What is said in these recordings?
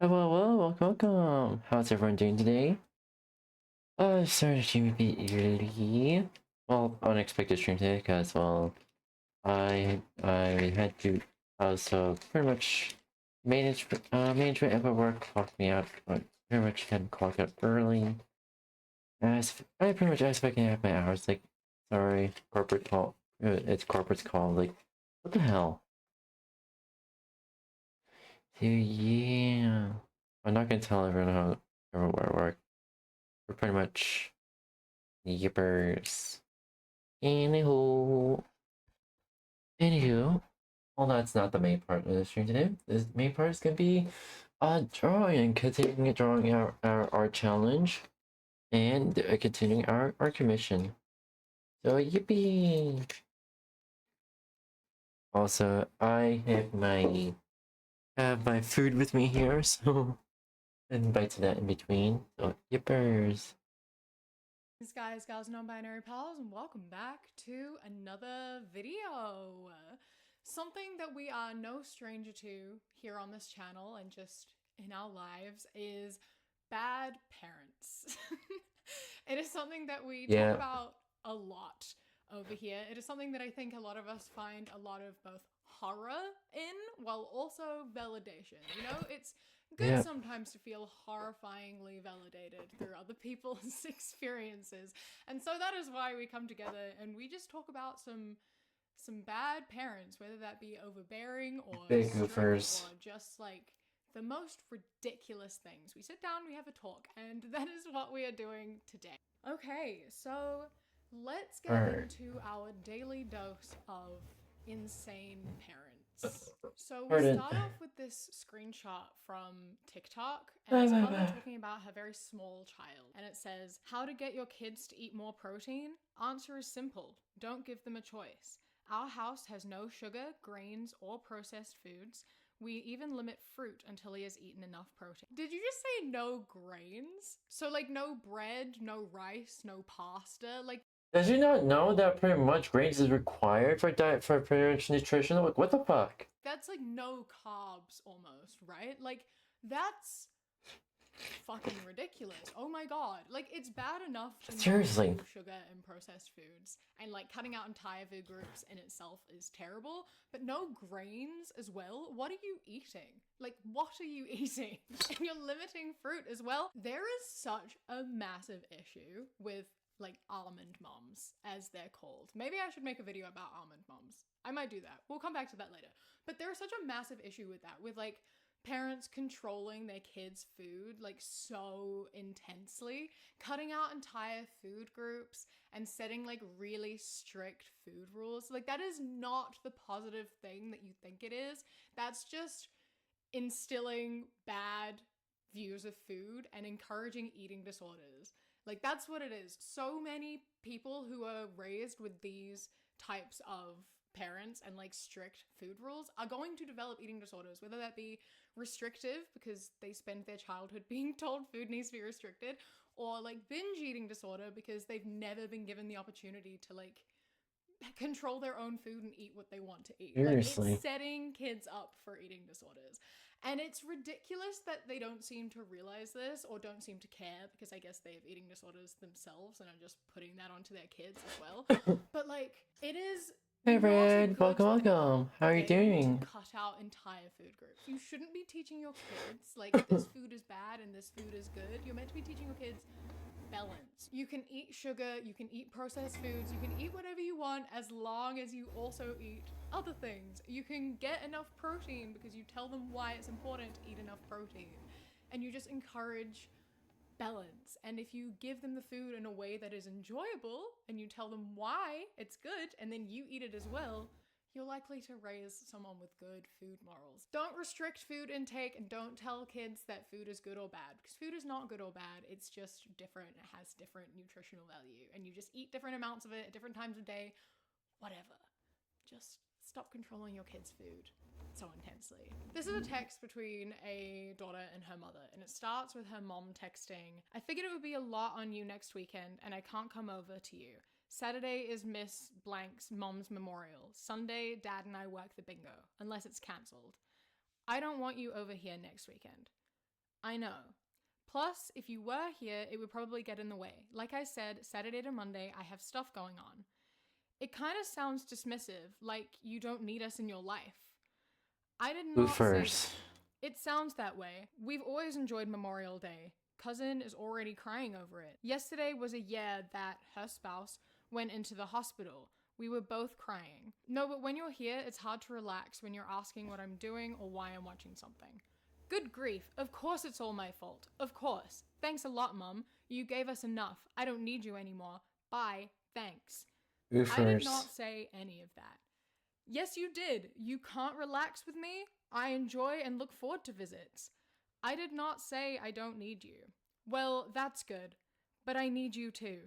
Hello, welcome. How's everyone doing today? Sorry to be early. Well, unexpected stream today because I had to also pretty much management and work clocked me out. Pretty much had to clock out early. As I pretty much expected to have my hours. Like, sorry, corporate call. It's corporate's call. Like, what the hell? So yeah, I'm not gonna tell everyone how everywhere I work. We're pretty much yippers. Anywho, anywho, well, that's not the main part of the stream today. The main part is gonna be drawing, continuing drawing our challenge, and continuing our commission. So yippee! Also, I have my food with me here, so and bites of that in between. So yippers. Guys, gals, non-binary pals, and welcome back to another video. Something that we are no stranger to here on this channel and just in our lives is bad parents. It is something that we talk Yeah, about a lot over here. It is something that I think a lot of us find a lot of both horror in while also validation. You know, it's good yeah. sometimes to feel horrifyingly validated through other people's experiences. And so that is why we come together and we just talk about some bad parents, whether that be overbearing or Big strict goofers. or just like the most ridiculous things. We sit down, we have a talk, and that is what we are doing today. Okay, so let's get Alright. into our daily dose of insane parents. So we Pardon. start off with this screenshot from TikTok, and Bye it's a bye mother bye. talking about her very small child. And it says, how to get your kids to eat more protein? Answer is simple. Don't give them a choice. Our house has no sugar, grains, or processed foods. We even limit fruit until he has eaten enough protein. Did you just say no grains? So like no bread, no rice, no pasta? Like, Does you not know that pretty much grains is required for diet for pretty much nutrition? Like what the fuck? that's like no carbs almost, right? Like that's fucking ridiculous. Oh my god. Like it's bad enough to not Seriously. do sugar and processed foods and like cutting out entire food groups in itself is terrible, but no grains as well. What are you eating? Like what are you eating? And you're limiting fruit as well. There is such a massive issue with like almond moms as they're called. Maybe I should make a video about almond moms. I might do that. We'll come back to that later. But there's such a massive issue with that, with like parents controlling their kids' food like so intensely, cutting out entire food groups and setting like really strict food rules. Like that is not the positive thing that you think it is. That's just instilling bad views of food and encouraging eating disorders. Like that's what it is. So many people who are raised with these types of parents and like strict food rules are going to develop eating disorders, whether that be restrictive because they spend their childhood being told food needs to be restricted, or like binge eating disorder because they've never been given the opportunity to like control their own food and eat what they want to eat. Like it's Seriously. setting kids up for eating disorders. And it's ridiculous that they don't seem to realize this or don't seem to care because I guess they have eating disorders themselves and are just putting that onto their kids as well. But like it is Hey not a Red, good welcome. How are you thing to doing? cut out entire food groups. You shouldn't be teaching your kids like this food is bad and this food is good. You're meant to be teaching your kids balance. You can eat sugar, you can eat processed foods, you can eat whatever you want as long as you also eat other things. You can get enough protein because you tell them why it's important to eat enough protein. And you just encourage balance. And if you give them the food in a way that is enjoyable and you tell them why it's good and then you eat it as well, you're likely to raise someone with good food morals. Don't restrict food intake and don't tell kids that food is good or bad because food is not good or bad. It's just different. It has different nutritional value and you just eat different amounts of it at different times of day, whatever. Just stop controlling your kids' food so intensely. This is a text between a daughter and her mother, and it starts with her mom texting, I figured it would be a lot on you next weekend, and I can't come over to you. Saturday is Miss Blank's mom's memorial. Sunday, Dad and I work the bingo, unless it's cancelled. I don't want you over here next weekend. I know. Plus, if you were here, it would probably get in the way. Like I said, Saturday to Monday, I have stuff going on. It kind of sounds dismissive, like you don't need us in your life. I did not say that. It sounds that way. We've always enjoyed Memorial Day. Cousin is already crying over it. Yesterday was a year that her spouse went into the hospital. We were both crying. No, but when you're here, it's hard to relax when you're asking what I'm doing or why I'm watching something. Good grief, of course it's all my fault. Of course. Thanks a lot, Mum. You gave us enough. I don't need you anymore. Bye. Thanks. I did not say any of that. Yes, you did. You can't relax with me? I enjoy and look forward to visits. I did not say I don't need you. Well, that's good. But I need you too.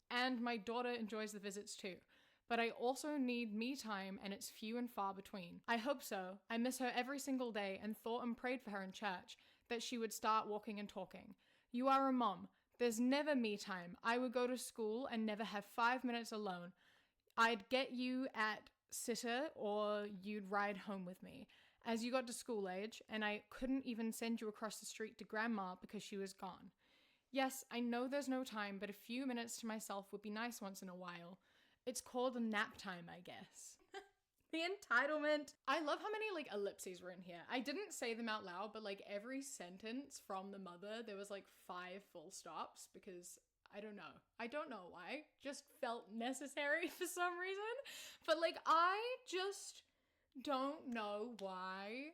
And my daughter enjoys the visits too. But I also need me time, and it's few and far between. I hope so. I miss her every single day and thought and prayed for her in church that she would start walking and talking. You are a mom. There's never me time. I would go to school and never have 5 minutes alone. I'd get you at sitter or you'd ride home with me. As you got to school age, and I couldn't even send you across the street to grandma because she was gone. Yes, I know there's no time, but a few minutes to myself would be nice once in a while. It's called a nap time, I guess. The entitlement. I love how many like ellipses were in here. I didn't say them out loud, but like every sentence from the mother, there was like 5 full stops because I don't know why. Just felt necessary for some reason. But like I just don't know why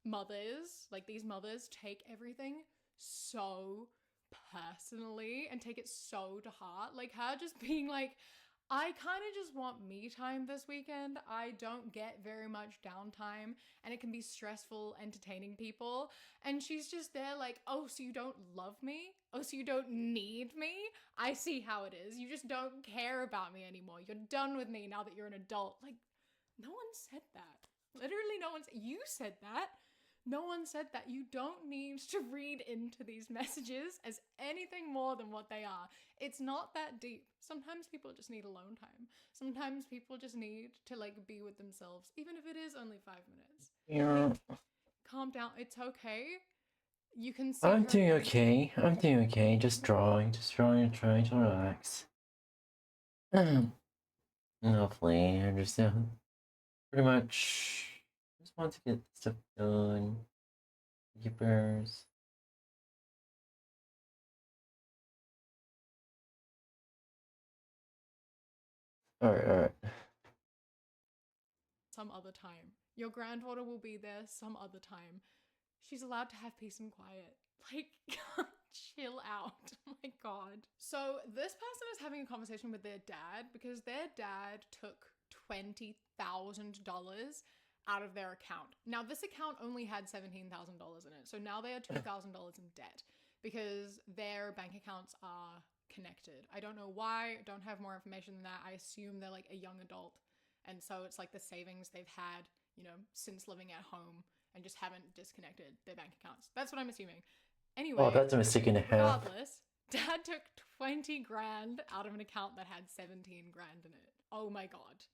mothers, like these mothers, take everything so personally and take it so to heart. Like her just being like, I kind of just want me time this weekend. I don't get very much downtime and it can be stressful entertaining people. And she's just there like, oh, so you don't love me? Oh, so you don't need me? I see how it is. You just don't care about me anymore. You're done with me now that you're an adult. Like, no one said that. Literally no one said, you said that. No one said that. You don't need to read into these messages as anything more than what they are. It's not that deep. Sometimes people just need alone time. Sometimes people just need to like be with themselves, even if it is only 5 minutes. Yeah. Like, calm down. It's okay. You can see I'm doing okay. I'm doing okay. Just drawing and trying to relax. Hopefully, I just pretty much just want to get stuff done. Keepers. Alright. Some other time. Your granddaughter will be there some other time. She's allowed to have peace and quiet. Like, chill out. Oh my god. So this person is having a conversation with their dad because their dad took $20,000 out of their account. Now this account only had $17,000 in it. So now they are $2,000 in debt because their bank accounts are connected. I don't know why. I don't have more information than that. I assume they're like a young adult. And so it's like the savings they've had, you know, since living at home and just haven't disconnected their bank accounts. That's what I'm assuming. Anyway, oh, that's a mistake and a half. Regardless, dad took 20 grand out of an account that had 17 grand in it. Oh my god.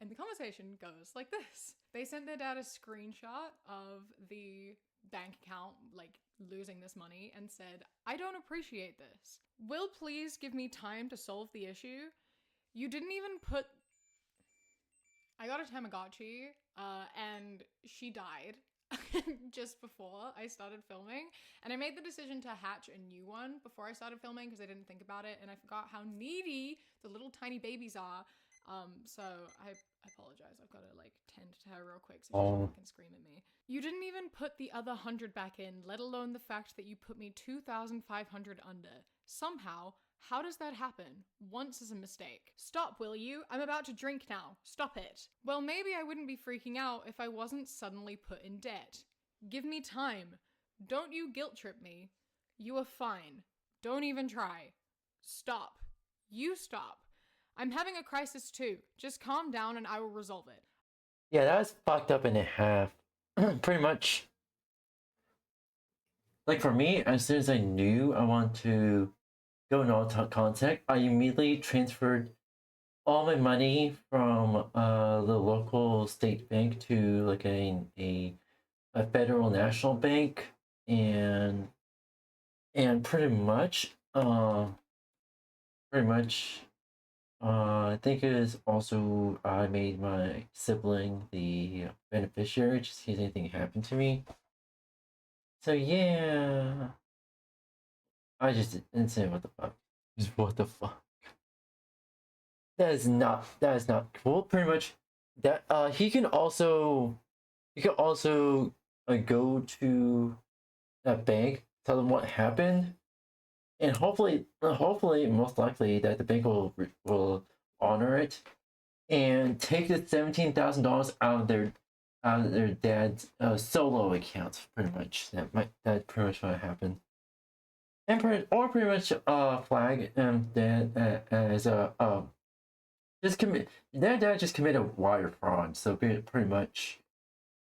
And the conversation goes like this. They sent their dad a screenshot of the bank account, like losing this money, and said, I don't appreciate this. Will please give me time to solve the issue? You didn't even put... I got a Tamagotchi, and she died just before I started filming. And I made the decision to hatch a new one before I started filming because I didn't think about it. And I forgot how needy the little tiny babies are. So I apologize. I've got to like tend to her real quick so she doesn't fucking scream at me. You didn't even put the other 100 back in, let alone the fact that you put me 2,500 under. Somehow, how does that happen? Once is a mistake. Stop, will you? I'm about to drink now. Stop it. Well, maybe I wouldn't be freaking out if I wasn't suddenly put in debt. Give me time. Don't you guilt trip me. You are fine. Don't even try. Stop. You stop. I'm having a crisis too. Just calm down and I will resolve it. Yeah, that was fucked up and a half. Pretty much. Like for me, as soon as I knew I want to go in all contact, I immediately transferred all my money from the local state bank to like a federal national bank, and pretty much I think it is also I made my sibling the beneficiary just in case anything happened to me. So yeah, I just didn't say what the fuck. Just what the fuck. That is not cool. Pretty much that he can also go to a bank, tell them what happened, and hopefully most likely that the bank will honor it and take the $17,000 out of their dad's solo account. Pretty much that pretty much what happened. And pretty much flag dad as a just commit their dad just committed wire fraud, so pretty much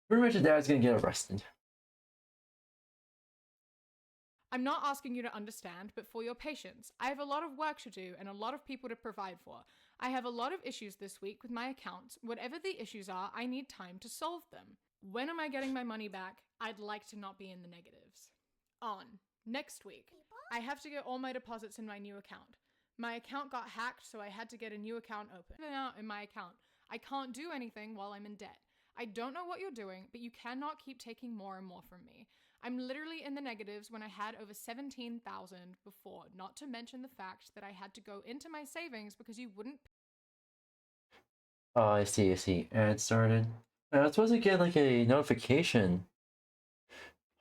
the dad's gonna get arrested. I'm not asking you to understand, but for your patience. I have a lot of work to do and a lot of people to provide for. I have a lot of issues this week with my accounts. Whatever the issues are, I need time to solve them. When am I getting my money back? I'd like to not be in the negatives. On. Next week. I have to get all my deposits in my new account. My account got hacked, so I had to get a new account open. Out in my account. I can't do anything while I'm in debt. I don't know what you're doing, but you cannot keep taking more and more from me. I'm literally in the negatives when I had over 17,000 before, not to mention the fact that I had to go into my savings because you wouldn't. Oh, I see. Ad started. I was supposed to get like a notification.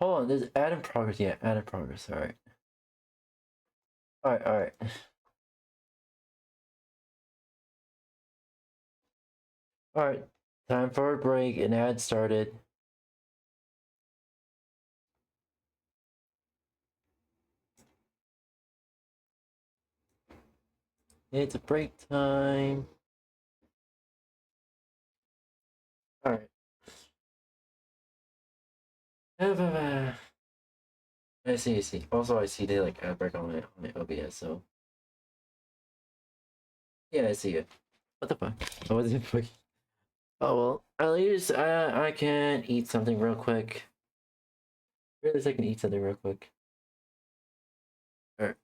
Hold on, there's ad in progress. Yeah, ad in progress. Alright. Alright. Alright. Time for a break. An ad started. It's a break time. Alright. I see. Also, I see they like ad break on my OBS, so. Yeah, I see it. What the fuck? I wasn't fucking. Oh well, at least I can eat something real quick. At least I can eat something real quick. Alright.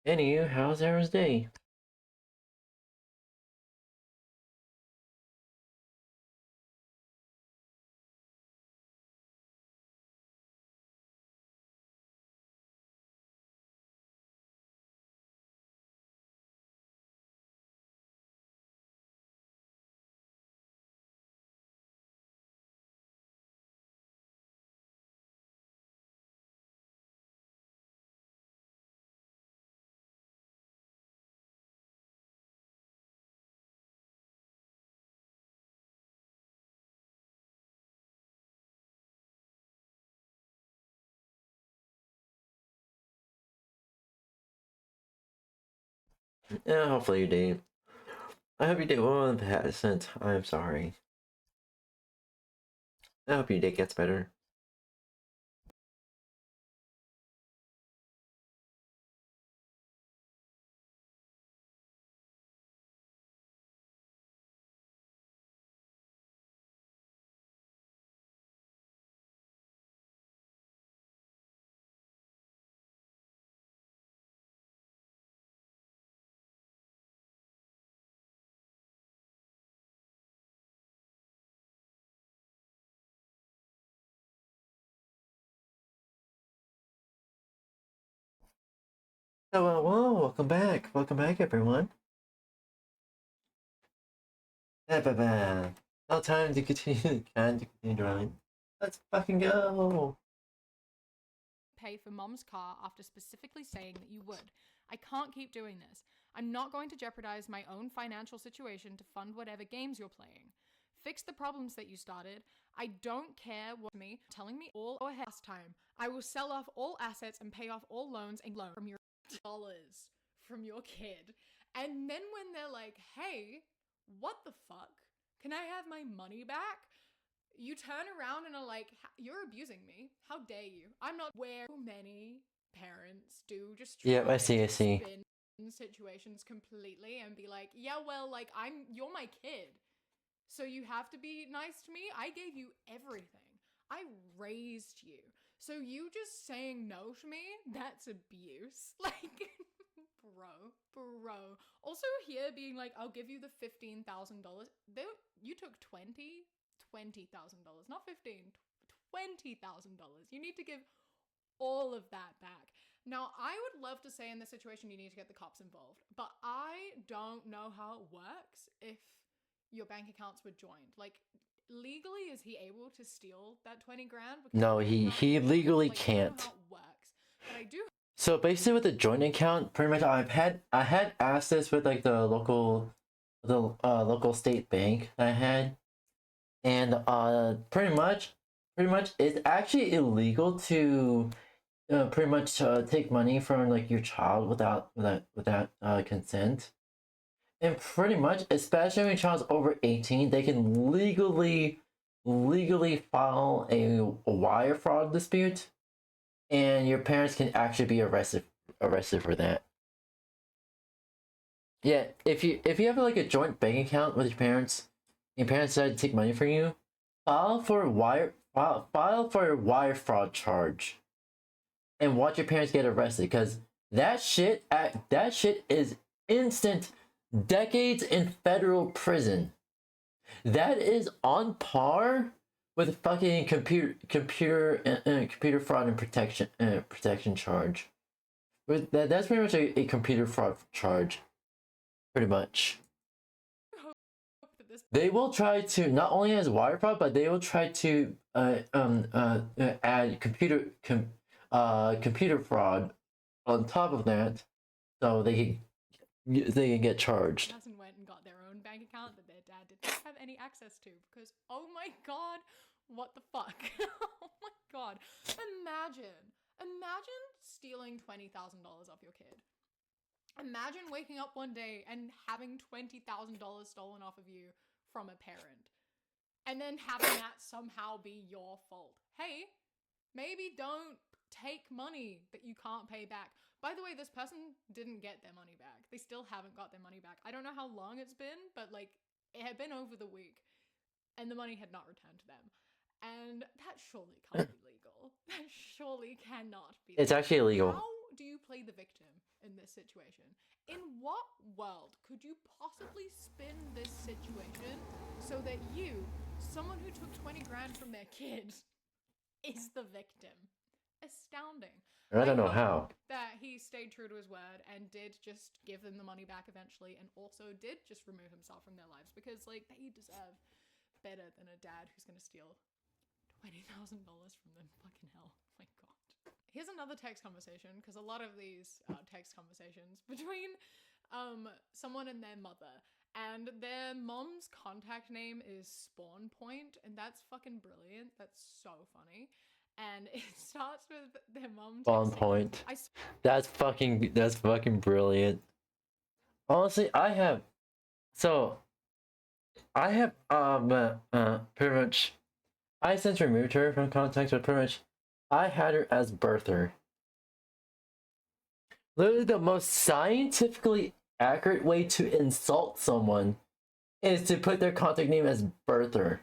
Anywho, how's everyone's day? Yeah, hopefully your day. I hope your day won't have since. I'm sorry. I hope your day gets better. Oh well, welcome back everyone. Now time to continue drawing. Let's fucking go. Pay for mom's car after specifically saying that you would. I can't keep doing this. I'm not going to jeopardize my own financial situation to fund whatever games you're playing. Fix the problems that you started. I don't care what me telling me all or last time. I will sell off all assets and pay off all loans and loan from your dollars from your kid. And then when they're like, "Hey, what the fuck? Can I have my money back?" You turn around and are like, "You're abusing me. How dare you? I'm not." Where many parents do just try Yeah, I see. to spin situations completely and be like, yeah, well, like, you're my kid, so you have to be nice to me. I gave you everything. I raised you. So you just saying no to me, that's abuse. Like, bro. Also here being like, I'll give you the $15,000. You took $20,000, not 15, $20,000. You need to give all of that back. Now, I would love to say in this situation you need to get the cops involved, but I don't know how it works if your bank accounts were joined. Like, legally, is he able to steal that 20 grand? Because No, he legally can't. I don't know how it works, but I do. So basically, with the joint account, pretty much I had asked this with like the local state bank that I had, and pretty much it's actually illegal to pretty much take money from like your child without consent. And pretty much, especially when your child's over 18, they can legally file a wire fraud dispute, and your parents can actually be arrested for that. Yeah, if you have like a joint bank account with your parents decide to take money from you, file for a wire fraud charge, and watch your parents get arrested, because that shit is instant decades in federal prison. That is on par with fucking computer fraud and protection charge. That's pretty much a computer fraud charge, pretty much. They will try to, not only as wire fraud, but they will try to add computer fraud on top of that, so they can get charged. Hasn't went and got their own bank account that their dad didn't have any access to, because oh my god, what the fuck? Oh my god. Imagine stealing $20,000 off your kid. Imagine waking up one day and having $20,000 stolen off of you from a parent, and then having that somehow be your fault. Hey, maybe don't take money that you can't pay back. By the way, this person didn't get their money back. They still haven't got their money back. I don't know how long it's been, but like, it had been over the week and the money had not returned to them. And that surely can't be legal. That surely cannot be legal. It's actually illegal. How do you play the victim in this situation? In what world could you possibly spin this situation so that you, someone who took 20 grand from their kid, is the victim? Astounding. I don't know how. That he stayed true to his word and did just give them the money back eventually, and also did just remove himself from their lives, because like, they deserve better than a dad who's gonna steal $20,000 from them. Fucking hell. Oh my god. Here's another text conversation, because a lot of these text conversations between someone and their mother, and their mom's contact name is Spawn Point, and that's fucking brilliant. That's so funny. And it starts with their mom Spawn Point. That's fucking brilliant. Honestly, I have pretty much, I since removed her from contacts, but pretty much I had her as birther. Literally, the most scientifically accurate way to insult someone is to put their contact name as birther.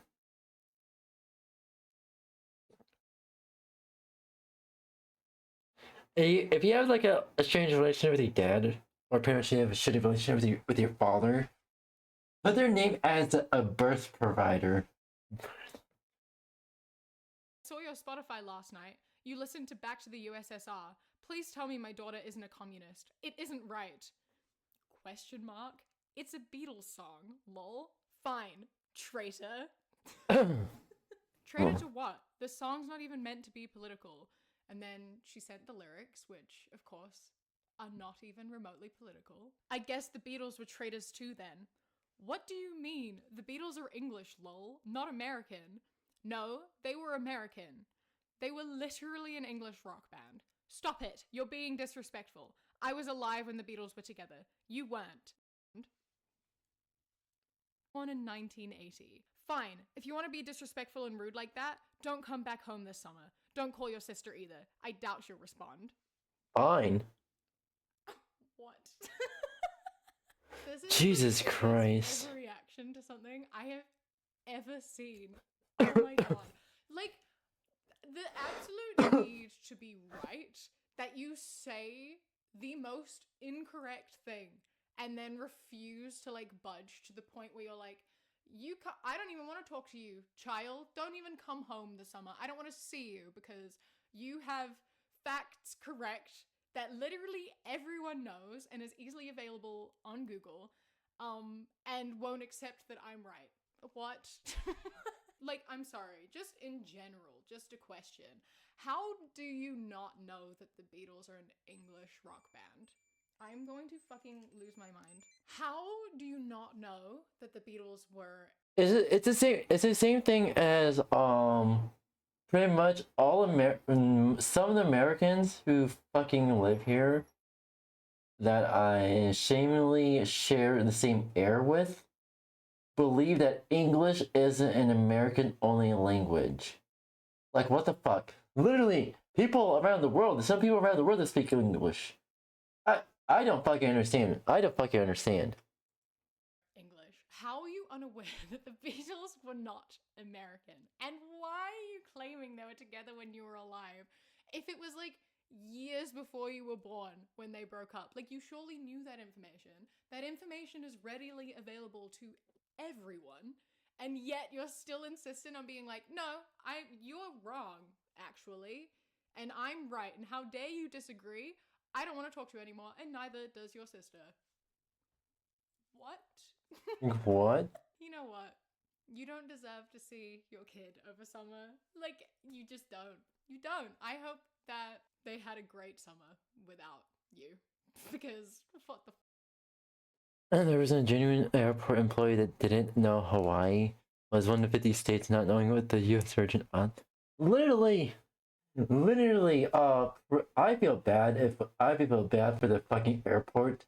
If you have like a strange relationship with your dad, or pretty much you have a shitty relationship with your father, put their name as a birth provider. Saw your Spotify last night. You listened to Back to the USSR. Please tell me my daughter isn't a communist. It isn't right. Question mark? It's a Beatles song. Lol. Fine. Traitor. Traitor to what? The song's not even meant to be political. And then she sent the lyrics, which, of course, are not even remotely political. I guess the Beatles were traitors too then. What do you mean? The Beatles are English, lol, not American. No, they were American. They were literally an English rock band. Stop it. You're being disrespectful. I was alive when the Beatles were together. You weren't. Born in 1980. Fine. If you want to be disrespectful and rude like that, don't come back home this summer. Don't call your sister either. I doubt she'll respond. Fine. What? This is Jesus the biggest Christ. overreaction to something I have ever seen. Oh my god. Like, the absolute need to be right that you say the most incorrect thing and then refuse to like budge to the point where you're like, I don't even want to talk to you, child. Don't even come home this summer. I don't want to see you because you have facts correct that literally everyone knows and is easily available on Google, and won't accept that I'm right. What? Like, I'm sorry, just in general, just a question. How do you not know that the Beatles are an English rock band? I'm going to fucking lose my mind. How do you not know that the Beatles were... It's the same thing as pretty much some of the Americans who fucking live here that I shamelessly share the same air with believe that English isn't an American only language. Like, what the fuck? Literally, people around the world, some people around the world that speak English. I don't fucking understand. I don't fucking understand. English. How are you unaware that the Beatles were not American? And why are you claiming they were together when you were alive? If it was like years before you were born when they broke up, like, you surely knew that information. That information is readily available to everyone, and yet you're still insistent on being like, no, you're wrong, actually, and I'm right, and how dare you disagree? I don't want to talk to you anymore, and neither does your sister. What? What? You know what? You don't deserve to see your kid over summer. Like, you just don't. You don't. I hope that they had a great summer without you. Because, what the... And there was a genuine airport employee that didn't know Hawaii was one of 50 states not knowing what the U.S. Virgin Islands. Literally, I feel bad for the fucking airport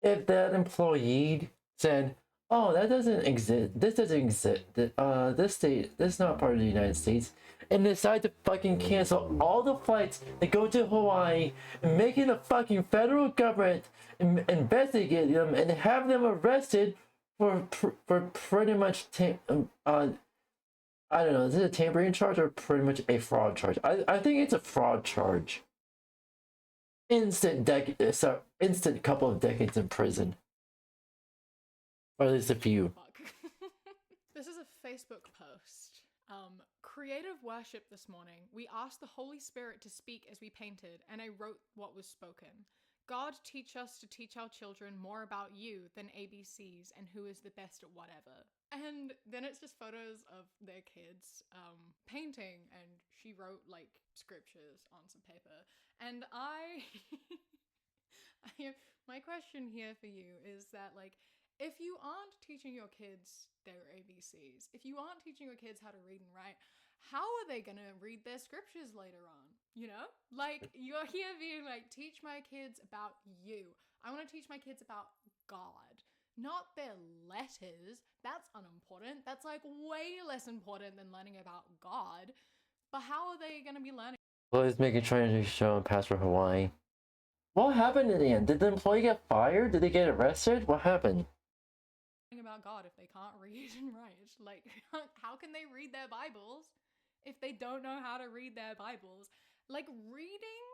if that employee said, "Oh, that doesn't exist. This doesn't exist. This state, this is not part of the United States," and decide to fucking cancel all the flights that go to Hawaii, and making the fucking federal government investigate them and have them arrested for pretty much I don't know. Is it a tampering charge or pretty much a fraud charge? I think it's a fraud charge. Instant couple of decades in prison. Or at least a few. This is a Facebook post. Creative worship this morning. We asked the Holy Spirit to speak as we painted, and I wrote what was spoken. God, teach us to teach our children more about you than ABCs and who is the best at whatever. And then it's just photos of their kids painting, and she wrote like scriptures on some paper. And my question here for you is that, like, if you aren't teaching your kids their ABCs, if you aren't teaching your kids how to read and write, how are they gonna read their scriptures later on? You know? Like, you're here being like, teach my kids about you. I want to teach my kids about God, not their letters. That's unimportant. That's like way less important than learning about God. But how are they gonna be learning? Well, he's making trying to show and pass for Hawaii. What happened in the end? Did the employee get fired? Did they get arrested? What happened? About God if they can't read and write? Like, how can they read their Bibles if they don't know how to read their Bibles? Like, reading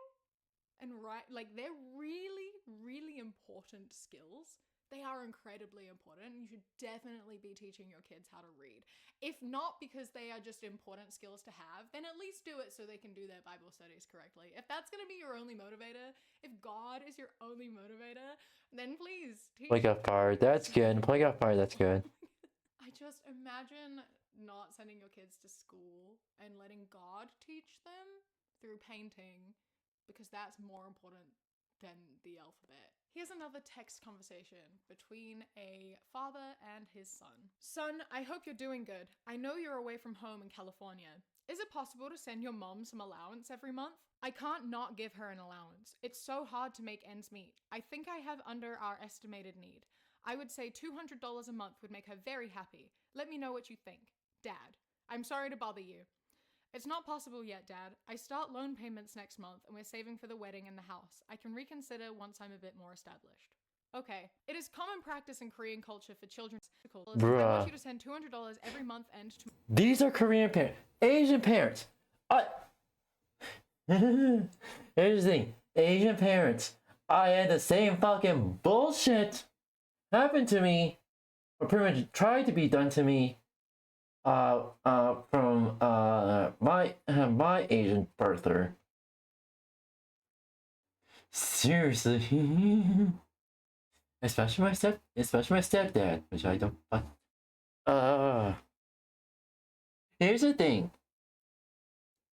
and write, like, they're really, really important skills. They are incredibly important. You should definitely be teaching your kids how to read. If not because they are just important skills to have, then at least do it so they can do their Bible studies correctly. If that's going to be your only motivator, if God is your only motivator, then please teach. Play got fired. That's good. Play got fired. That's good. I just imagine not sending your kids to school and letting God teach them through painting, because that's more important than the alphabet. Here's another text conversation between a father and his son. Son, I hope you're doing good. I know you're away from home in California. Is it possible to send your mom some allowance every month? I can't not give her an allowance. It's so hard to make ends meet. I think I have under our estimated need. I would say $200 a month would make her very happy. Let me know what you think. Dad, I'm sorry to bother you. It's not possible yet, Dad. I start loan payments next month and we're saving for the wedding and the house. I can reconsider once I'm a bit more established. Okay. It is common practice in Korean culture for children. I Bruh. want you to send $200 every month end to. These are Korean parents. Asian parents. Here's the thing. Asian parents. I had the same fucking bullshit happen to me, or pretty much tried to be done to me, from my Asian birther. Seriously. especially my stepdad, which I don't. Here's the thing.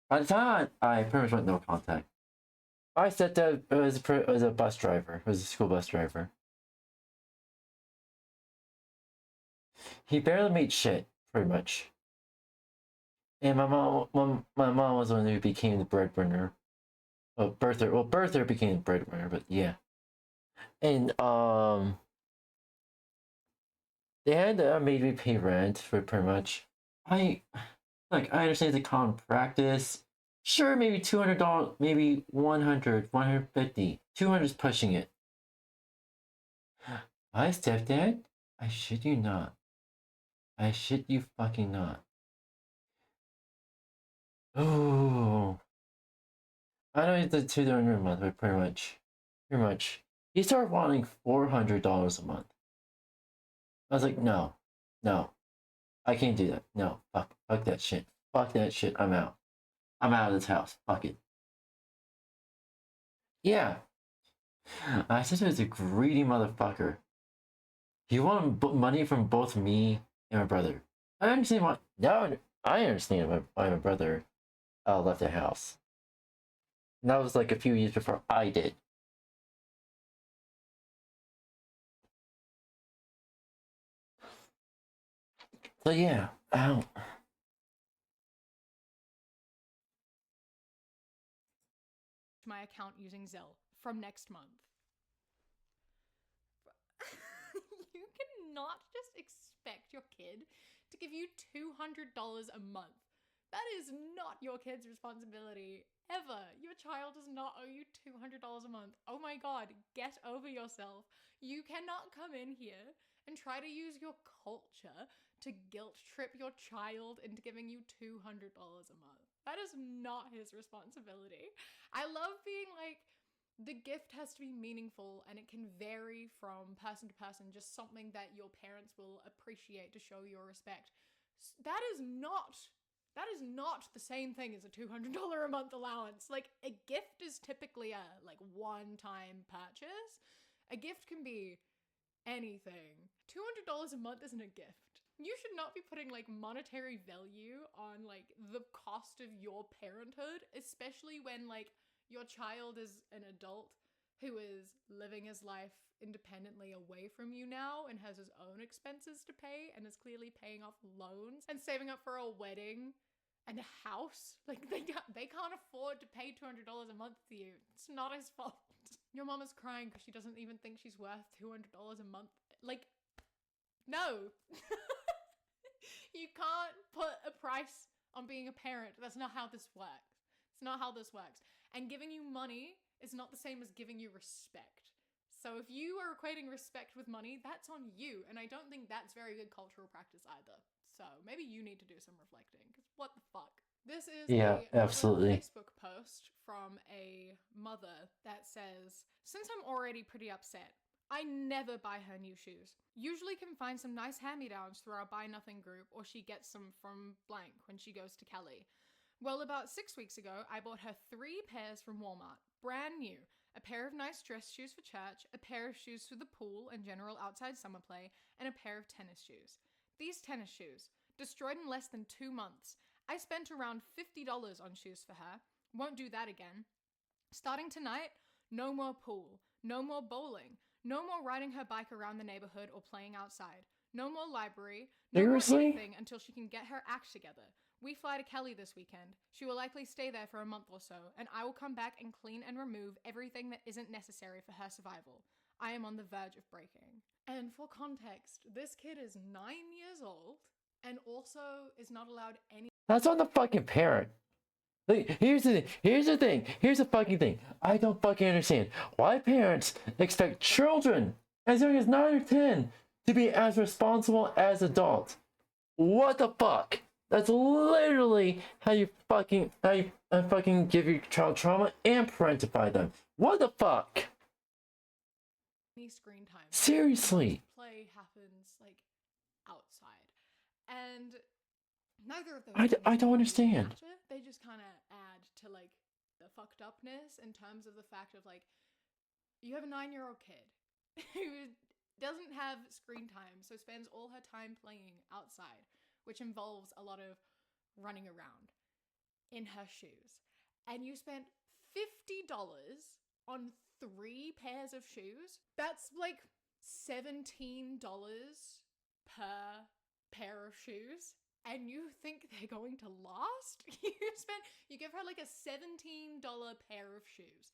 By the time I pretty much went no contact, my stepdad was a bus driver. Was a school bus driver. He barely made shit, pretty much. And my mom was the one who became the breadwinner. Birther became the breadwinner, but yeah. And they had made me pay rent for pretty much. I understand the common practice. Sure, maybe $200, maybe 100, 150. 200 is pushing it. My stepdad? I shit you not. I shit you fucking not. Oh. I know it's the $200 a month, but pretty much. He started wanting $400 a month. I was like, no. I can't do that. No, fuck that shit. Fuck that shit. I'm out. I'm out of this house. Fuck it. Yeah. I said he was a greedy motherfucker. He wanted money from both me and my brother. I understand why. Now I understand why my brother left the house. And that was like a few years before I did. So yeah, ow. My account using Zelle from next month. You cannot just expect your kid to give you $200 a month. That is not your kid's responsibility ever. Your child does not owe you $200 a month. Oh my god, get over yourself. You cannot come in here and try to use your culture to guilt trip your child into giving you $200 a month. That is not his responsibility. I love being like, the gift has to be meaningful and it can vary from person to person, just something that your parents will appreciate to show your respect. That is not the same thing as a $200 a month allowance. Like, a gift is typically a one-time purchase. A gift can be anything. $200 a month isn't a gift. You should not be putting monetary value on the cost of your parenthood, especially when your child is an adult who is living his life independently away from you now and has his own expenses to pay and is clearly paying off loans and saving up for a wedding and a house. They can't afford to pay $200 a month to you. It's not his fault. Your mom is crying because she doesn't even think she's worth $200 a month. No. You can't put a price on being a parent. That's not how this works. It's not how this works. And giving you money is not the same as giving you respect. So if you are equating respect with money, that's on you. And I don't think that's very good cultural practice either. So maybe you need to do some reflecting, because what the fuck? This is absolutely. Facebook post from a mother that says, since I'm already pretty upset, I never buy her new shoes. Usually can find some nice hand-me-downs through our Buy Nothing group, or she gets some from blank when she goes to Cali. Well, about 6 weeks ago, I bought her 3 pairs from Walmart, brand new. A pair of nice dress shoes for church, a pair of shoes for the pool and general outside summer play, and a pair of tennis shoes. These tennis shoes, destroyed in less than 2 months. I spent around $50 on shoes for her. Won't do that again. Starting tonight, no more pool, no more bowling, no more riding her bike around the neighborhood or playing outside. No more library, no more anything until she can get her act together. We fly to Cali this weekend. She will likely stay there for a month or so, and I will come back and clean and remove everything that isn't necessary for her survival. I am on the verge of breaking. And for context, this kid is 9 years old and also is not allowed any. That's on the fucking parent. Here's the fucking thing. I don't fucking understand why parents expect children as young as 9 or 10 to be as responsible as adults. What the fuck? That's literally how you fucking give your child trauma and parentify them. What the fuck? Any screen time. Seriously. Play happens like outside, and neither of those. I don't understand. Matter. They just kind of add to like the fucked upness in terms of the fact of like you have a 9-year-old kid who doesn't have screen time, so spends all her time playing outside, which involves a lot of running around in her shoes. And you spent $50 on 3 pairs of shoes. That's like $17 per pair of shoes. And you think they're going to last? You give her like a $17 pair of shoes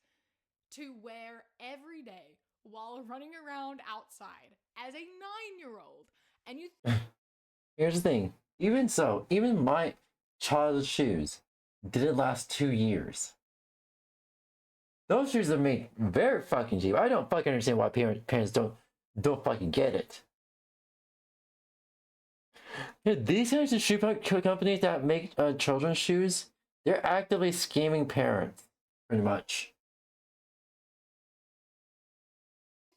to wear every day while running around outside as a 9-year-old. And you Here's the thing. Even so, even my child's shoes didn't last 2 years. Those shoes are made very fucking cheap. I don't fucking understand why parents don't fucking get it. Yeah, these kinds of shoe companies that make children's shoes, they're actively scamming parents, pretty much.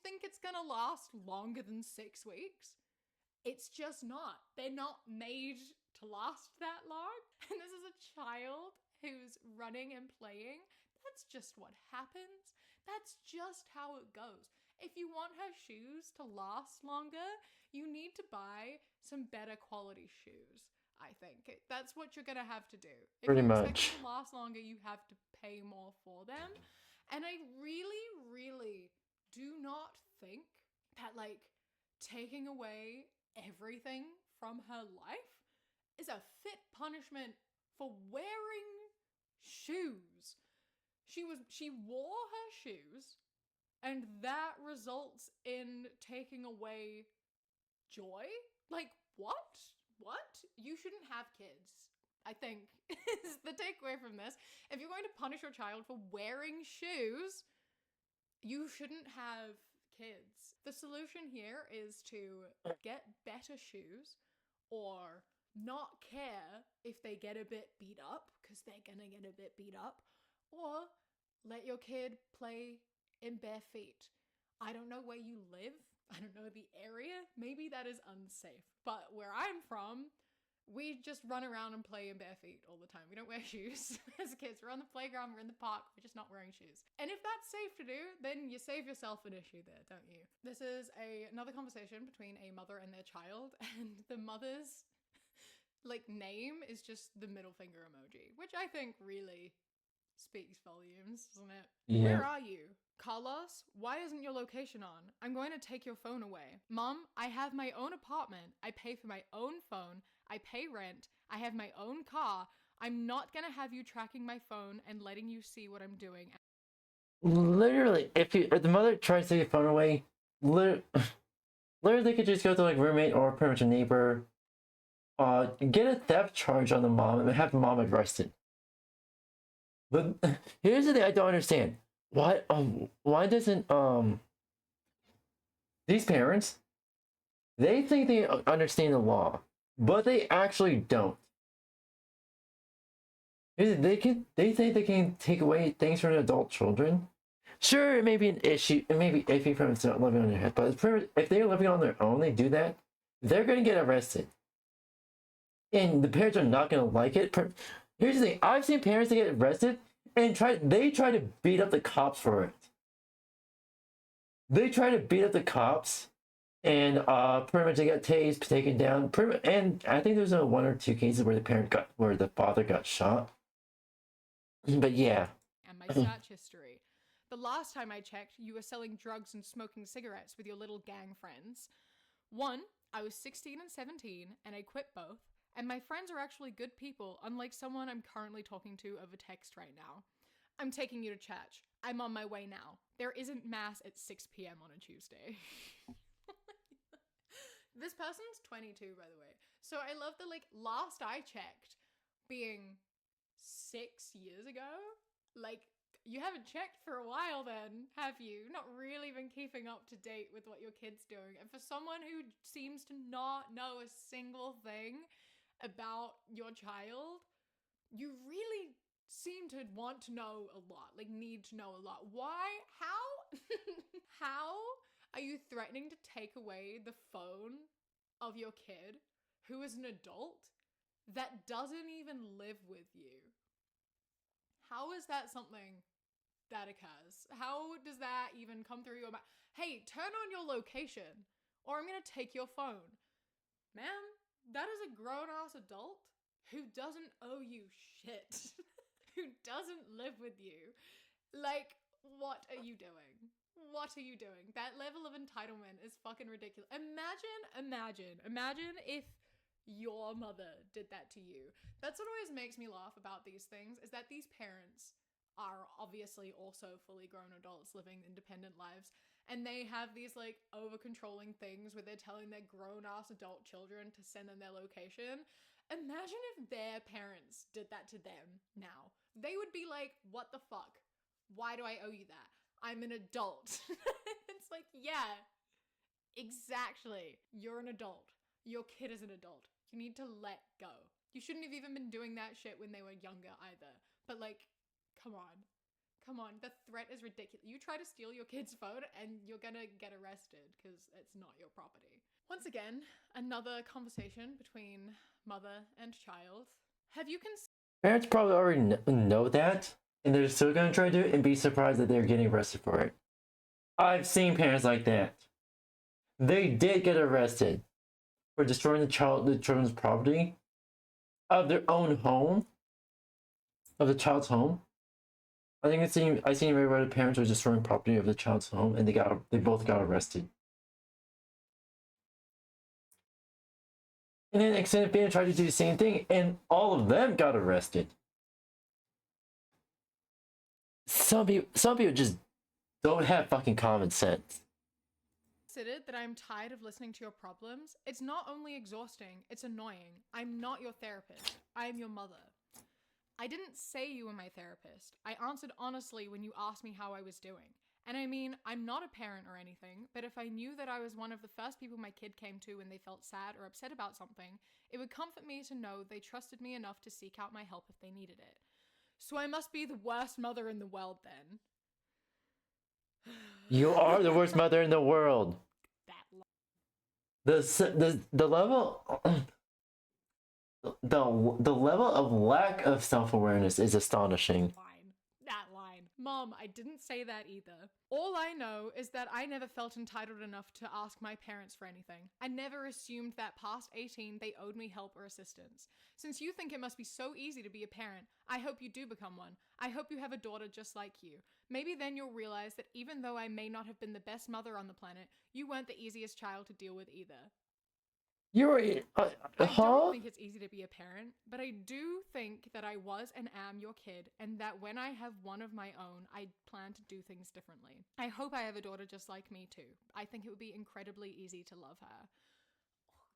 Think it's gonna last longer than 6 weeks? It's just not. They're not made to last that long. And this is a child who's running and playing. That's just what happens. That's just how it goes. If you want her shoes to last longer, you need to buy some better quality shoes, I think. That's what you're gonna have to do. If Pretty you much. expect them to last longer, you have to pay more for them. And I really, really do not think that, like, taking away everything from her life is a fit punishment for wearing shoes. She wore her shoes, and that results in taking away joy? Like, what? You shouldn't have kids, I think, is the takeaway from this. If you're going to punish your child for wearing shoes, you shouldn't have kids. The solution here is to get better shoes, or not care if they get a bit beat up, because they're gonna get a bit beat up, or let your kid play in bare feet. I don't know where you live. I don't know the area. Maybe that is unsafe. But where I'm from, we just run around and play in bare feet all the time. We don't wear shoes as kids. We're on the playground, we're in the park, we're just not wearing shoes. And if that's safe to do, then you save yourself an issue there, don't you? This is another conversation between a mother and their child, and the mother's like name is just the middle finger emoji, which I think really speaks volumes, doesn't it? Yeah. Where are you? Carlos, why isn't your location on? I'm going to take your phone away. Mom, I have my own apartment. I pay for my own phone. I pay rent. I have my own car. I'm not gonna have you tracking my phone and letting you see what I'm doing. Literally, if the mother tries to take your phone away, literally they could just go to like roommate or pretty much a neighbor, get a theft charge on the mom and have the mom arrested. But here's the thing I don't understand. Why doesn't these parents, they think they understand the law, but they actually don't. They think they can take away things from adult children. Sure, it may be an issue, it may be iffy from living on their head, but if they're living on their own, they do that, they're gonna get arrested. And the parents are not gonna like it. Here's the thing, I've seen parents that get arrested and they try to beat up the cops for it. They try to beat up the cops, and pretty much they got tased, taken down. And I think there's 1 or 2 cases where the father got shot. But yeah. And my search history. The last time I checked, you were selling drugs and smoking cigarettes with your little gang friends. 1, I was 16 and 17, and I quit both. And my friends are actually good people, unlike someone I'm currently talking to over text right now. I'm taking you to church. I'm on my way now. There isn't mass at 6 p.m. on a Tuesday. This person's 22, by the way. So I love the, like, last I checked being 6 years ago. Like, you haven't checked for a while then, have you? Not really been keeping up to date with what your kid's doing. And for someone who seems to not know a single thing about your child, you really seem to want to know a lot, like need to know a lot. Why? How? How are you threatening to take away the phone of your kid who is an adult that doesn't even live with you? How is that something that occurs? How does that even come through your mind? Hey, turn on your location or I'm gonna take your phone. Ma'am, that is a grown-ass adult who doesn't owe you shit. Who doesn't live with you. Like, what are you doing? What are you doing? That level of entitlement is fucking ridiculous. Imagine if your mother did that to you. That's what always makes me laugh about these things, is that these parents are obviously also fully grown adults living independent lives, and they have these like over controlling things where they're telling their grown ass adult children to send them their location. Imagine if their parents did that to them now. They would be like, what the fuck? Why do I owe you that? I'm an adult. It's like, yeah, exactly. You're an adult. Your kid is an adult. You need to let go. You shouldn't have even been doing that shit when they were younger either. But like, come on. Come on, the threat is ridiculous. You try to steal your kid's phone and you're gonna get arrested because it's not your property. Once again, another conversation between mother and child. Have you considered— Parents probably already know that, and they're still gonna try to do it and be surprised that they're getting arrested for it. I've seen parents like that. They did get arrested for destroying the children's property of their own home, of the child's home. I think I seen where the parents were destroying property of the child's home, and they both got arrested. And then extended family tried to do the same thing, and all of them got arrested. Some people just don't have fucking common sense. that I'm tired of listening to your problems? It's not only exhausting, it's annoying. I'm not your therapist. I am your mother. I didn't say you were my therapist. I answered honestly when you asked me how I was doing. And I mean, I'm not a parent or anything, but if I knew that I was one of the first people my kid came to when they felt sad or upset about something, it would comfort me to know they trusted me enough to seek out my help if they needed it. So I must be the worst mother in the world then. You are the worst mother in the world. The level the level of lack of self-awareness is astonishing. That line. Mom, I didn't say that either. All I know is that I never felt entitled enough to ask my parents for anything. I never assumed that past 18 they owed me help or assistance. Since you think it must be so easy to be a parent, I hope you do become one. I hope you have a daughter just like you. Maybe then you'll realize that even though I may not have been the best mother on the planet, you weren't the easiest child to deal with either. I don't think it's easy to be a parent, but I do think that I was and am your kid, and that when I have one of my own, I plan to do things differently. I hope I have a daughter just like me too. I think it would be incredibly easy to love her.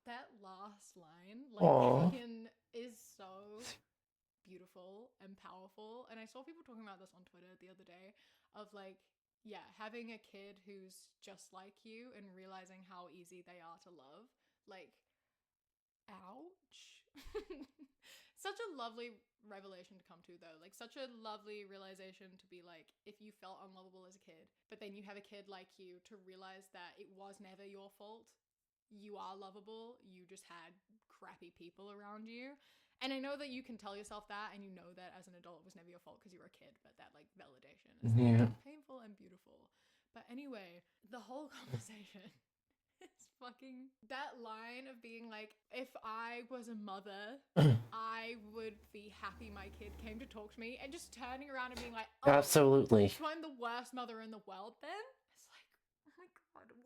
That last line, fucking is so beautiful and powerful. And I saw people talking about this on Twitter the other day of like, yeah, having a kid who's just like you and realizing how easy they are to love. Like, ouch. Such a lovely revelation to come to though. Like such a lovely realization to be like, if you felt unlovable as a kid, but then you have a kid like you, to realize that it was never your fault. You are lovable. You just had crappy people around you. And I know that you can tell yourself that, and you know that as an adult it was never your fault because you were a kid, but that like validation is painful and beautiful. But anyway, the whole conversation it's fucking that line of being like, if I was a mother, I would be happy my kid came to talk to me, and just turning around and being like, oh, absolutely. So I'm the worst mother in the world then? It's like, oh my god,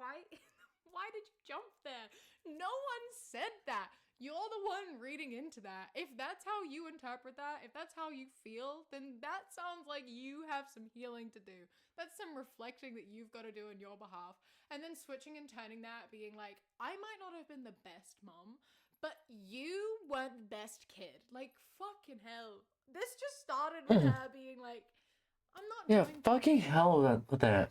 why did you jump there? No one said that. You're the one reading into that. If that's how you interpret that, if that's how you feel, then that sounds like you have some healing to do. That's some reflecting that you've got to do on your behalf. And then switching and turning that, being like, I might not have been the best mom, but you weren't the best kid. Like, fucking hell. This just started with her being like, I'm not Yeah, doing fucking hell with that.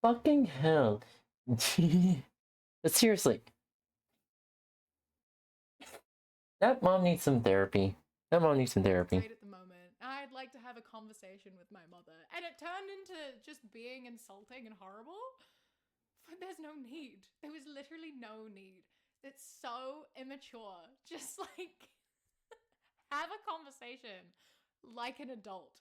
Fucking hell. But seriously, that mom needs some therapy. That mom needs some therapy. great at the moment. I'd like to have a conversation with my mother. And it turned into just being insulting and horrible. But there's no need. There was literally no need. It's so immature. Just like have a conversation like an adult.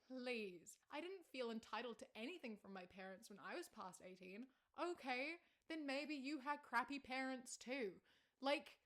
Please. I didn't feel entitled to anything from my parents when I was past 18. Okay, then maybe you had crappy parents too. Like,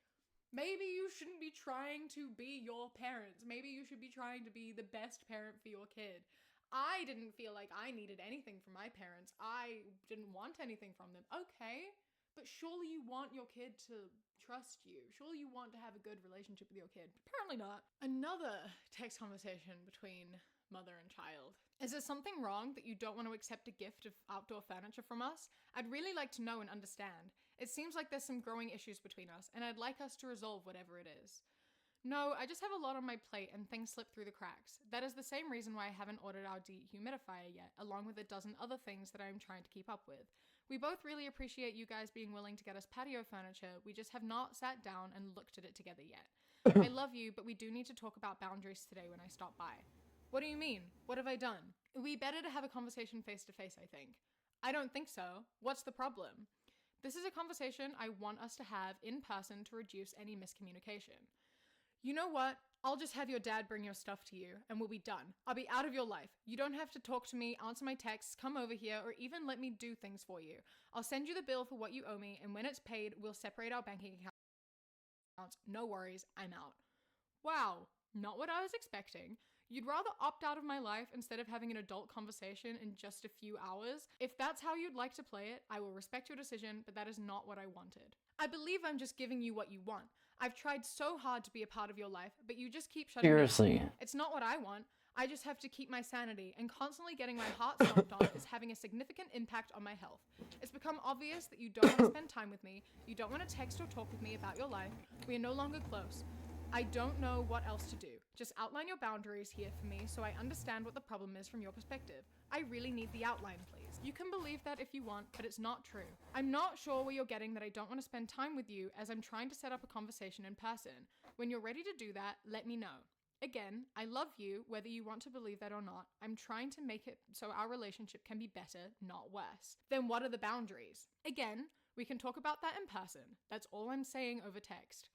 maybe you shouldn't be trying to be your parents. Maybe you should be trying to be the best parent for your kid. I didn't feel like I needed anything from my parents. I didn't want anything from them. Okay, but surely you want your kid to trust you. Surely you want to have a good relationship with your kid. Apparently not. Another text conversation between mother and child. Is there something wrong that you don't want to accept a gift of outdoor furniture from us? I'd really like to know and understand. It seems like there's some growing issues between us, and I'd like us to resolve whatever it is. No, I just have a lot on my plate and things slip through the cracks. That is the same reason why I haven't ordered our dehumidifier yet, along with a dozen other things that I'm trying to keep up with. We both really appreciate you guys being willing to get us patio furniture. We just have not sat down and looked at it together yet. I love you, but we do need to talk about boundaries today when I stop by. What do you mean? What have I done? It would be better to have a conversation face to face, I think. I don't think so. What's the problem? This is a conversation I want us to have in person to reduce any miscommunication. You know what? I'll just have your dad bring your stuff to you and we'll be done. I'll be out of your life. You don't have to talk to me, answer my texts, come over here, or even let me do things for you. I'll send you the bill for what you owe me, and when it's paid, we'll separate our banking accounts. No worries, I'm out. Wow, not what I was expecting. You'd rather opt out of my life instead of having an adult conversation in just a few hours? If that's how you'd like to play it, I will respect your decision, but that is not what I wanted. I believe I'm just giving you what you want. I've tried so hard to be a part of your life, but you just keep shutting me Seriously. out. It's not what I want. I just have to keep my sanity, and constantly getting my heart stomped on is having a significant impact on my health. It's become obvious that you don't want to spend time with me, you don't want to text or talk with me about your life, we are no longer close. I don't know what else to do. Just outline your boundaries here for me so I understand what the problem is from your perspective. I really need the outline, please. You can believe that if you want, but it's not true. I'm not sure where you're getting that I don't want to spend time with you, as I'm trying to set up a conversation in person. When you're ready to do that, let me know. Again, I love you, whether you want to believe that or not. I'm trying to make it so our relationship can be better, not worse. Then what are the boundaries? Again, we can talk about that in person. That's all I'm saying over text.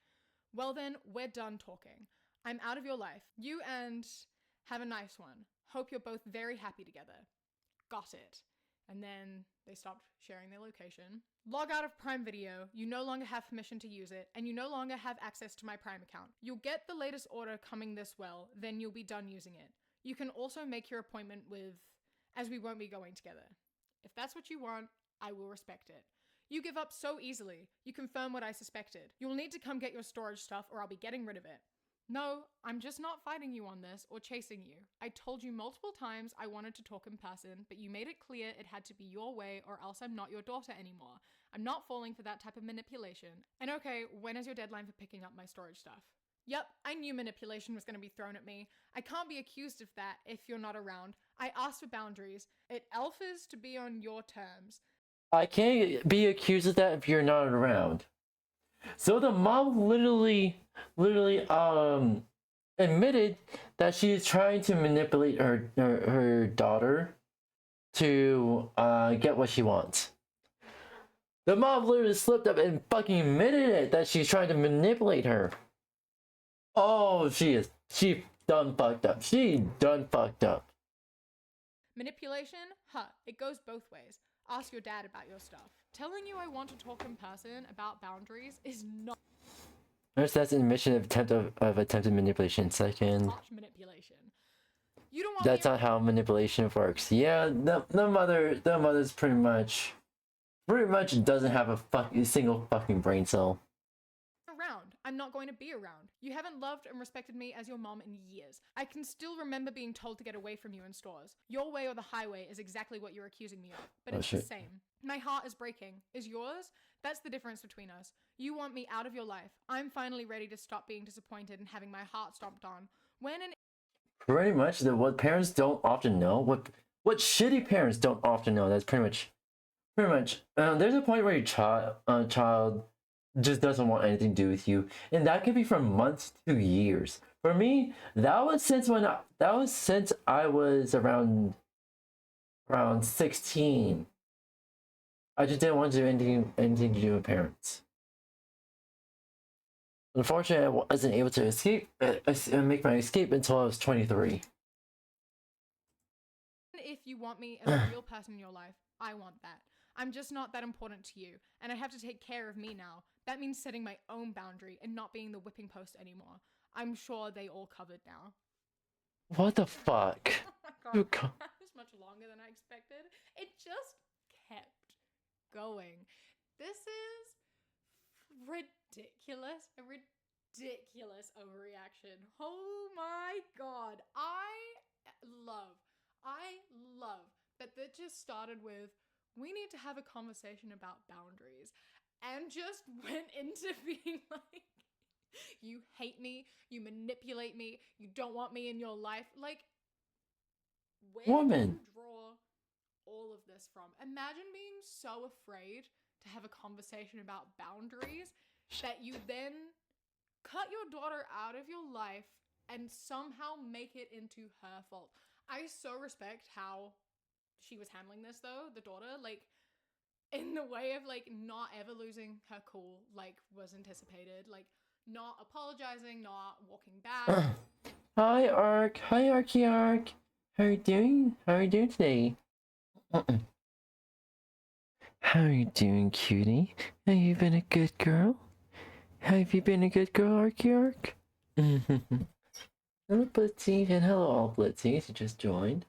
Well then, we're done talking. I'm out of your life. You and have a nice one. Hope you're both very happy together. Got it. And then they stopped sharing their location. Log out of Prime Video. You no longer have permission to use it, and you no longer have access to my Prime account. You'll get the latest order coming this well, then you'll be done using it. You can also make your appointment with, as we won't be going together. If that's what you want, I will respect it. You give up so easily. You confirm what I suspected. You'll need to come get your storage stuff or I'll be getting rid of it. No, I'm just not fighting you on this or chasing you. I told you multiple times I wanted to talk in person, but you made it clear it had to be your way or else I'm not your daughter anymore. I'm not falling for that type of manipulation. And okay, when is your deadline for picking up my storage stuff? Yep, I knew manipulation was going to be thrown at me. I can't be accused of that if you're not around. I asked for boundaries. It alphas to be on your terms. I can't be accused of that if you're not around. So the mom literally admitted that she is trying to manipulate her daughter to get what she wants. The mom literally slipped up and fucking admitted it, that she's trying to manipulate her. Oh, she done fucked up. She done fucked up. Manipulation? Huh, it goes both ways. Ask your dad about your stuff. Telling you I want to talk in person about boundaries is not First, that's an admission of attempted manipulation. Second, manipulation. You don't want that's me not how manipulation works. Yeah, the mother's pretty much doesn't have a single fucking brain cell. around. I'm not going to be around. You haven't loved and respected me as your mom in years. I can still remember being told to get away from you in stores. Your way or the highway is exactly what you're accusing me of, but it's the same. My heart is breaking. Is yours? That's the difference between us. You want me out of your life. I'm finally ready to stop being disappointed and having my heart stomped on. When and pretty much what parents don't often know, what shitty parents don't often know. That's pretty much. There's a point where your child just doesn't want anything to do with you, and that could be from months to years. For me, that was since I was around 16. I just didn't want to do anything to do with parents. Unfortunately, I wasn't able to make my escape until I was 23. If you want me as a real person in your life, I want that. I'm just not that important to you, and I have to take care of me now. That means setting my own boundary and not being the whipping post anymore. I'm sure they all covered now. What the fuck? Oh my god, that was much longer than I expected. It just kept going. This is ridiculous. A ridiculous overreaction. Oh my god. I love that just started with, we need to have a conversation about boundaries, and just went into being like, you hate me, you manipulate me, you don't want me in your life. Like, where did you draw all of this from? Imagine being so afraid to have a conversation about boundaries that you then cut your daughter out of your life and somehow make it into her fault. I so respect how she was handling this though, the daughter, like in the way of like not ever losing her cool, like was anticipated, like not apologizing, not walking back. Hi Ark, hi Arky Ark. How are you doing? How are you doing today? How are you doing, cutie? Have you been a good girl? Have you been a good girl, Arky Ark? Hello, Blitzy, and hello, all Blitzies who just joined.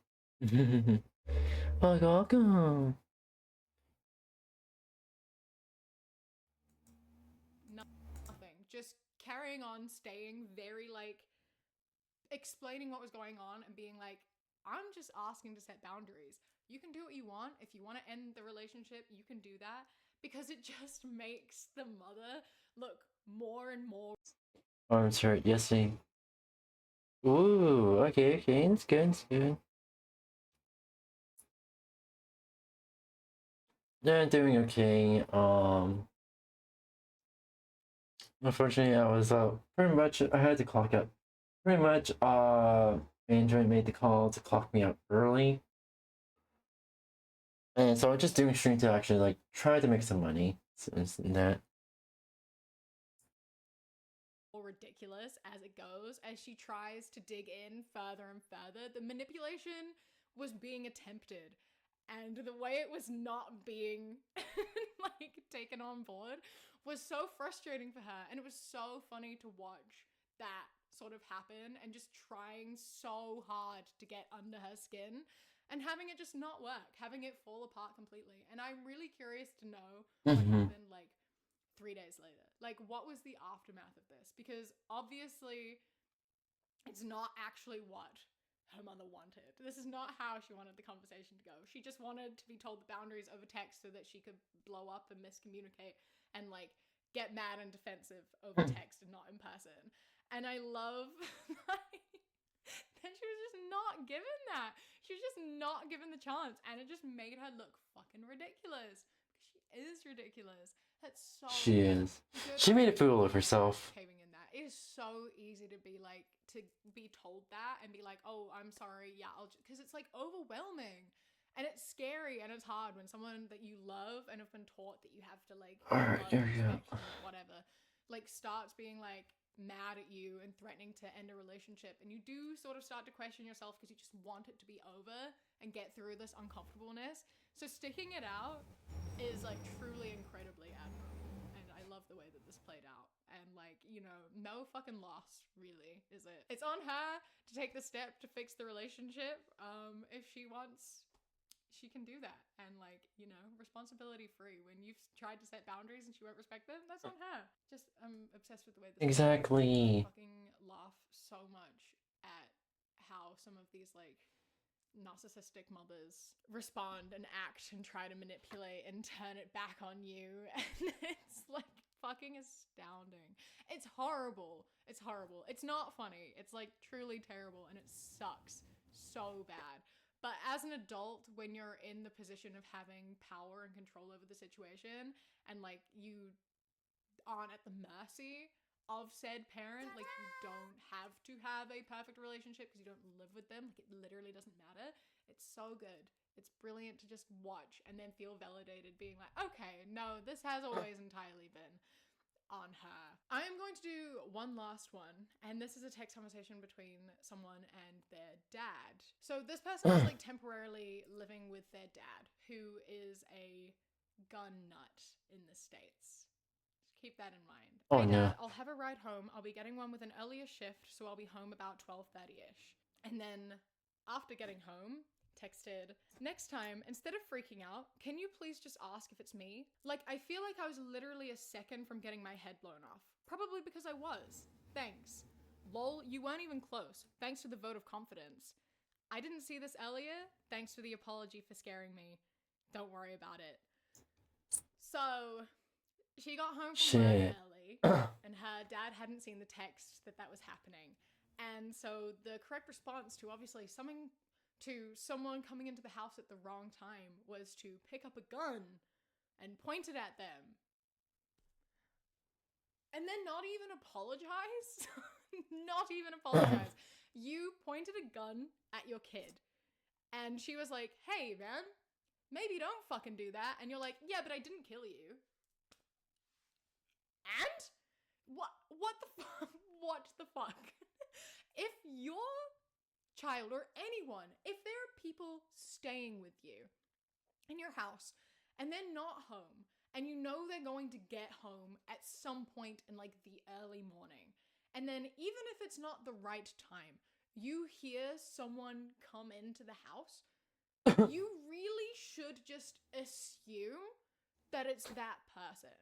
Welcome. Nothing. Just carrying on, staying very like explaining what was going on and being like, I'm just asking to set boundaries. You can do what you want. If you want to end the relationship, you can do that. Because it just makes the mother look more and more. Arms hurt, yes, same. Ooh, okay, it's good. Yeah, doing okay. Unfortunately, I was pretty much, I had to clock out. Pretty much, Android made the call to clock me out early. And so I'm just doing stream to actually like try to make some money. So that. Ridiculous as it goes, as she tries to dig in further and further. The manipulation was being attempted, and the way it was not being like taken on board was so frustrating for her. And it was so funny to watch that sort of happen, and just trying so hard to get under her skin and having it just not work, having it fall apart completely. And I'm really curious to know what happened like 3 days later. Like, what was the aftermath of this? Because obviously it's not actually what her mother wanted. This is not how she wanted the conversation to go. She just wanted to be told the boundaries over text so that she could blow up and miscommunicate and like get mad and defensive over text and not in person. And I love like, that she was just not given that. She was just not given the chance, and it just made her look fucking ridiculous. She is ridiculous. That's so. She is. She made a fool of herself. Caving in that. It is so easy to be like, to be told that and be like, oh, I'm sorry, yeah, I'll just, because it's like overwhelming. And it's scary and it's hard when someone that you love and have been taught that you have to like love, respect, whatever, like starts being like mad at you and threatening to end a relationship, and you do sort of start to question yourself because you just want it to be over and get through this uncomfortableness. So sticking it out is like truly incredibly admirable, and I love the way that this played out. And like, you know, no fucking loss, really, is it? It's on her to take the step to fix the relationship. If she wants, she can do that, and like, you know, responsibility free. When you've tried to set boundaries and she won't respect them, that's on her. Just, I'm obsessed with the way this exactly. I fucking laugh so much at how some of these like narcissistic mothers respond and act and try to manipulate and turn it back on you, and it's like fucking astounding. It's horrible. It's horrible. It's not funny. It's like truly terrible and it sucks so bad. But as an adult, when you're in the position of having power and control over the situation and like you aren't at the mercy of said parent, like you don't have to have a perfect relationship because you don't live with them, like it literally doesn't matter. It's so good. It's brilliant to just watch and then feel validated being like, okay, no, this has always entirely been on her. I am going to do one last one, and this is a text conversation between someone and their dad. So this person is like temporarily living with their dad, who is a gun nut in the States. Just keep that in mind. Oh, Hey no. Dad, I'll have a ride home. I'll be getting one with an earlier shift, so I'll be home about 12:30ish. And then after getting home, texted, next time, instead of freaking out, can you please just ask if it's me? Like, I feel like I was literally a second from getting my head blown off. Probably because I was. Thanks. Lol, you weren't even close. Thanks for the vote of confidence. I didn't see this earlier. Thanks for the apology for scaring me. Don't worry about it. So, she got home from work early, and her dad hadn't seen the text that was happening. And so the correct response to obviously someone coming into the house at the wrong time was to pick up a gun and point it at them. And then not even apologize. Not even apologize. You pointed a gun at your kid. And she was like, hey, man, maybe don't fucking do that. And you're like, yeah, but I didn't kill you. And? What the fuck? What the fuck? If your child or anyone, if there are people staying with you in your house and they're not home and you know they're going to get home at some point in like the early morning, and then even if it's not the right time, you hear someone come into the house, you really should just assume that it's that person.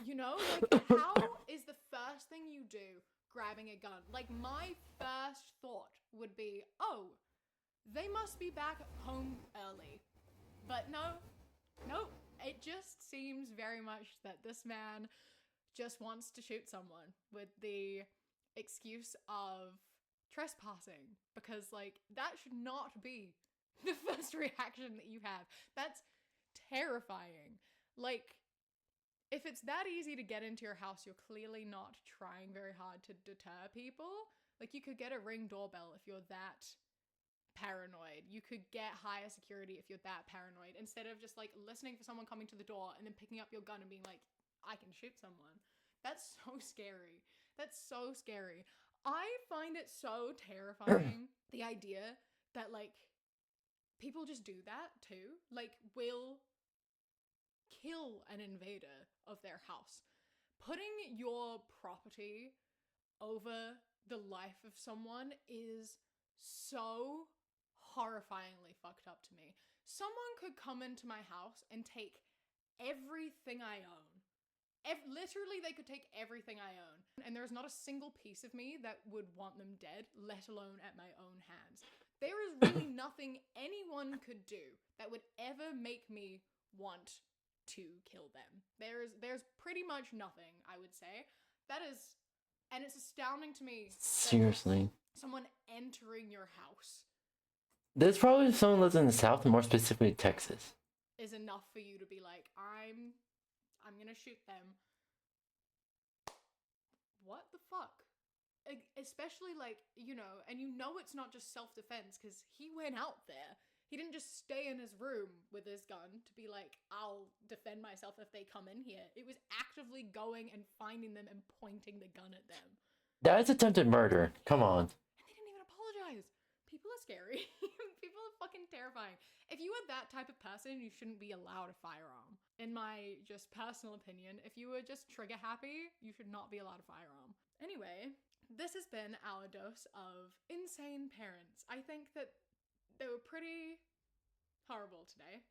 You know, like, how is the first thing you do grabbing a gun? Like, my first thought would be, oh, they must be back home early. But no, nope. It just seems very much that this man just wants to shoot someone with the excuse of trespassing, because like that should not be the first reaction that you have. That's terrifying. Like, if it's that easy to get into your house, you're clearly not trying very hard to deter people. Like, you could get a Ring doorbell if you're that paranoid. You could get higher security if you're that paranoid, instead of just like listening for someone coming to the door and then picking up your gun and being like, I can shoot someone. That's so scary. That's so scary. I find it so terrifying, the idea that like people just do that too. Like, will kill an invader of their house. Putting your property over the life of someone is so horrifyingly fucked up to me. Someone could come into my house and take everything I own. Literally, they could take everything I own. And there's not a single piece of me that would want them dead, let alone at my own hands. There is really nothing anyone could do that would ever make me want to kill them. There's pretty much nothing, I would say. That is, and it's astounding to me. Seriously. Someone entering your house. There's probably someone lives in the South, more specifically Texas. Is enough for you to be like, I'm gonna shoot them. What the fuck? Especially like, you know, and you know it's not just self-defense because he went out there. He didn't just stay in his room with his gun to be like, I'll defend myself if they come in here. It was actively going and finding them and pointing the gun at them. That is attempted murder. Come on. And they didn't even apologize. People are scary. People are fucking terrifying. If you are that type of person, you shouldn't be allowed a firearm. In my just personal opinion, if you were just trigger happy, you should not be allowed a firearm. Anyway, this has been our dose of insane parents. I think that they were pretty horrible today.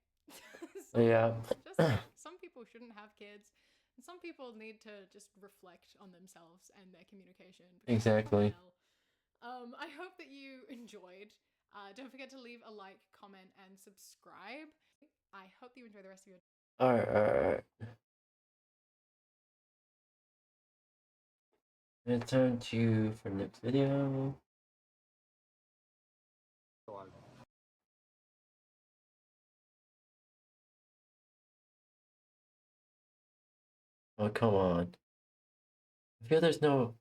Yeah. Just like, some people shouldn't have kids, and some people need to just reflect on themselves and their communication. Exactly. I hope that you enjoyed. Don't forget to leave a like, comment, and subscribe. I hope that you enjoy the rest of your Alright. It's time to for the next video. Oh, come on. I feel there's no...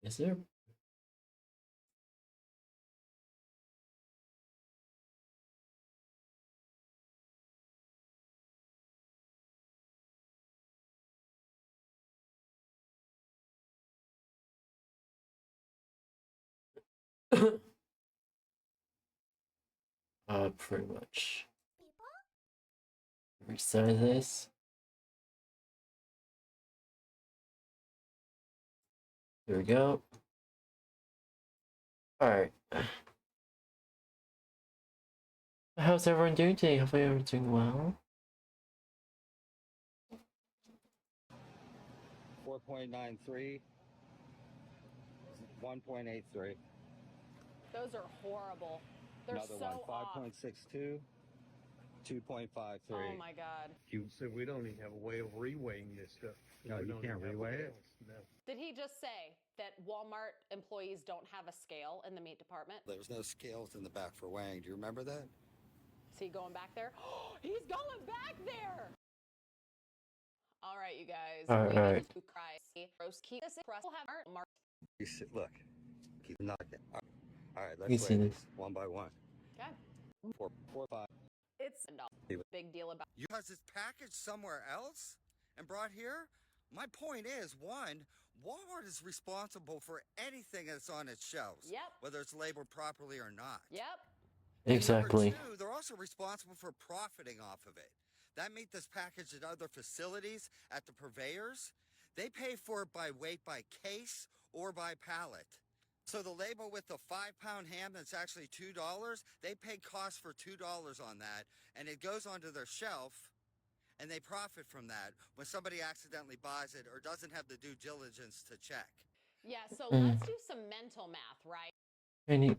Is there? Pretty much. Resize this. Here we go. Alright. How's everyone doing today? Hopefully everyone's doing well. 4.93, 1.83. Those are horrible. They're Another so one, off. 5.62, 2.53. Oh my god. You said we don't even have a way of reweighing this stuff. No, you can't reweigh it? No. Did he just say that Walmart employees don't have a scale in the meat department? There's no scales in the back for weighing. Do you remember that? Is he going back there? He's going back there! All right, you guys. All right. To cry. Roast keep this press. We'll have Mark. You sit, look, keep knocking. All right, You let's see weigh this. these one by one. Okay. 4, 5. It's a big deal about. You has this package somewhere else and brought here? My point is, one, Walmart is responsible for anything that's on its shelves. Yep. Whether it's labeled properly or not. Yep. Exactly. And number two, they're also responsible for profiting off of it. That meat that's packaged at other facilities, at the purveyors, they pay for it by weight, by case, or by pallet. So the label with the 5-pound ham that's actually $2, they pay cost for $2 on that, and it goes onto their shelf, and they profit from that when somebody accidentally buys it or doesn't have the due diligence to check. Yeah, so let's do some mental math, right? Any...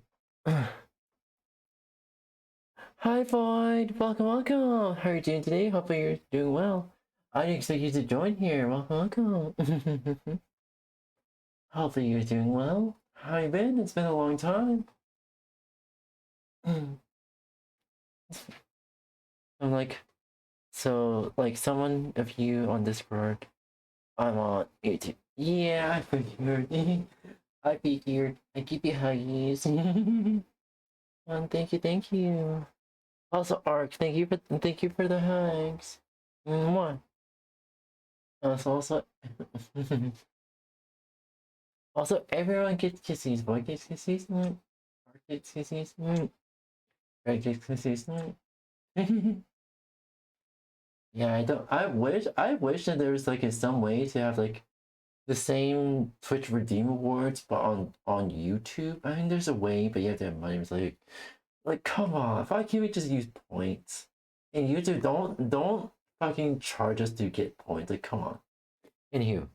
Hi, VOD! Welcome, welcome! How are you doing today? Hopefully you're doing well. I didn't expect you to join here. Welcome, welcome. Hopefully you're doing well. How you been? It's been a long time. I'm like... So, like, someone of you on Discord, I'm on YouTube. Yeah, I figured. I figured. I keep you huggies. Thank you. Also, Ark, thank you for the hugs. Mwah. Also, also, everyone gets kisses. Boy gets kisses. Ark gets kisses. Greg gets kisses. Yeah, I wish that there was like some way to have like the same Twitch Redeem Awards, but on YouTube. I mean, there's a way, but you have to have money. It's like come on, why can't we just use points? And YouTube, don't fucking charge us to get points. Like, come on. Anywho,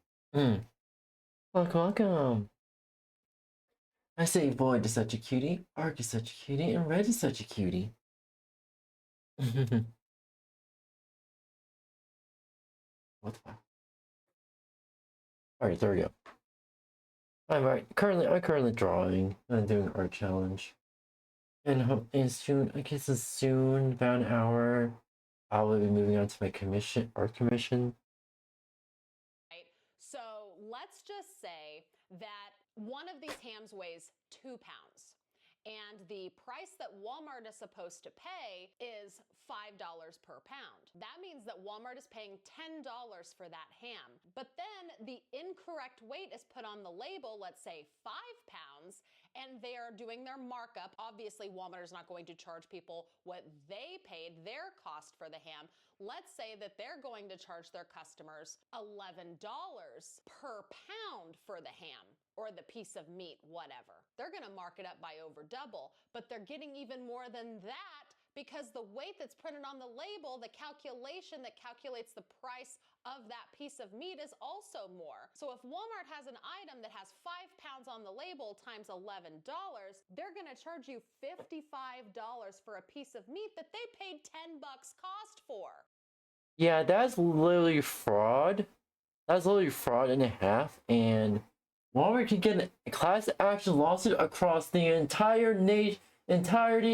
welcome. I say Void is such a cutie, Ark is such a cutie, and Red is such a cutie. What the fuck? Alright, there we go. I'm currently drawing and doing art challenge. And soon, I guess it's soon, about an hour, I will be moving on to my art commission. Right. So let's just say that one of these hams weighs 2 pounds. And the price that Walmart is supposed to pay is $5 per pound. That means that Walmart is paying $10 for that ham. But then the incorrect weight is put on the label, let's say 5 pounds, and they are doing their markup. Obviously, Walmart is not going to charge people what they paid, their cost for the ham. Let's say that they're going to charge their customers $11 per pound for the ham or the piece of meat, whatever. They're gonna mark it up by over double, but they're getting even more than that because the weight that's printed on the label, the calculation that calculates the price of that piece of meat is also more. So if Walmart has an item that has 5 pounds on the label times $11, they're gonna charge you $55 for a piece of meat that they paid $10 cost for. Yeah, that's literally fraud. That's literally fraud and a half, and Walmart can get a class action lawsuit across the entirety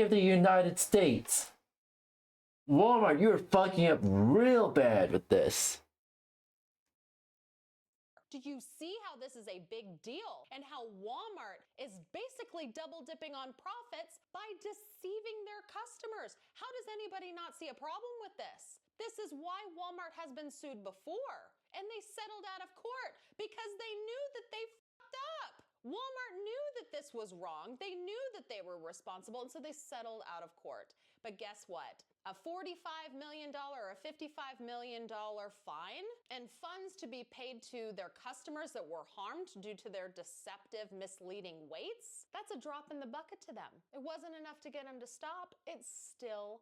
of the United States. Walmart, you're fucking up real bad with this. Do you see how this is a big deal and how Walmart is basically double dipping on profits by deceiving their customers? How does anybody not see a problem with this? This is why Walmart has been sued before, and they settled out of court because they knew that they fucked up. Walmart knew that this was wrong. They knew that they were responsible, and so they settled out of court. But guess what? A $45 million or a $55 million fine and funds to be paid to their customers that were harmed due to their deceptive, misleading weights, that's a drop in the bucket to them. It wasn't enough to get them to stop. It's still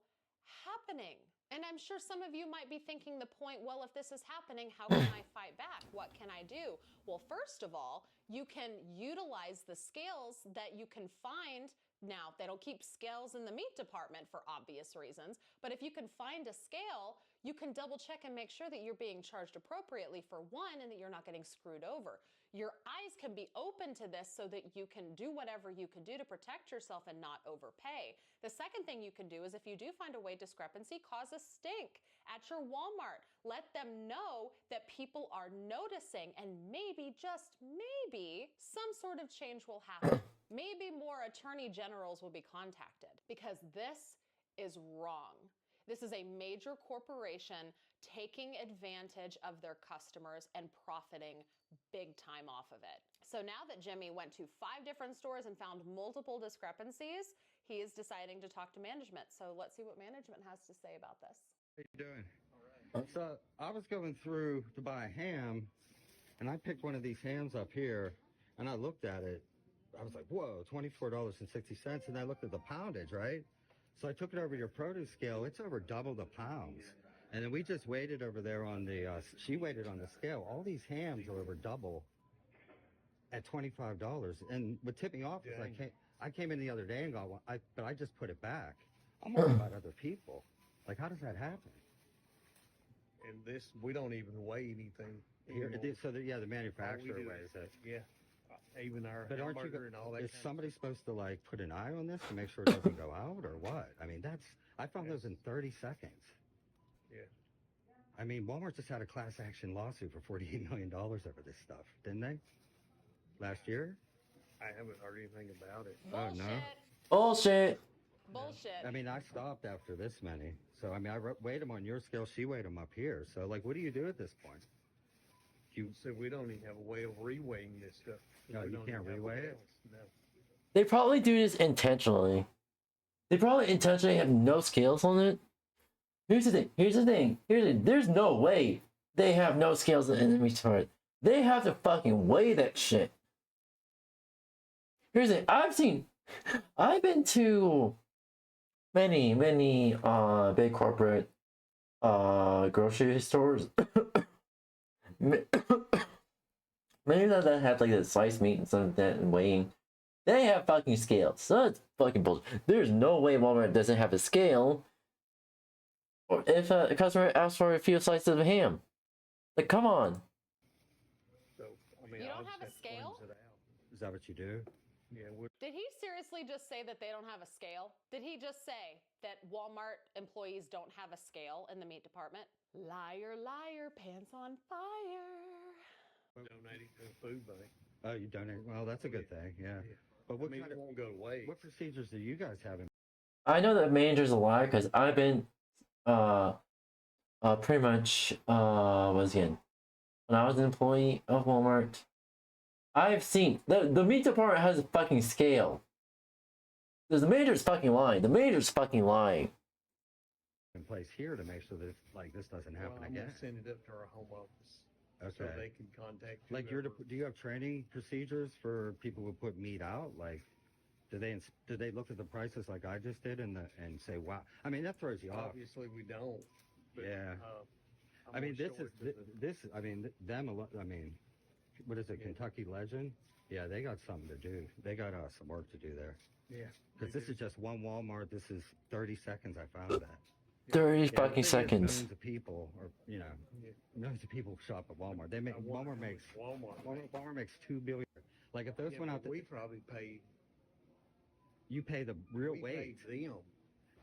happening. And I'm sure some of you might be thinking the point, well, if this is happening, how can I fight back? What can I do? Well, first of all, you can utilize the scales that you can find. Now, they don't keep scales in the meat department for obvious reasons, but if you can find a scale, you can double check and make sure that you're being charged appropriately for one and that you're not getting screwed over. Your eyes can be open to this so that you can do whatever you can do to protect yourself and not overpay. The second thing you can do is if you do find a weight discrepancy, cause a stink at your Walmart. Let them know that people are noticing and maybe, just maybe, some sort of change will happen. Maybe more attorney generals will be contacted because this is wrong. This is a major corporation taking advantage of their customers and profiting big time off of it. So now that Jimmy went to 5 different stores and found multiple discrepancies, he is deciding to talk to management. So let's see what management has to say about this. How you doing? All right. So I was going through to buy a ham, and I picked one of these hams up here, and I looked at it. I was like, whoa, $24.60. And I looked at the poundage, right? So I took it over to your produce scale. It's over double the pounds. And then we just waited over there on the, she waited on the scale. All these hams are over double at $25. And what tipped me off is I came in the other day and got one, but I just put it back. I'm worried about other people. Like, how does that happen? And this, we don't even weigh anything. Here, so the manufacturer weighs it. Yeah. Even our But aren't you, hamburger and all that. is somebody supposed to like put an eye on this to make sure it doesn't go out or what? I mean, I found those in 30 seconds. Yeah. I mean, Walmart just had a class action lawsuit for $48 million over this stuff, didn't they? Last year? I haven't heard anything about it. Bullshit. Oh, no. Bullshit. Bullshit. I mean, I stopped after this many. So, I mean, I weighed them on your scale. She weighed them up here. So, like, what do you do at this point? So we don't even have a way of reweighing this stuff. No, We you don't can't even have reweigh it? scales. No. They probably do this intentionally. They probably intentionally have no scales on it. Here's the thing. There's no way they have no scales in the meat department. They have to fucking weigh that shit. Here's it. I've been to many big corporate grocery stores. Many of them have like the sliced meat and stuff like that and weighing. They have fucking scales. So that's fucking bullshit. There's no way Walmart doesn't have a scale. Or if a customer asks for a few slices of ham. Like, come on. So, I mean, You I'll don't just have a to scale? cleanse it out. Is that what you do? Yeah, Did he seriously just say that they don't have a scale? Did he just say that Walmart employees don't have a scale in the meat department? Liar, liar, pants on fire. donating to the food bank. Oh, you donate? Well, that's a good thing, yeah. But what I mean, kind it of, won't go to waste. what procedures do you guys have in? I know that manager's a liar because I've been pretty much once again, when I was an employee of Walmart, I've seen the meat department has a fucking scale. Because the manager's fucking lying. The manager's fucking lying. In place here to make sure that like this doesn't happen I'm again. gonna send it up to our home office. So Okay. they can contact Like whoever. do you have training procedures for people who put meat out? Like, do they look at the prices like I just did and say, wow? I mean, that throws you off. Obviously, we don't. But, Yeah. I'm I mean, gonna this show is it to the- this. I mean, them. I mean, what is it? Yeah. Kentucky Legend. Yeah, they got something to do. They got some work to do there. Yeah. Because we this do. is just one Walmart. This is 30 seconds. I found that. 30 Yeah, the fucking thing is, seconds. millions of people, or millions of people shop at Walmart. They make Walmart makes Walmart makes $2 billion. Like if those went out, we probably pay. you pay the real We weight. pay them.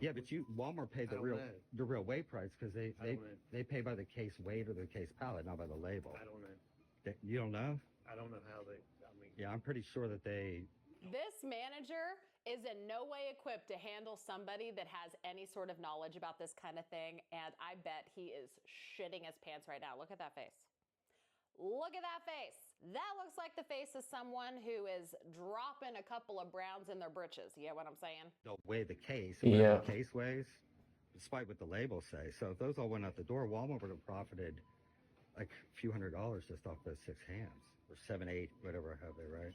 Yeah, but Walmart paid I don't know. the real weight price because I don't know. they pay by the case weight or the case pallet, not by the label. I don't know. You don't know? I don't know how they. I mean. Yeah, I'm pretty sure that they. This manager is in no way equipped to handle somebody that has any sort of knowledge about this kind of thing, and I bet he is shitting his pants right now. Look at that face. Look at that face. That looks like the face of someone who is dropping a couple of browns in their britches. You get what I'm saying? They'll weigh the case. Yeah. The case weighs, despite what the labels say. So if those all went out the door, Walmart would have profited like a few $100s just off those 6 hams, or 7, 8, whatever I have there, right?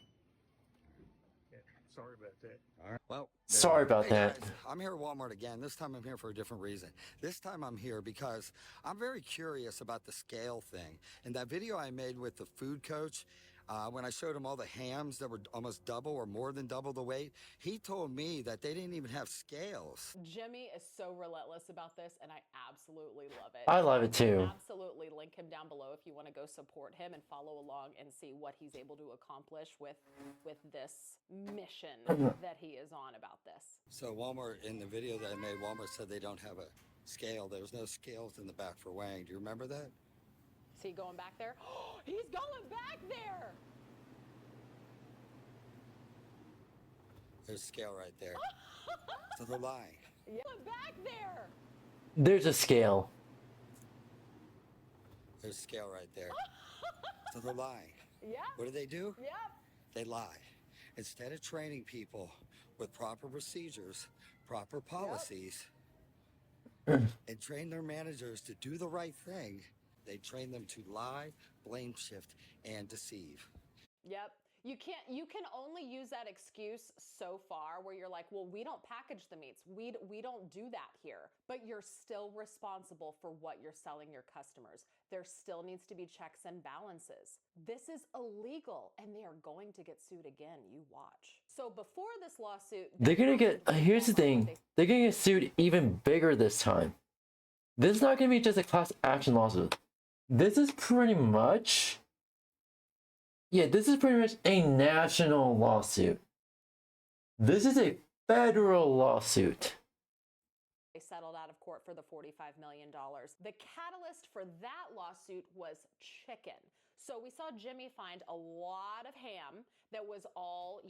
Yeah, sorry about that. All right. Well, Sorry about Hey that. guys, I'm here at Walmart again. This time I'm here for a different reason. This time I'm here because I'm very curious about the scale thing. In that video I made with the food coach, when I showed him all the hams that were almost double or more than double the weight, he told me that they didn't even have scales. Jimmy is so relentless about this, and I absolutely love it. I love it too. Absolutely link him down below if you want to go support him and follow along and see what he's able to accomplish with this mission that he is on about this. So Walmart, in the video that I made, Walmart said they don't have a scale. There was no scales in the back for weighing. Do you remember that? Is he going back there? He's going back there! There's a scale right there. So they're lying. Yeah, back there! There's a scale. There's a scale right there. So they're lying. Yeah. What do? Yep. They lie. Instead of training people with proper procedures, proper policies, and train their managers to do the right thing, they train them to lie, blame shift, and deceive. Yep. You can only use that excuse so far where you're like, well, we don't package the meats. We don't do that here. But you're still responsible for what you're selling your customers. There still needs to be checks and balances. This is illegal and they are going to get sued again. You watch. So before this lawsuit, They're gonna get, here's the thing. They're gonna get sued even bigger this time. This is not gonna be just a class action lawsuit. This is pretty much... Yeah, this is pretty much a national lawsuit. This is a federal lawsuit. They settled out of court for the $45 million. The catalyst for that lawsuit was chicken. So we saw Jimmy find a lot of ham that was all,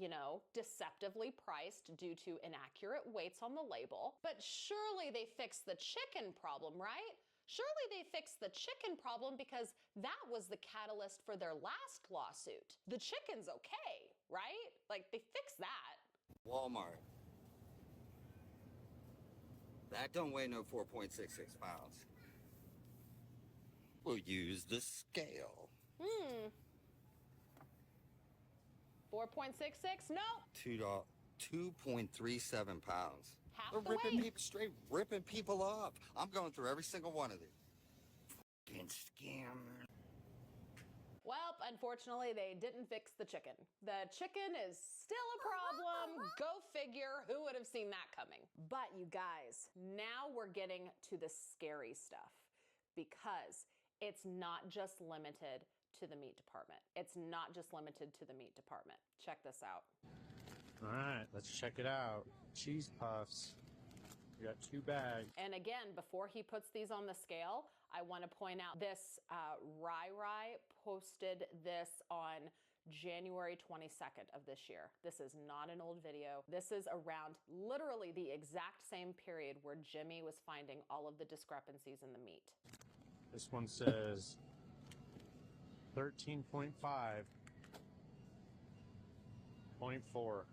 deceptively priced due to inaccurate weights on the label. But surely they fixed the chicken problem, right? Surely they fixed the chicken problem because that was the catalyst for their last lawsuit. The chicken's okay, right? Like, they fixed that. Walmart. That don't weigh no 4.66 pounds. We'll use the scale. 4.66? No. 2.37 pounds. Half They're the ripping weight. people, straight ripping people off. I'm going through every single one of these. Fucking scammer. Well, unfortunately, they didn't fix the chicken. The chicken is still a problem. Go figure. Who would have seen that coming? But you guys, now we're getting to the scary stuff because it's not just limited to the meat department. It's not just limited to the meat department. Check this out. All right, let's check it out. Cheese puffs. We got 2 bags. And again, before he puts these on the scale, I want to point out this 𝙂𝙗 posted this on January 22nd of this year. This is not an old video. This is around literally the exact same period where Jimmy was finding all of the discrepancies in the meat. This one says 13.5, 0.4.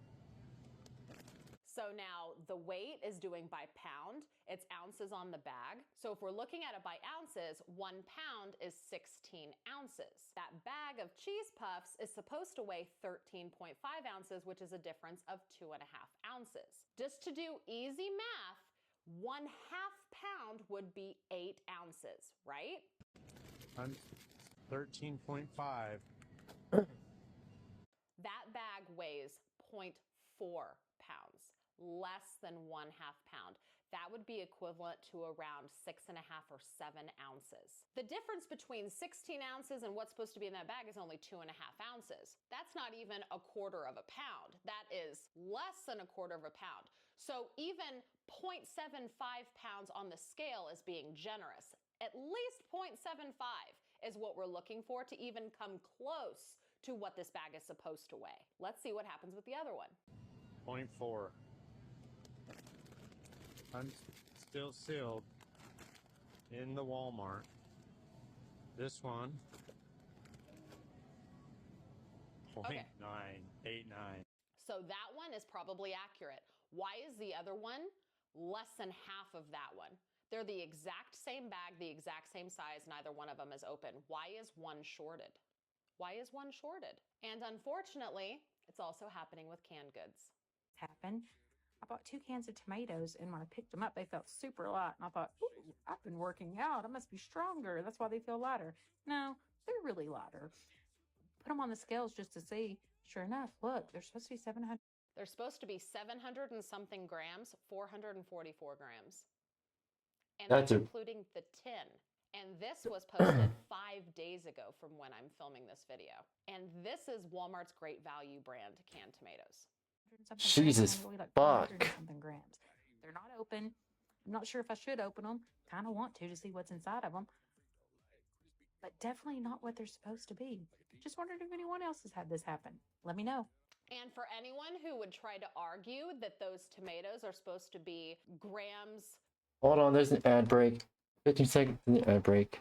So now the weight is doing by pound. It's ounces on the bag. So if we're looking at it by ounces, 1 pound is 16 ounces. That bag of cheese puffs is supposed to weigh 13.5 ounces, which is a difference of 2.5 ounces. Just to do easy math, 1/2 pound would be 8 ounces, right? 13.5. That bag weighs 0.4 pounds, less than 1/2 pound. that would be equivalent to around 6.5 or 7 ounces. The difference between 16 ounces and what's supposed to be in that bag is only 2.5 ounces. That's not even a quarter of a pound. That is less than a quarter of a pound. So even 0.75 pounds on the scale is being generous. At least 0.75 is what we're looking for to even come close to what this bag is supposed to weigh. Let's see what happens with the other one. 0.4. Still sealed in the Walmart. This one, 0.989. So that one is probably accurate. Why is the other one less than half of that one? They're the exact same bag, the exact same size, neither one of them is open. Why is one shorted? Why is one shorted? And unfortunately, it's also happening with canned goods. Happened. I bought 2 cans of tomatoes, and when I picked them up, they felt super light. And I thought, ooh, I've been working out. I must be stronger. That's why they feel lighter. No, they're really lighter. Put them on the scales just to see. Sure enough, look, they're supposed to be 700. They're supposed to be 700 and something grams, 444 grams. And that's including the tin. And this was posted 5 days ago from when I'm filming this video. And this is Walmart's Great Value brand canned tomatoes. Jesus fuck. Something grams. They're not open. I'm not sure if I should open them. Kind of want to see what's inside of them. But definitely not what they're supposed to be. Just wondered if anyone else has had this happen. Let me know. And for anyone who would try to argue that those tomatoes are supposed to be grams. Hold on, there's an ad break. 15 seconds in the ad break.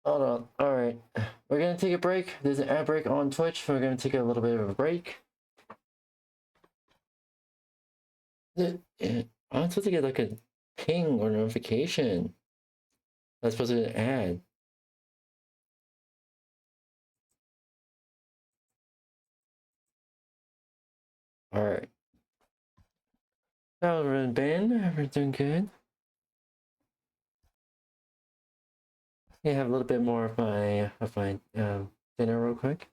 Hold on. Alright. We're gonna take a break. There's an ad break on Twitch. We're gonna take a little bit of a break. I'm supposed to get like a ping or notification. That's supposed to be an ad. Alright. Now we're in Ben. We're doing good. Yeah, have a little bit more of my dinner real quick.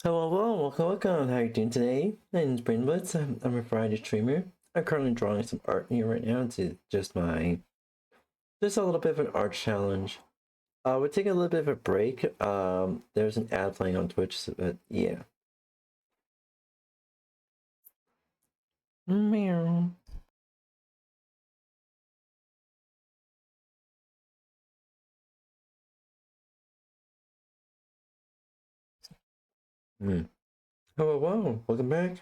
Hello, welcome. How are you doing today? My name is Brandon Woods. I'm a variety streamer. I'm currently drawing some art here right now to just a little bit of an art challenge. We're taking a little bit of a break. There's an ad playing on Twitch, but yeah. Meow. Hello, welcome back.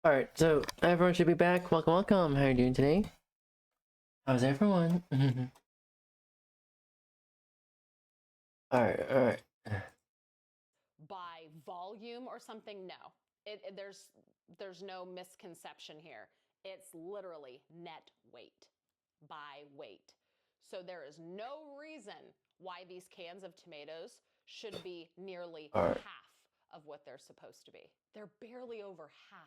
Alright, so everyone should be back. Welcome, welcome. How are you doing today? How's everyone? Alright. By volume or something? No. There's no misconception here. It's literally net weight by weight. So there is no reason why these cans of tomatoes should be nearly Alright. half of what they're supposed to be. They're barely over half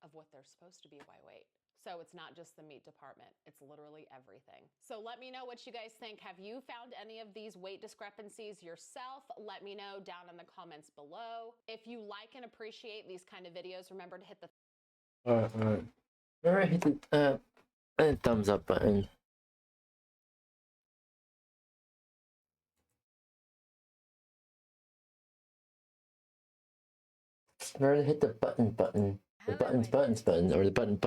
of what they're supposed to be by weight. So it's not just the meat department, it's literally everything. So let me know what you guys think. Have you found any of these weight discrepancies yourself? Let me know down in the comments below. If you like and appreciate these kind of videos, remember to hit the Alright. Remember, hit the thumbs up button. Remember to hit the button. The buttons, or the button.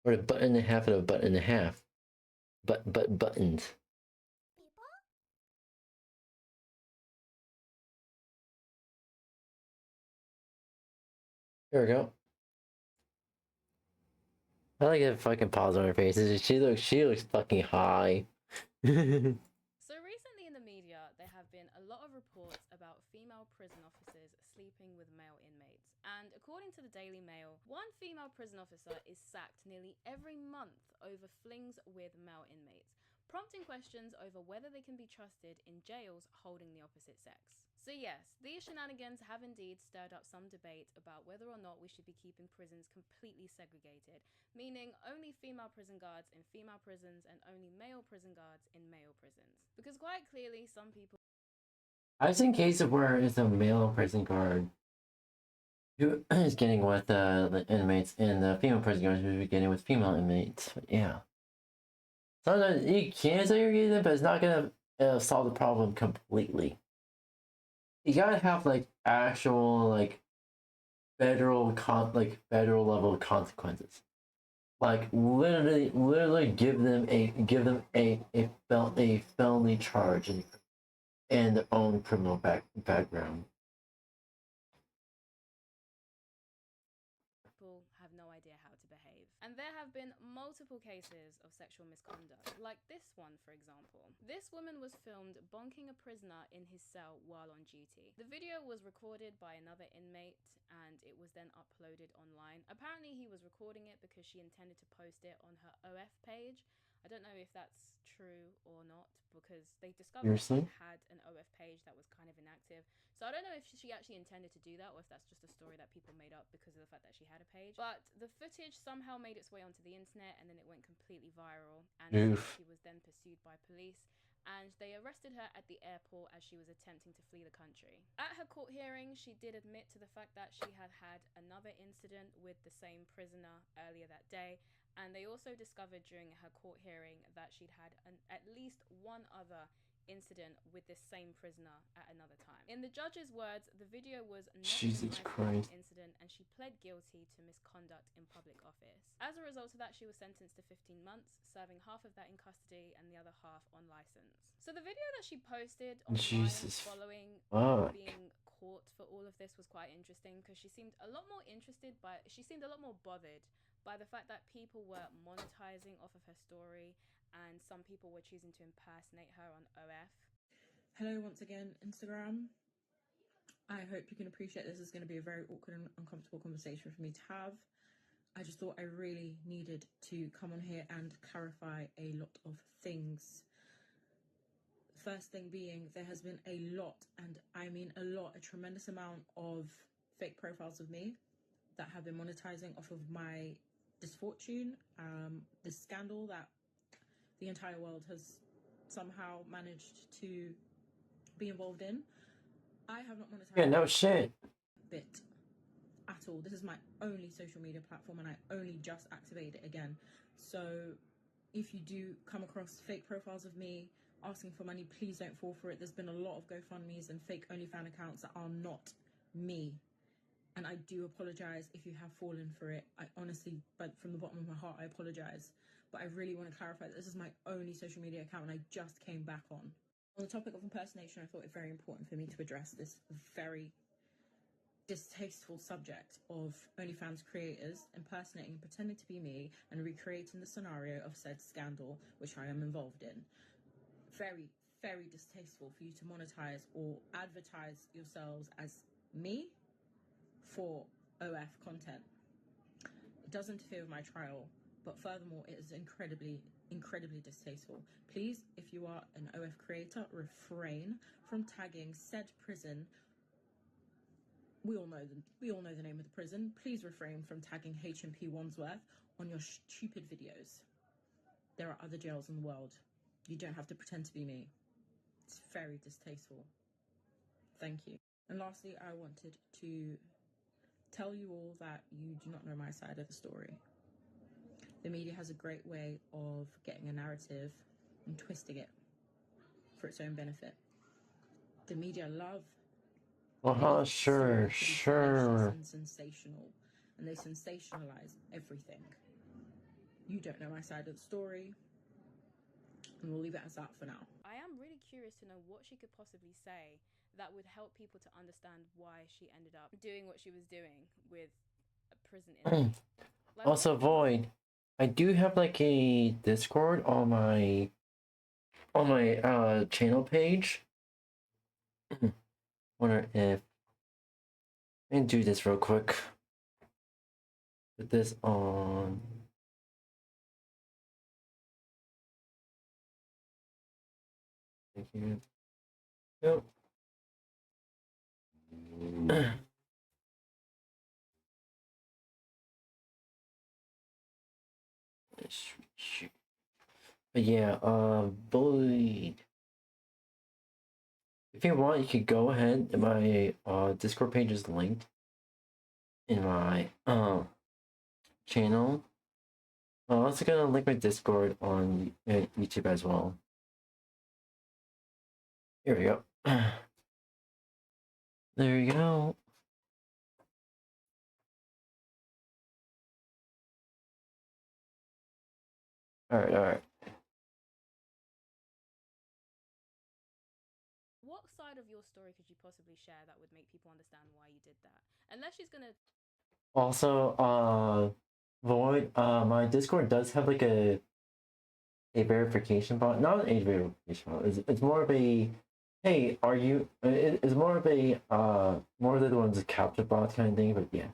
Or the button and a half of a button and a half. Buttons. There we go. I like the fucking pause on her face. She looks fucking high. So recently in the media, there have been a lot of reports about female prison officers sleeping with male inmates. And according to the Daily Mail, one female prison officer is sacked nearly every month over flings with male inmates, prompting questions over whether they can be trusted in jails holding the opposite sex. So yes, these shenanigans have indeed stirred up some debate about whether or not we should be keeping prisons completely segregated, meaning only female prison guards in female prisons and only male prison guards in male prisons. Because quite clearly, some people... I've seen cases where it's a male prison guard who is getting with the inmates, and the female prison guards who is getting with female inmates. But yeah. Sometimes you can segregate them, but it's not gonna solve the problem completely. You gotta have like actual like federal level consequences. Like literally give them a felony charge and their own criminal background. have no idea how to behave. And there have been multiple cases of sexual misconduct, like this one, for example. This woman was filmed bonking a prisoner in his cell while on duty. The video was recorded by another inmate and it was then uploaded online. Apparently he was recording it because she intended to post it on her OF page. I don't know if that's true or not, because they discovered she had an OF page that was kind of inactive. So I don't know if she actually intended to do that or if that's just a story that people made up because of the fact that she had a page. But the footage somehow made its way onto the internet and then it went completely viral. And she was then pursued by police, and they arrested her at the airport as she was attempting to flee the country. At her court hearing, she did admit to the fact that she had had another incident with the same prisoner earlier that day, and they also discovered during her court hearing that she'd had at least one other incident with this same prisoner at another time. In the judge's words, the video was not an isolated incident and she pled guilty to misconduct in public office. As a result of that, she was sentenced to 15 months, serving half of that in custody and the other half on license. So the video that she posted online following being caught for all of this was quite interesting, because she seemed a lot more bothered by the fact that people were monetizing off of her story and some people were choosing to impersonate her on OF. Hello once again, Instagram. I hope you can appreciate this is going to be a very awkward and uncomfortable conversation for me to have. I just thought I really needed to come on here and clarify a lot of things. First thing being, there has been a lot, and I mean a lot, a tremendous amount of fake profiles of me that have been monetizing off of my misfortune, this scandal that the entire world has somehow managed to be involved in. I have not monetized. Yeah, no shit. Bit at all. This is my only social media platform and I only just activated it again. So if you do come across fake profiles of me asking for money, please don't fall for it. There's been a lot of GoFundMes and fake OnlyFans accounts that are not me. And I do apologize if you have fallen for it. I honestly, but from the bottom of my heart, I apologize. But I really want to clarify that this is my only social media account and I just came back on. On the topic of impersonation, I thought it very important for me to address this very distasteful subject of OnlyFans creators impersonating and pretending to be me and recreating the scenario of said scandal which I am involved in. Very, very distasteful for you to monetize or advertise yourselves as me for OF content. It does interfere with my trial, but furthermore, it is incredibly, incredibly distasteful. Please, if you are an OF creator, refrain from tagging said prison. We all know the name of the prison. Please refrain from tagging HMP Wandsworth on your stupid videos. There are other jails in the world. You don't have to pretend to be me. It's very distasteful. Thank you. And lastly, I wanted to tell you all that you do not know my side of the story. The media has a great way of getting a narrative and twisting it for its own benefit. The media love Sure. and sensational, and they sensationalize everything. You don't know my side of the story, and we'll leave it as that for now. I am really curious to know what she could possibly say that would help people to understand why she ended up doing what she was doing with a prison inmate. Also, Void, I do have like a Discord on my channel page. Wonder if I can do this real quick. Put this on. Thank you. Yep. But yeah, Void. If you want, you could go ahead. My Discord page is linked in my channel. I'm also gonna link my Discord on YouTube as well. Here we go. There you go. Alright. What side of your story could you possibly share that would make people understand why you did that? Unless she's gonna... Also, Void, my Discord does have like a verification bot. Not an age verification bot. It's more of a, hey, are you... It's more of a, more of the ones capture bot kind of thing, but yeah.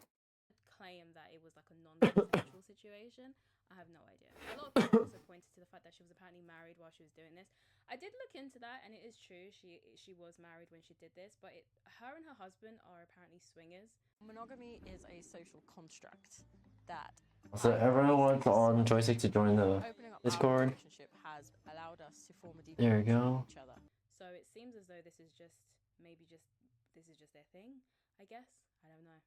Claim that it was like a non-consensual situation. I have no idea. A lot of people also pointed to the fact that she was apparently married while she was doing this. I did look into that, and it is true. She was married when she did this, but her and her husband are apparently swingers. Monogamy is a social construct that... So everyone wants on joystick to join the Discord. Relationship has allowed us to form a deep there you go. Each other. So it seems as though this is just their thing, I guess. I don't know.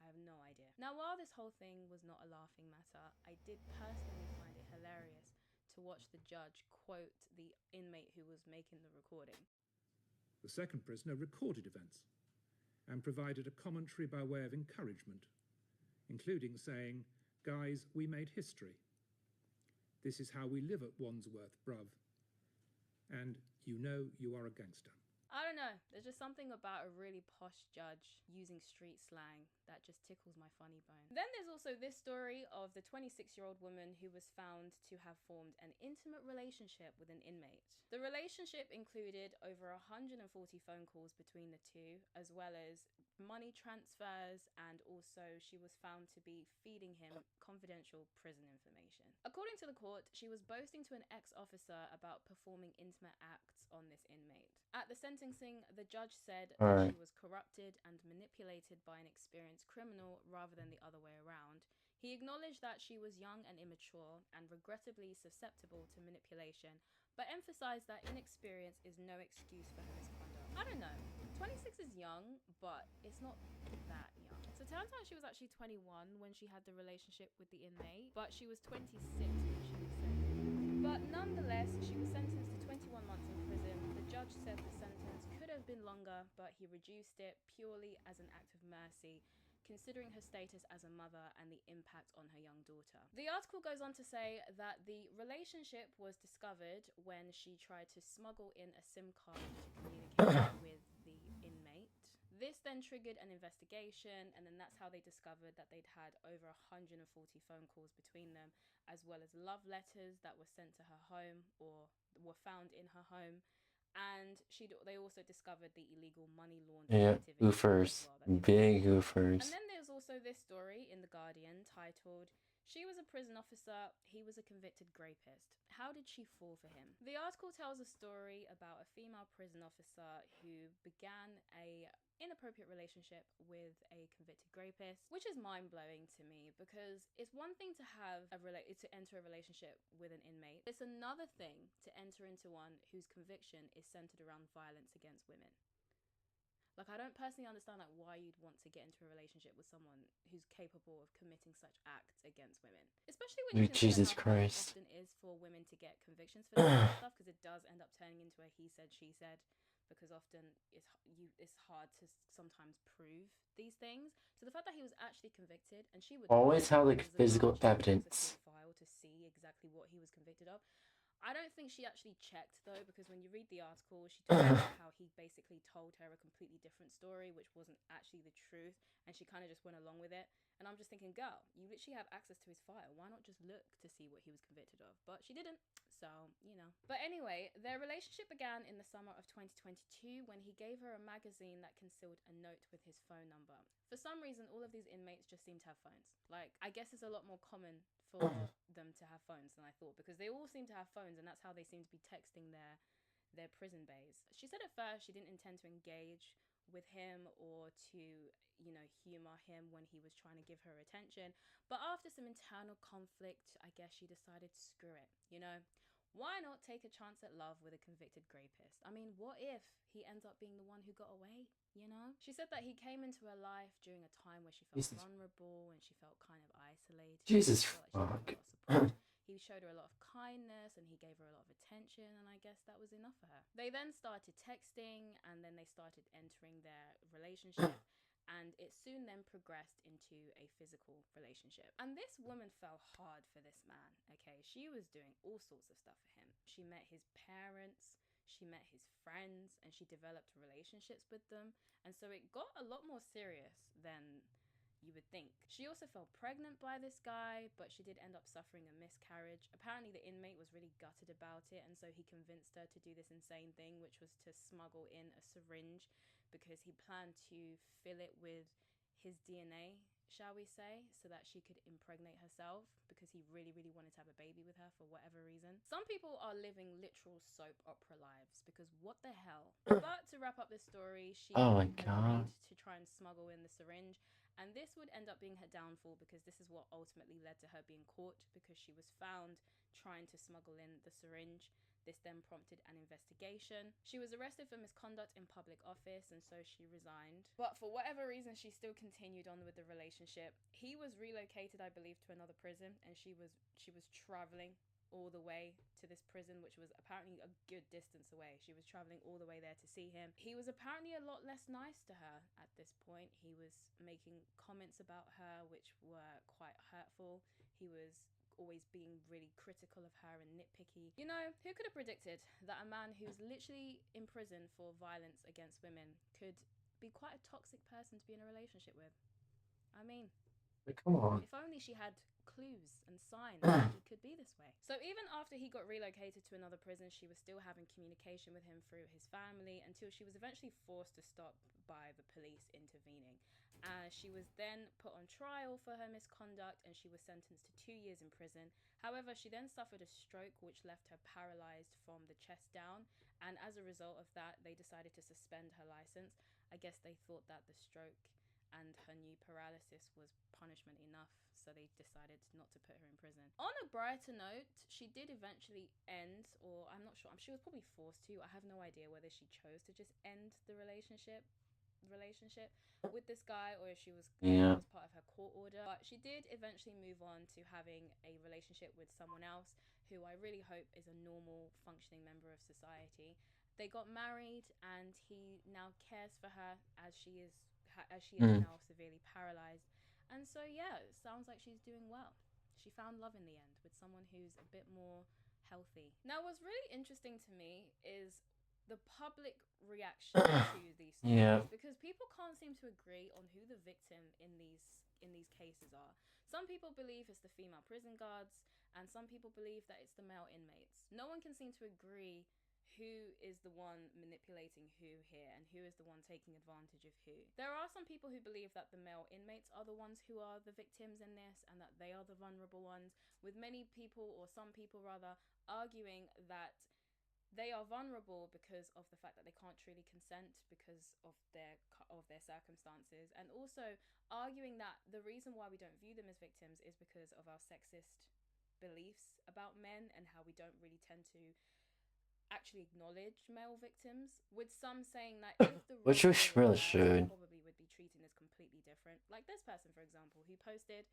I have no idea. Now, while this whole thing was not a laughing matter, I did personally find it hilarious to watch the judge quote the inmate who was making the recording. The second prisoner recorded events and provided a commentary by way of encouragement, including saying, "Guys, we made history. This is how we live at Wandsworth, bruv. And you know you are a gangster." I don't know. There's just something about a really posh judge using street slang that just tickles my funny bone. Then there's also this story of the 26-year-old woman who was found to have formed an intimate relationship with an inmate. The relationship included over 140 phone calls between the two, as well as money transfers, and also she was found to be feeding him confidential prison information. According to the court, she was boasting to an ex-officer about performing intimate acts on this inmate. At the sentencing, the judge said that she was corrupted and manipulated by an experienced criminal rather than the other way around. He acknowledged that she was young and immature and regrettably susceptible to manipulation, but emphasized that inexperience is no excuse for her misconduct. I don't know. 26 is young, but it's not that young. So it turns out she was actually 21 when she had the relationship with the inmate, but she was 26 when she was sentenced. But nonetheless, she was sentenced to 21 months in prison. The judge said the sentence could have been longer, but he reduced it purely as an act of mercy, considering her status as a mother and the impact on her young daughter. The article goes on to say that the relationship was discovered when she tried to smuggle in a SIM card to communicate with the inmate. This then triggered an investigation, and then that's how they discovered that they'd had over 140 phone calls between them, as well as love letters that were sent to her home or were found in her home. And they also discovered the illegal money laundering activity goofers. as well. Big goofers. And then there's also this story in The Guardian titled, "She was a prison officer, he was a convicted rapist. How did she fall for him?" The article tells a story about a female prison officer who began a inappropriate relationship with a convicted rapist, which is mind-blowing to me because it's one thing to have to enter a relationship with an inmate. It's another thing to enter into one whose conviction is centered around violence against women. Like, I don't personally understand like why you'd want to get into a relationship with someone who's capable of committing such acts against women, especially when you consider Jesus how hard it Christ. often is for women to get convictions for this kind of stuff, because it does end up turning into a he said, she said, because often it's hard to sometimes prove these things. So the fact that he was actually convicted, and she would Always have like because as a physical judge, she would evidence. access his file to see exactly what he was convicted of. I don't think she actually checked though, because when you read the article, she talks about how he basically told her a completely different story, which wasn't actually the truth, and she kind of just went along with it. And I'm just thinking, girl, you literally have access to his file. Why not just look to see what he was convicted of? But she didn't, so, you know. But anyway, their relationship began in the summer of 2022 when he gave her a magazine that concealed a note with his phone number. For some reason, all of these inmates just seem to have phones. Like, I guess it's a lot more common for them to have phones than I thought, because they all seem to have phones, and that's how they seem to be texting their prison bays. She said at first she didn't intend to engage with him or to, you know, humor him when he was trying to give her attention, but after some internal conflict, I guess she decided, screw it, you know. Why not take a chance at love with a convicted rapist? I mean, what if he ends up being the one who got away, you know? She said that he came into her life during a time where she felt vulnerable and she felt kind of isolated. Jesus She felt like she didn't have a lot of support. He showed her a lot of kindness and he gave her a lot of attention, and I guess that was enough for her. They then started texting, and then they started entering their relationship. And it soon then progressed into a physical relationship. And this woman fell hard for this man, okay? She was doing all sorts of stuff for him. She met his parents, she met his friends, and she developed relationships with them. And so it got a lot more serious than you would think. She also fell pregnant by this guy, but she did end up suffering a miscarriage. Apparently the inmate was really gutted about it, and so he convinced her to do this insane thing, which was to smuggle in a syringe, because he planned to fill it with his DNA, shall we say, so that she could impregnate herself, because he really, really wanted to have a baby with her for whatever reason. Some people are living literal soap opera lives, because what the hell? But to wrap up this story, she agreed to try and smuggle in the syringe, and this would end up being her downfall, because this is what ultimately led to her being caught, because she was found trying to smuggle in the syringe. This then prompted an investigation. She was arrested for misconduct in public office, and so she resigned. But for whatever reason, she still continued on with the relationship. He was relocated, I believe, to another prison, and she was traveling all the way to this prison, which was apparently a good distance away. She was traveling all the way there to see him. He was apparently a lot less nice to her at this point. He was making comments about her which were quite hurtful. He was always being really critical of her and nitpicky. You know, who could have predicted that a man who's literally in prison for violence against women could be quite a toxic person to be in a relationship with? I mean, come on. If only she had clues and signs that he could be this way. So even after he got relocated to another prison, she was still having communication with him through his family, until she was eventually forced to stop by the police intervening. She was then put on trial for her misconduct, and she was sentenced to 2 years in prison. However, she then suffered a stroke which left her paralyzed from the chest down, and as a result of that, they decided to suspend her license. I guess they thought that the stroke and her new paralysis was punishment enough, so they decided not to put her in prison. On a brighter note, she did eventually end, or I'm not sure, she was probably forced to. I have no idea whether she chose to just end the relationship with this guy, or if she was was part of her court order. But she did eventually move on to having a relationship with someone else, who I really hope is a normal, functioning member of society. They got married, and he now cares for her as she is now severely paralyzed. And so yeah, it sounds like she's doing well. She found love in the end with someone who's a bit more healthy. Now what's really interesting to me is the public reaction to these stories, Yeah. because people can't seem to agree on who the victim in these cases are. Some people believe it's the female prison guards, and some people believe that it's the male inmates. No one can seem to agree who is the one manipulating who here and who is the one taking advantage of who. There are some people who believe that the male inmates are the ones who are the victims in this and that they are the vulnerable ones, with many people, or some people rather, arguing that they are vulnerable because of the fact that they can't truly consent because of their circumstances, and also arguing that the reason why we don't view them as victims is because of our sexist beliefs about men and how we don't really tend to actually acknowledge male victims, with some saying that if the Which we role really reversed, should. probably would be treating this completely different. Like this person, for example, who posted,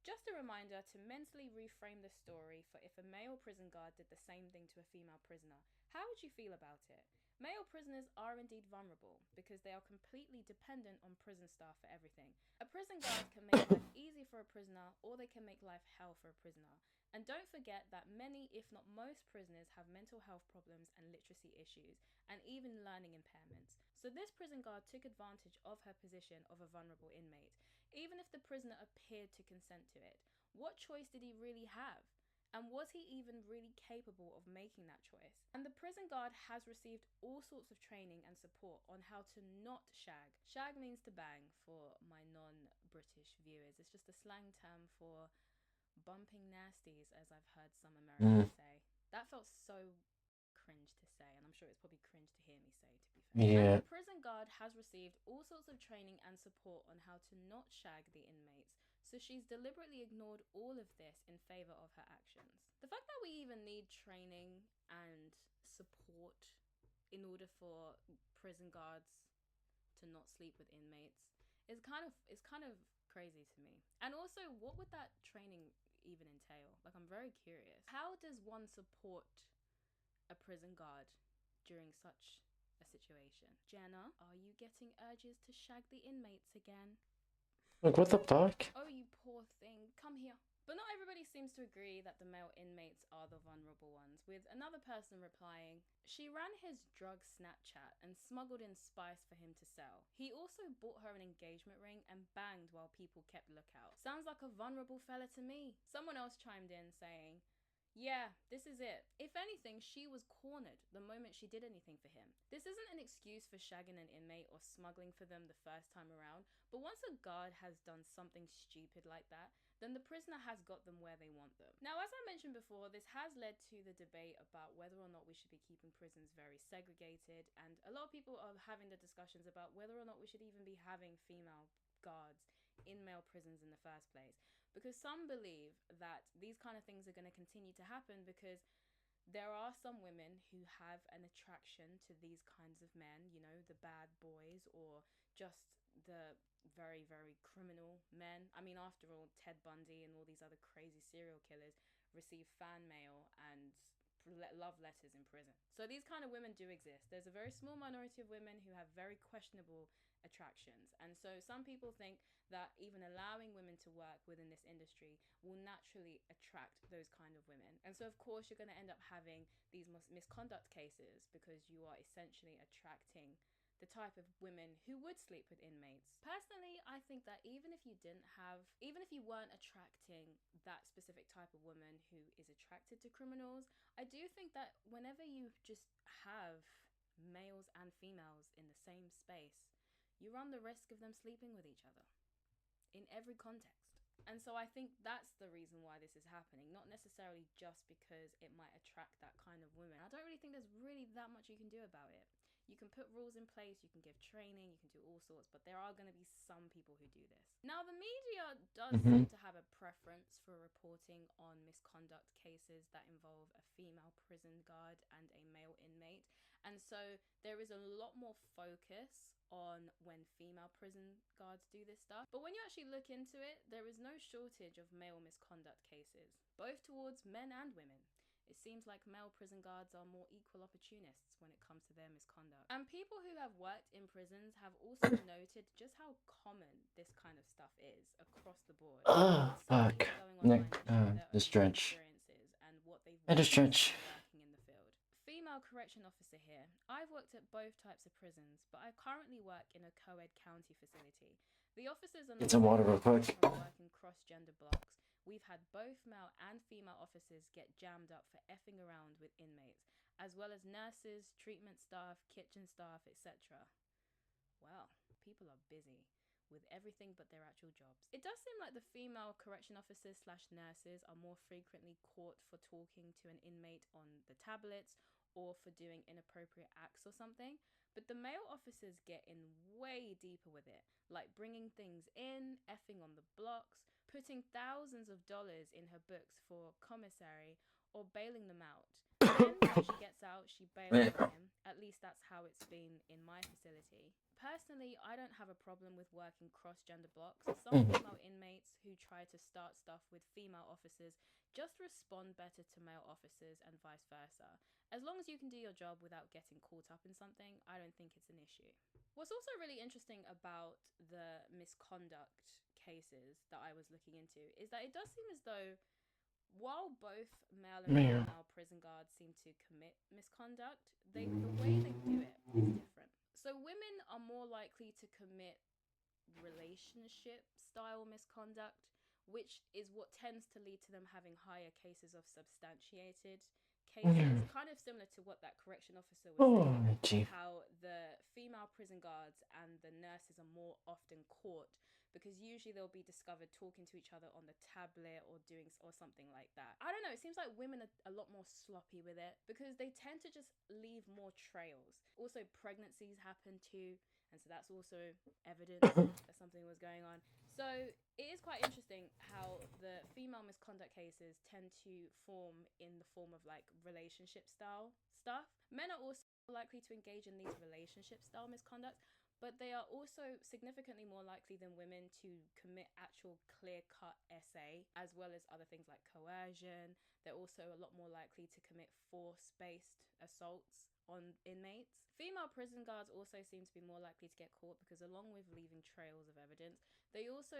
"Just a reminder to mentally reframe the story for if a male prison guard did the same thing to a female prisoner. How would you feel about it? Male prisoners are indeed vulnerable because they are completely dependent on prison staff for everything. A prison guard can make life easy for a prisoner, or they can make life hell for a prisoner. And don't forget that many, if not most, prisoners have mental health problems and literacy issues, and even learning impairments. So this prison guard took advantage of her position of a vulnerable inmate. Even if the prisoner appeared to consent to it, what choice did he really have? And was he even really capable of making that choice?" And the prison guard has received all sorts of training and support on how to not shag. Shag means to bang for my non-British viewers. It's just a slang term for bumping nasties, as I've heard some Americans say. That felt so cringe to say, and I'm sure it's probably cringe to hear me say, to be fair. Yeah. And the prison guard has received all sorts of training and support on how to not shag the inmates, so she's deliberately ignored all of this in favor of her actions. The fact that we even need training and support in order for prison guards to not sleep with inmates is kind of crazy to me. And also, what would that training even entail? Like, I'm very curious. How does one support a prison guard during such a situation? Jenna, are you getting urges to shag the inmates again? Like, what the fuck? Oh, you poor thing. Come here. But not everybody seems to agree that the male inmates are the vulnerable ones, with another person replying, "She ran his drug Snapchat and smuggled in spice for him to sell. He also bought her an engagement ring and banged while people kept lookout. Sounds like a vulnerable fella to me." Someone else chimed in saying, "Yeah, this is it. If anything, she was cornered the moment she did anything for him. This isn't an excuse for shagging an inmate or smuggling for them the first time around, but once a guard has done something stupid like that, then the prisoner has got them where they want them." Now, as I mentioned before, this has led to the debate about whether or not we should be keeping prisons very segregated, and a lot of people are having the discussions about whether or not we should even be having female guards in male prisons in the first place. Because some believe that these kind of things are going to continue to happen because there are some women who have an attraction to these kinds of men, you know, the bad boys or just the very, very criminal men. I mean, after all, Ted Bundy and all these other crazy serial killers receive fan mail and love letters in prison. So these kind of women do exist. There's a very small minority of women who have very questionable attractions, and so some people think that even allowing women to work within this industry will naturally attract those kind of women. And so of course you're going to end up having these misconduct cases because you are essentially attracting the type of women who would sleep with inmates. Personally, I think that even if you weren't attracting that specific type of woman who is attracted to criminals, I do think that whenever you just have males and females in the same space, you run the risk of them sleeping with each other in every context. And so I think that's the reason why this is happening, not necessarily just because it might attract that kind of woman. I don't really think there's really that much you can do about it. You can put rules in place, you can give training, you can do all sorts, but there are going to be some people who do this. Now, the media does seem to have a preference for reporting on misconduct cases that involve a female prison guard and a male inmate. And so there is a lot more focus on when female prison guards do this stuff. But when you actually look into it, there is no shortage of male misconduct cases, both towards men and women. It seems like male prison guards are more equal opportunists when it comes to their misconduct. And people who have worked in prisons have also noted just how common this kind of stuff is across the board. Fuck. The stretch. And what they've And the stretch. working in the field. Female correction officer here. I've worked at both types of prisons, but I currently work in a co-ed county facility. The officers are not Get some water real quick. from working cross-gender blocks. We've had both male and female officers get jammed up for effing around with inmates, as well as nurses, treatment staff, kitchen staff, etc. Well, people are busy with everything but their actual jobs. It does seem like the female correction officers / nurses are more frequently caught for talking to an inmate on the tablets or for doing inappropriate acts or something, but the male officers get in way deeper with it, like bringing things in, effing on the blocks, putting thousands of dollars in her books for commissary, or bailing them out. Then when she gets out, she bails on him. At least that's how it's been in my facility. Personally, I don't have a problem with working cross-gender blocks. Some female inmates who try to start stuff with female officers just respond better to male officers and vice versa. As long as you can do your job without getting caught up in something, I don't think it's an issue. What's also really interesting about the misconduct cases that I was looking into is that it does seem as though while both male and female prison guards seem to commit misconduct, the way they do it is different. So women are more likely to commit relationship style misconduct, which is what tends to lead to them having higher cases of substantiated cases, kind of similar to what that correction officer was saying, how the female prison guards and the nurses are more often caught because usually they'll be discovered talking to each other on the tablet or doing or something like that. I don't know, it seems like women are a lot more sloppy with it because they tend to just leave more trails. Also, pregnancies happen too, and so that's also evidence that something was going on. So it is quite interesting how the female misconduct cases tend to form in the form of like relationship style stuff. Men are also likely to engage in these relationship style misconduct, but they are also significantly more likely than women to commit actual clear-cut SA, as well as other things like coercion. They're also a lot more likely to commit force-based assaults on inmates. Female prison guards also seem to be more likely to get caught because along with leaving trails of evidence, they also,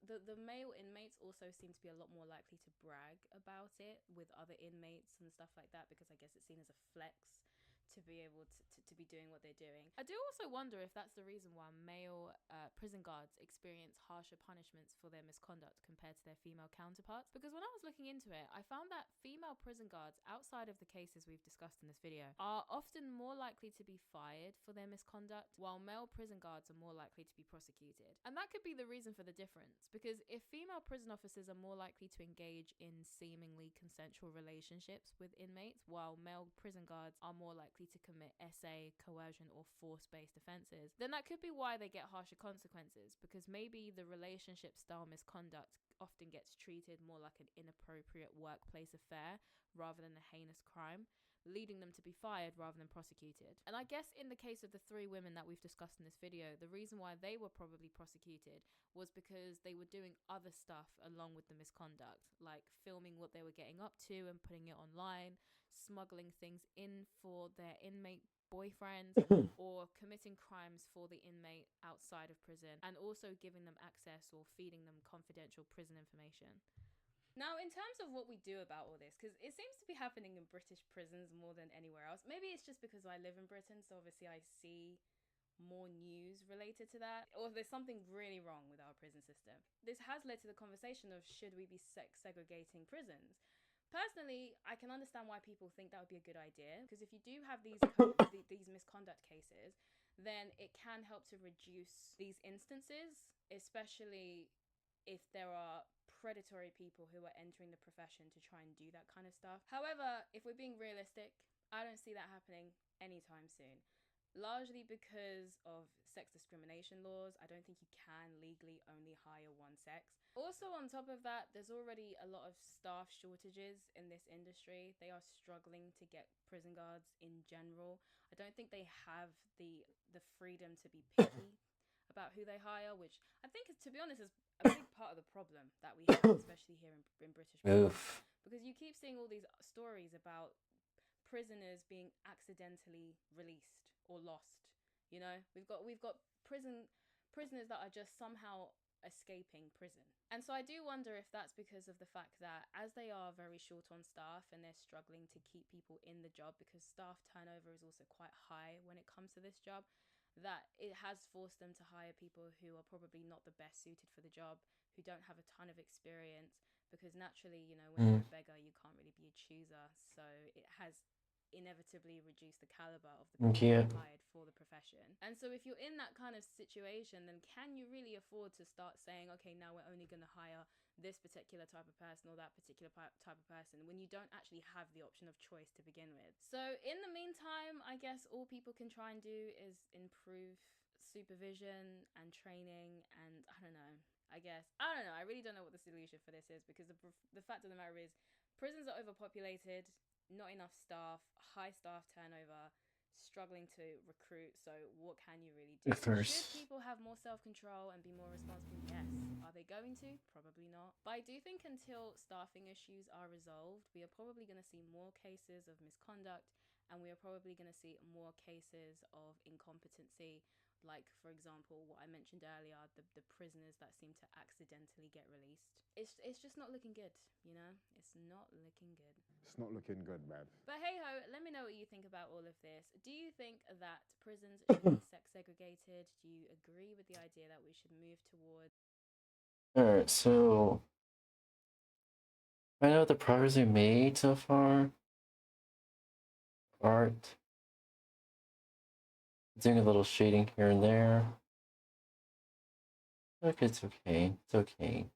the male inmates also seem to be a lot more likely to brag about it with other inmates and stuff like that, because I guess it's seen as a flex to be able to be doing what they're doing. I do also wonder if that's the reason why male prison guards experience harsher punishments for their misconduct compared to their female counterparts, because when I was looking into it, I found that female prison guards, outside of the cases we've discussed in this video, are often more likely to be fired for their misconduct, while male prison guards are more likely to be prosecuted. And that could be the reason for the difference, because if female prison officers are more likely to engage in seemingly consensual relationships with inmates, while male prison guards are more likely to commit SA, coercion, or force-based offences, then that could be why they get harsher consequences, because maybe the relationship style misconduct often gets treated more like an inappropriate workplace affair rather than a heinous crime, leading them to be fired rather than prosecuted. And I guess in the case of the 3 women that we've discussed in this video, the reason why they were probably prosecuted was because they were doing other stuff along with the misconduct, like filming what they were getting up to and putting it online, smuggling things in for their inmate boyfriends, or committing crimes for the inmate outside of prison, and also giving them access or feeding them confidential prison information. Now, in terms of what we do about all this, because it seems to be happening in British prisons more than anywhere else. Maybe it's just because I live in Britain, so obviously I see more news related to that, or there's something really wrong with our prison system. This has led to the conversation of should we be segregating prisons? Personally, I can understand why people think that would be a good idea, because if you do have these misconduct cases, then it can help to reduce these instances, especially if there are predatory people who are entering the profession to try and do that kind of stuff. However, if we're being realistic, I don't see that happening anytime soon. Largely because of sex discrimination laws, I don't think you can legally only hire one sex. Also, on top of that, there's already a lot of staff shortages in this industry. They are struggling to get prison guards in general. I don't think they have the freedom to be picky about who they hire, which I think, to be honest, is a big part of the problem that we have, especially here in British prisons. Because you keep seeing all these stories about prisoners being accidentally released or lost. You know, we've got prisoners that are just somehow escaping prison. And so I do wonder if that's because of the fact that as they are very short on staff and they're struggling to keep people in the job because staff turnover is also quite high when it comes to this job, that it has forced them to hire people who are probably not the best suited for the job, who don't have a ton of experience, because naturally, you know, when you're a beggar, you can't really be a chooser. So it has inevitably reduce the caliber of the people hired for the profession. And so if you're in that kind of situation, then can you really afford to start saying, okay, now we're only going to hire this particular type of person or that particular type of person when you don't actually have the option of choice to begin with? So in the meantime, I guess all people can try and do is improve supervision and training, and I don't know, I really don't know what the solution for this is, because the fact of the matter is prisons are overpopulated, not enough staff, high staff turnover, struggling to recruit. So what can you really do? Should people have more self-control and be more responsible? Yes. Are they going to? Probably not. But I do think until staffing issues are resolved, we are probably going to see more cases of misconduct, and we are probably going to see more cases of incompetency. Like, for example, what I mentioned earlier, the prisoners that seem to accidentally get released. It's just not looking good, you know? It's not looking good. It's not looking good, man. But hey ho, let me know what you think about all of this. Do you think that prisons should be sex segregated? Do you agree with the idea that we should move towards... Alright, so I know the progress we made so far. Art. Doing a little shading here and there. Look, it's okay. It's okay.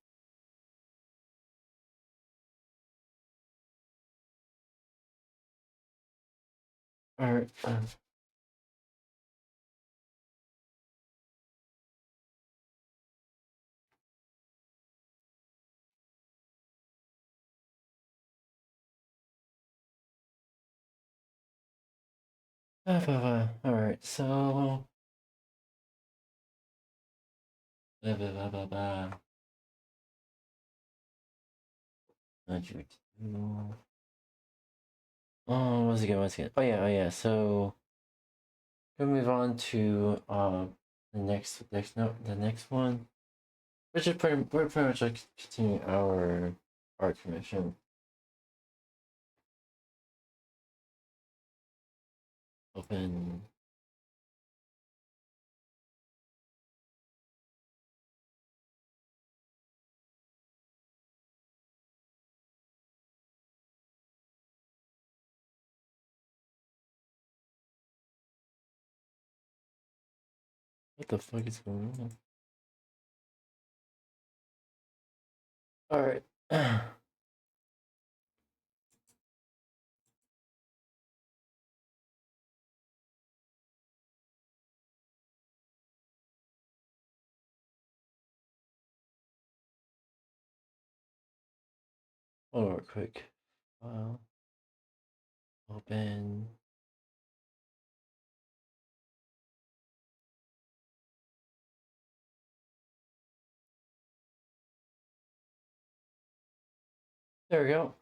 Alright. Alright, so... Once again. Oh yeah, so we'll move on to the next one. We're pretty much like continuing our art commission. Open. What the fuck is going on? Alright. Hold on real quick. File. Open. There we go.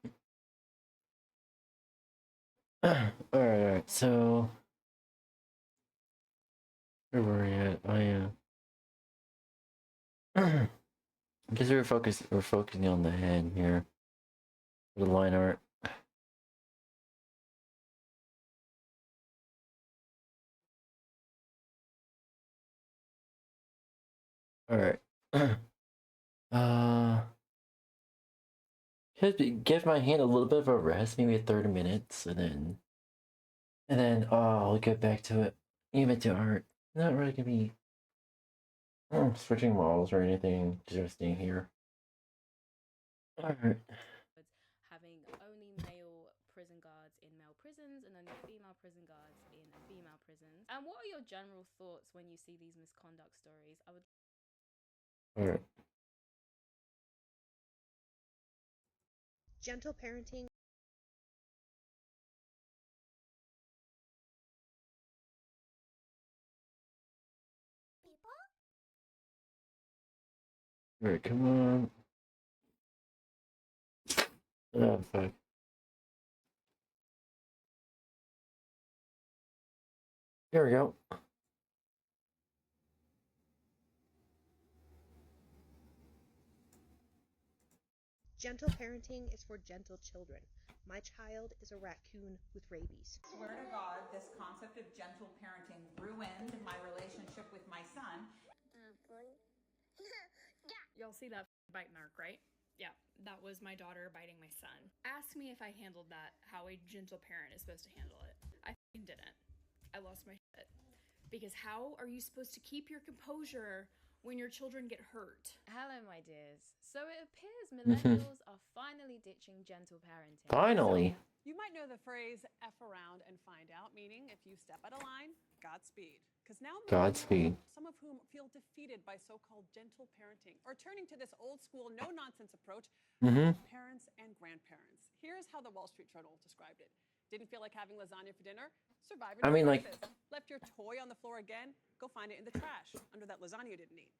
Alright, so where were we at? I guess we're focusing on the hand here. The line art. Alright. Give my hand a little bit of a rest, maybe 30 minutes, and then I'll get back to it. Even to art. Not really gonna be switching models or anything, just staying here. Alright. Having only male prison guards in male prisons and only female prison guards in female prisons. And what are your general thoughts when you see these misconduct stories? I would... Alright. Gentle parenting. Alright, come on. Oh, fuck. Here we go. Gentle parenting is for gentle children. My child is a raccoon with rabies. Swear to God, this concept of gentle parenting ruined my relationship with my son. Y'all see that bite mark, right? Yeah, that was my daughter biting my son. Ask me if I handled that how a gentle parent is supposed to handle it. I f***ing didn't. I lost my shit. Because how are you supposed to keep your composure when your children get hurt? Hello, my dears. So it appears millennials are finally ditching gentle parenting. Finally. You might know the phrase F around and find out, meaning if you step out of line, Godspeed. Because now Godspeed. some of whom feel defeated by so-called gentle parenting or turning to this old school no-nonsense approach parents and grandparents. Here's how the Wall Street Journal described it. Didn't feel like having lasagna for dinner? Survivor I mean, like- left your toy on the floor again? Go find it in the trash under that lasagna you didn't eat.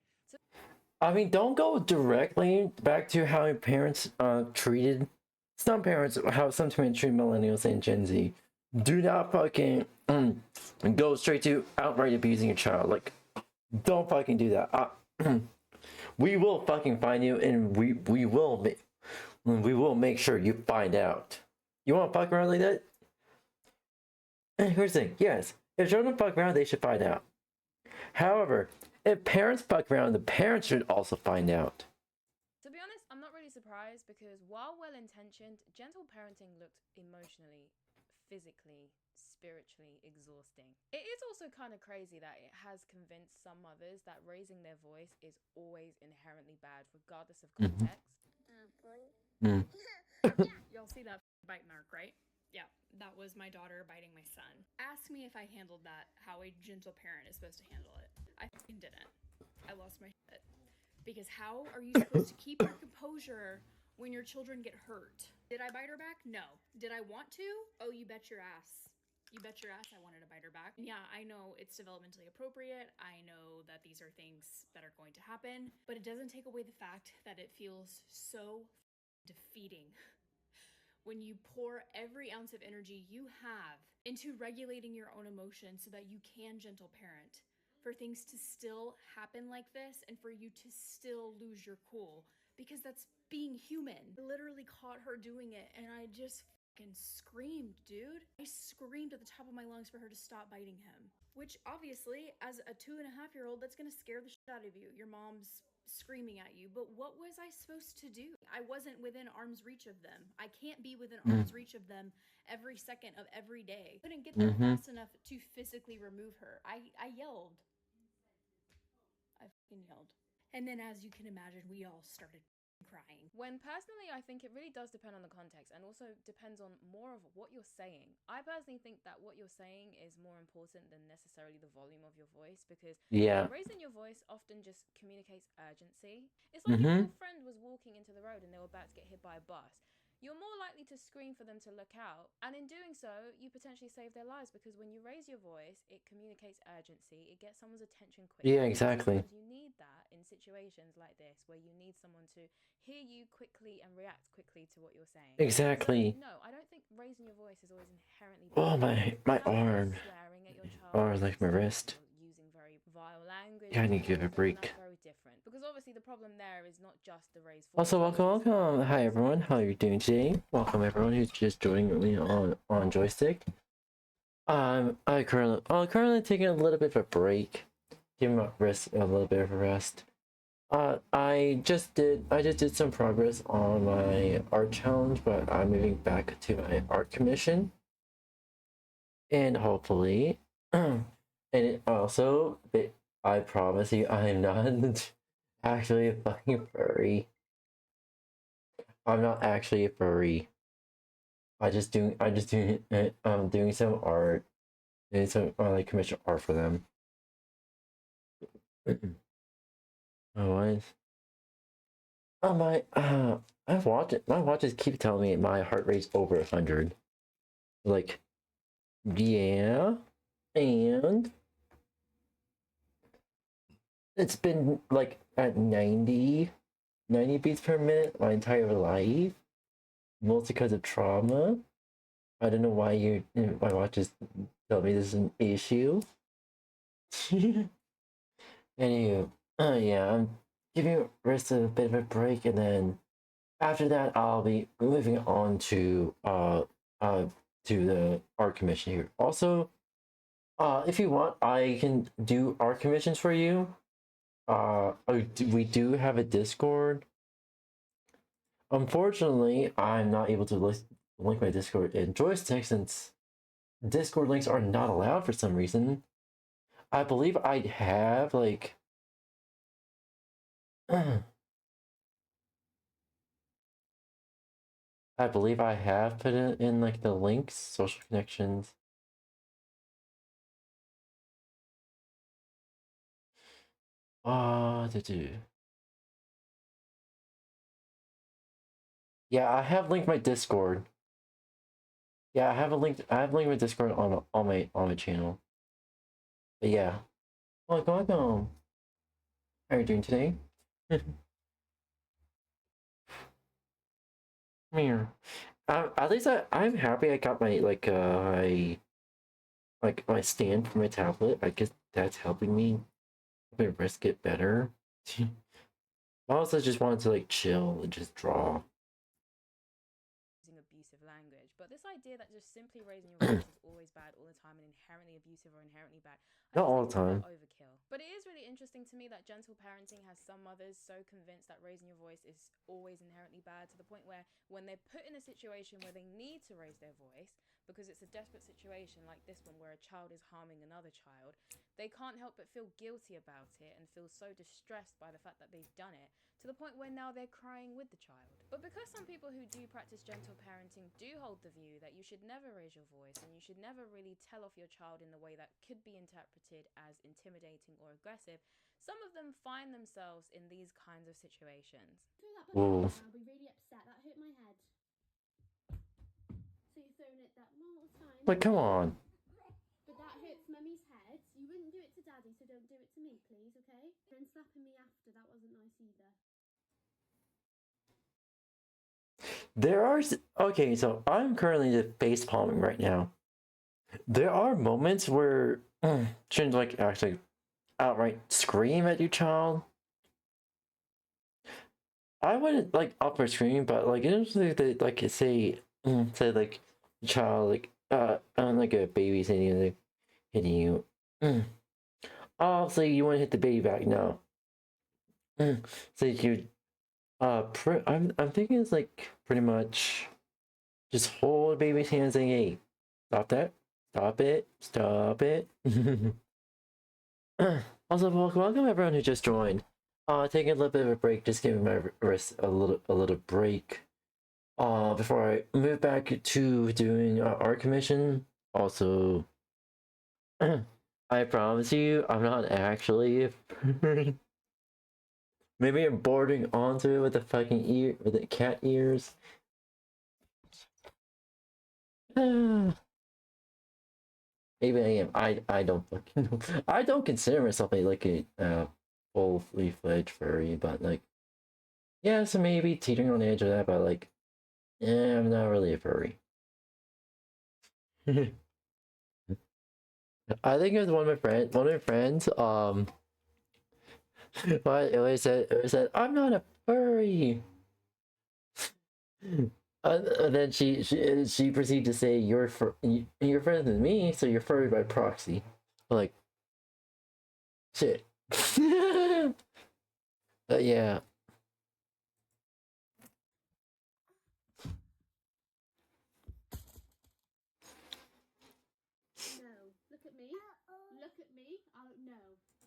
I mean, don't go directly back to how parents treated some parents, how some parents treat millennials and Gen Z. Do not fucking go straight to outright abusing your child. Like, don't fucking do that. We will fucking find you, and we will make sure you find out. You want to fuck around like that? And here's the thing: yes, if children fuck around, they should find out. However, if parents fuck around, the parents should also find out. To be honest, I'm not really surprised because while well-intentioned, gentle parenting looked emotionally, physically, spiritually exhausting. It is also kind of crazy that it has convinced some mothers that raising their voice is always inherently bad, regardless of context. Y'all see that bite mark, right? Yeah, that was my daughter biting my son. Ask me if I handled that how a gentle parent is supposed to handle it. I f***ing didn't. I lost my shit. Because how are you supposed to keep your composure when your children get hurt? Did I bite her back? No. Did I want to? Oh, you bet your ass. You bet your ass I wanted to bite her back. Yeah, I know it's developmentally appropriate. I know that these are things that are going to happen, but it doesn't take away the fact that it feels so defeating when you pour every ounce of energy you have into regulating your own emotions so that you can gentle parent, for things to still happen like this and for you to still lose your cool, because that's being human. I literally caught her doing it and I just fucking screamed, dude. I screamed at the top of my lungs for her to stop biting him, which obviously as a 2.5-year-old, that's gonna scare the shit out of you. Your mom's screaming at you, but what was I supposed to do? I wasn't within arm's reach of them. I can't be within arm's reach of them every second of every day. I couldn't get there fast enough to physically remove her. I yelled. I fucking yelled. And then as you can imagine, we all started crying. When personally, I think it really does depend on the context and also depends on more of what you're saying. I personally think that what you're saying is more important than necessarily the volume of your voice, because raising your voice often just communicates urgency. It's like if your friend was walking into the road and they were about to get hit by a bus. You're more likely to scream for them to look out, and in doing so, you potentially save their lives, because when you raise your voice, it communicates urgency, it gets someone's attention quickly. Yeah, exactly. Sometimes you need that in situations like this, where you need someone to hear you quickly and react quickly to what you're saying. Exactly. So, no, I don't think raising your voice is always inherently Oh, bad. my arm. Swearing at your child, Or like my wrist. using very vile language. Yeah, I need to give it a break. That's very different, because obviously the problem there is not just the raised voice. Also, welcome. Hi everyone, how are you doing today? Welcome everyone who's just joining me on Joystick. I'm currently taking a little bit of a break, giving my wrist a little bit of a rest. I just did some progress on my art challenge, but I'm moving back to my art commission, and hopefully, and it also, I promise you, I am not actually a fucking furry. I'm not actually a furry. I'm doing some art, doing some like commission art for them. My watches keep telling me my heart rate's over 100. Like, yeah, and it's been like at 90 beats per minute my entire life, mostly because of trauma. I don't know why my watches tell me this is an issue. Anywho, yeah, I'm giving wrist a bit of a break, and then after that, I'll be moving on to the art commission here. Also, if you want, I can do art commissions for you. We do have a Discord. Unfortunately, I'm not able to link my Discord in joystick since Discord links are not allowed for some reason. I believe I have like I believe I have put it in like the links, social connections. Yeah, I have linked my Discord. Yeah, I have linked my Discord on my channel. But yeah. Welcome. How are you doing today? Here. At least I'm happy I got my my stand for my tablet. I guess that's helping me my wrist get better. I also just wanted to like chill and just draw. Abusive language, but this idea that just simply raising your voice is always bad all the time and inherently abusive or inherently bad, Not all the time. Overkill. But it is really interesting to me that gentle parenting has some mothers so convinced that raising your voice is always inherently bad, to the point where when they're put in a situation where they need to raise their voice because it's a desperate situation like this one where a child is harming another child, they can't help but feel guilty about it and feel so distressed by the fact that they've done it, to the point where now they're crying with the child. But because some people who do practice gentle parenting do hold the view that you should never raise your voice and you should never really tell off your child in the way that could be interpreted as intimidating or aggressive, some of them find themselves in these kinds of situations. Whoa. I'll be really upset. That hurt my head. So you're throwing it that multiple times. But come on. But that hurts Mummy's head. You wouldn't do it to Daddy, so don't do it to me, please, okay? Then slapping me after, that wasn't nice either. There are okay, so I'm currently just face palming right now. There are moments where shouldn't like actually outright scream at your child. I wouldn't like upper scream, but like it's like say like the child like like a baby's hitting you. Obviously you want to hit the baby back now. So you I'm thinking it's like pretty much just hold baby's hands and hey, stop that, stop it. Also, welcome everyone who just joined. Taking a little bit of a break, just giving my wrist a little break. Before I move back to doing art commission. Also, I promise you, I'm not actually. Maybe I'm boarding onto it with the fucking with the cat ears. Maybe I am. I don't fucking know. I don't consider myself like a fully fledged furry, but like, yeah, so maybe teetering on the edge of that, but like, yeah, I'm not really a furry. I think it was one of my friends, but it was said, I'm not a furry. And then she proceeded to say, you're friends with me, so you're furry by proxy. Like, shit. But yeah. No, look at me. Look at me. Oh no.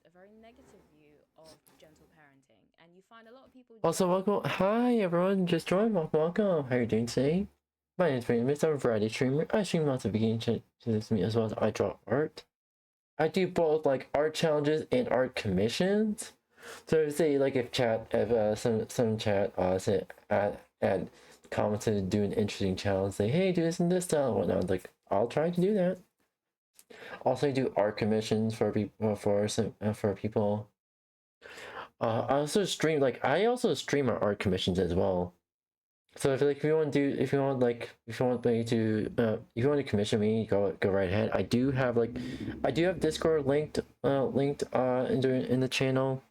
A very negative view of gentle parenting, and you find a lot of people. Also, welcome. Hi everyone, just joined. Welcome. How are you doing today? My name is Brandon. I'm a variety streamer. I stream lots of beginning to this me as well as I draw art. I do both like art challenges and art commissions. So say like if some chat say add comments and do an interesting challenge, say hey do this and this style and whatnot. Like I'll try to do that. Also, I do art commissions for people for people. I also stream I also stream our art commissions as well. So if you want to commission me, go right ahead. I do have Discord linked in the channel.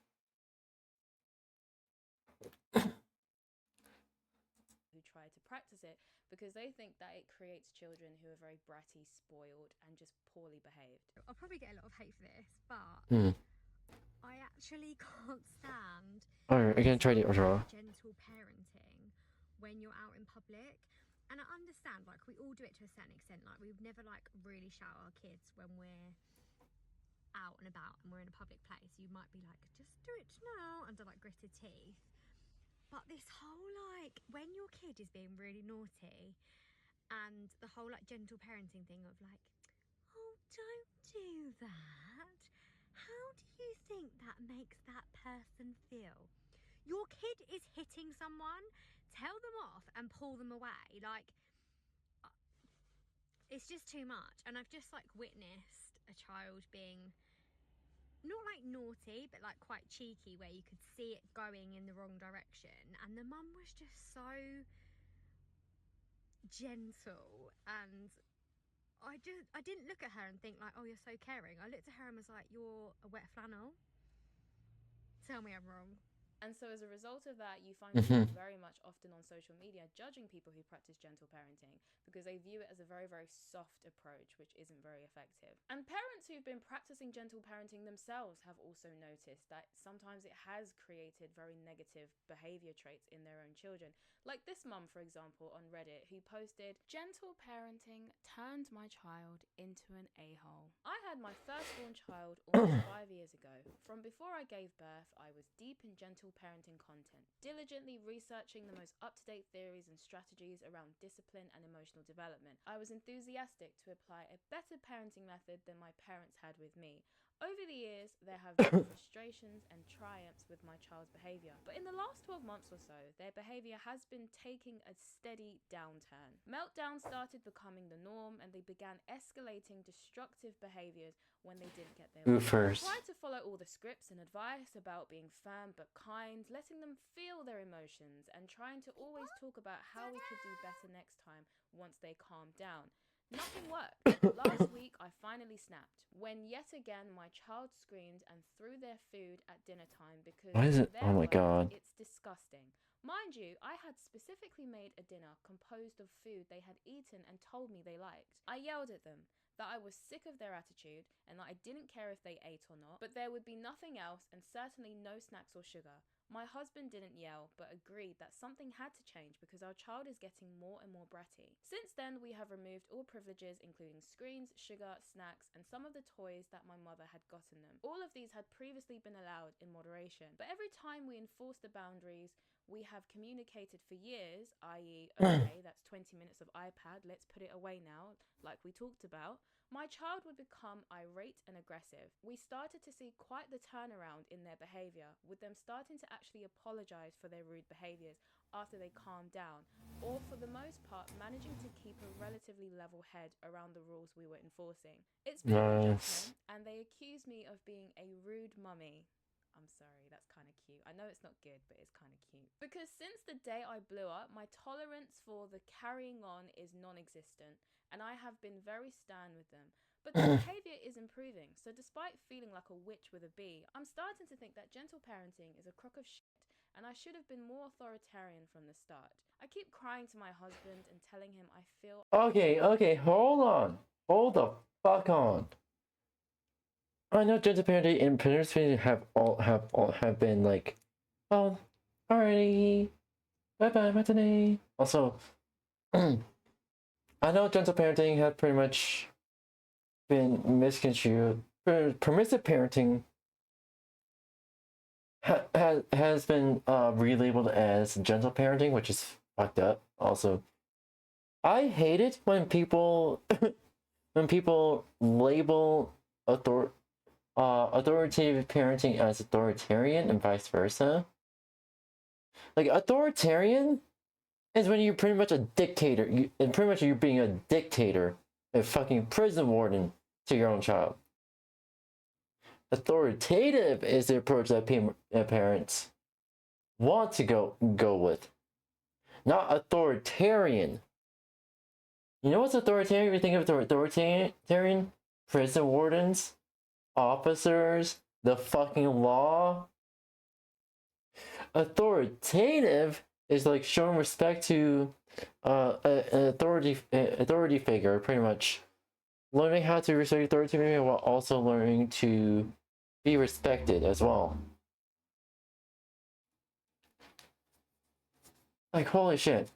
because they think that it creates children who are very bratty, spoiled, and just poorly behaved. I'll probably get a lot of hate for this, but Hmm. I actually can't stand Alright, I can try to draw. gentle parenting when you're out in public. And I understand, like, we all do it to a certain extent. Like, we would never, like, really shout at our kids when we're out and about and we're in a public place. You might be like, just do it now, under, like, gritted teeth. But this whole, like, when your kid is being really naughty and the whole, like, gentle parenting thing of, like, oh, don't do that. How do you think that makes that person feel? Your kid is hitting someone, tell them off and pull them away. Like, it's just too much. And I've just, like, witnessed a child being not like naughty, but like quite cheeky, where you could see it going in the wrong direction. And the mum was just so gentle, and I didn't look at her and think like, oh, you're so caring. I looked at her and was like, you're a wet flannel. Tell me I'm wrong. And so as a result of that, you find people very much often on social media judging people who practice gentle parenting because they view it as a very, very soft approach, which isn't very effective. And parents who've been practicing gentle parenting themselves have also noticed that sometimes it has created very negative behavior traits in their own children. Like this mum, for example, on Reddit, who posted, "Gentle parenting turned my child into an a-hole. I had my firstborn child almost 5 years ago. From before I gave birth, I was deep in gentle parenting content, diligently researching the most up-to-date theories and strategies around discipline and emotional development. I was enthusiastic to apply a better parenting method than my parents had with me. Over the years, there have been frustrations and triumphs with my child's behaviour, but in the last 12 months or so, their behaviour has been taking a steady downturn. Meltdowns started becoming the norm, and they began escalating destructive behaviours when they didn't get their way. I tried to follow all the scripts and advice about being firm but kind, letting them feel their emotions, and trying to always talk about how we could do better next time once they calmed down. Nothing worked. Last week, I finally snapped when yet again my child screamed and threw their food at dinner time because Why is it? their Oh my words, god. it's disgusting. Mind you, I had specifically made a dinner composed of food they had eaten and told me they liked. I yelled at them that I was sick of their attitude and that I didn't care if they ate or not, but there would be nothing else and certainly no snacks or sugar. My husband didn't yell, but agreed that something had to change because our child is getting more and more bratty. Since then, we have removed all privileges, including screens, sugar, snacks, and some of the toys that my mother had gotten them. All of these had previously been allowed in moderation, but every time we enforce the boundaries we have communicated for years, i.e., okay, that's 20 minutes of iPad, let's put it away now, like we talked about, my child would become irate and aggressive. We started to see quite the turnaround in their behaviour, with them starting to actually apologise for their rude behaviours after they calmed down, or for the most part managing to keep a relatively level head around the rules we were enforcing. It's been a judgment, and they accuse me of being a rude mummy. I'm sorry, that's kind of cute. I know it's not good, but it's kind of cute. Because since the day I blew up, my tolerance for the carrying on is non-existent, and I have been very stern with them. But their behaviour is improving, so despite feeling like a witch with a bee, I'm starting to think that gentle parenting is a crock of shit, and I should have been more authoritarian from the start. I keep crying to my husband and telling him I feel... Okay, hold on. Hold the fuck on. I know gentle parenting and parents have been like, oh, alrighty, bye my today. Also, I know gentle parenting has pretty much been misconstrued. Permissive parenting has been relabeled as gentle parenting, which is fucked up. Also, I hate it when people label authoritative parenting as authoritarian and vice versa. Like, authoritarian is when you're pretty much a dictator, and pretty much you're being a dictator, a fucking prison warden to your own child. Authoritative is the approach that parents want to go with, not authoritarian. You know what's authoritarian? You think of authoritarian? Prison wardens, officers, the fucking law. Authoritative is like showing respect to an authority figure, pretty much. Learning how to respect authority figure while also learning to be respected as well. Like, holy shit.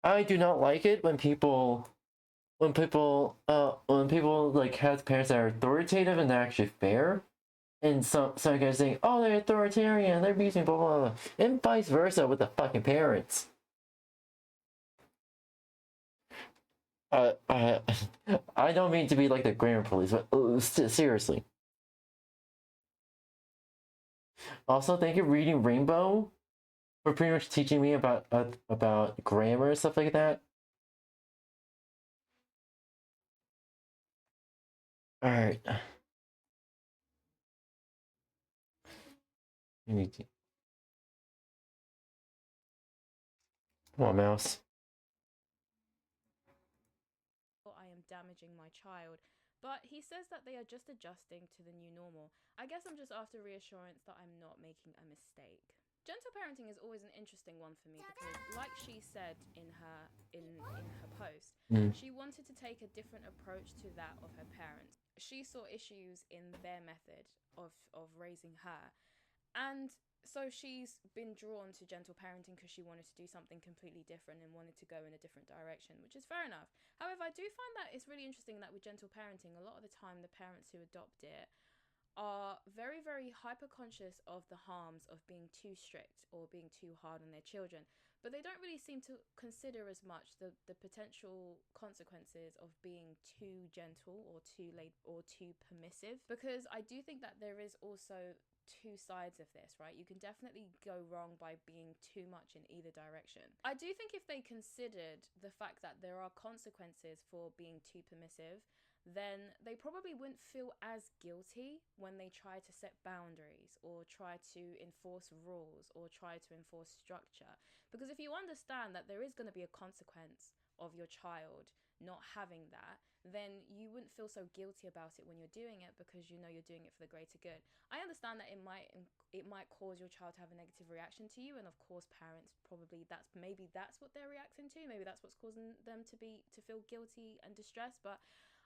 I do not like it when people like have parents that are authoritative and they're actually fair. And some guys saying, oh, they're authoritarian, they're abusing, blah, blah, blah. And vice versa with the fucking parents. I don't mean to be like the grammar police, but seriously. Also, thank you, Reading Rainbow, for pretty much teaching me about grammar and stuff like that. All right. You need to. Come on, mouse. I am damaging my child. But he says that they are just adjusting to the new normal. I guess I'm just after reassurance that I'm not making a mistake. Gentle parenting is always an interesting one for me because, like she said in her post, she wanted to take a different approach to that of her parents. She saw issues in their method of raising her, and so she's been drawn to gentle parenting because she wanted to do something completely different and wanted to go in a different direction, which is fair enough. However, I do find that it's really interesting that with gentle parenting, a lot of the time the parents who adopt it are very, very hyper-conscious of the harms of being too strict or being too hard on their children. But they don't really seem to consider as much the potential consequences of being too gentle or too late or too permissive. Because I do think that there is also two sides of this, right? You can definitely go wrong by being too much in either direction. I do think if they considered the fact that there are consequences for being too permissive, then they probably wouldn't feel as guilty when they try to set boundaries or try to enforce rules or try to enforce structure. Because if you understand that there is going to be a consequence of your child not having that, then you wouldn't feel so guilty about it when you're doing it because you know you're doing it for the greater good. I understand that it might cause your child to have a negative reaction to you, and of course parents probably that's what they're reacting to, maybe that's what's causing them to feel guilty and distressed. But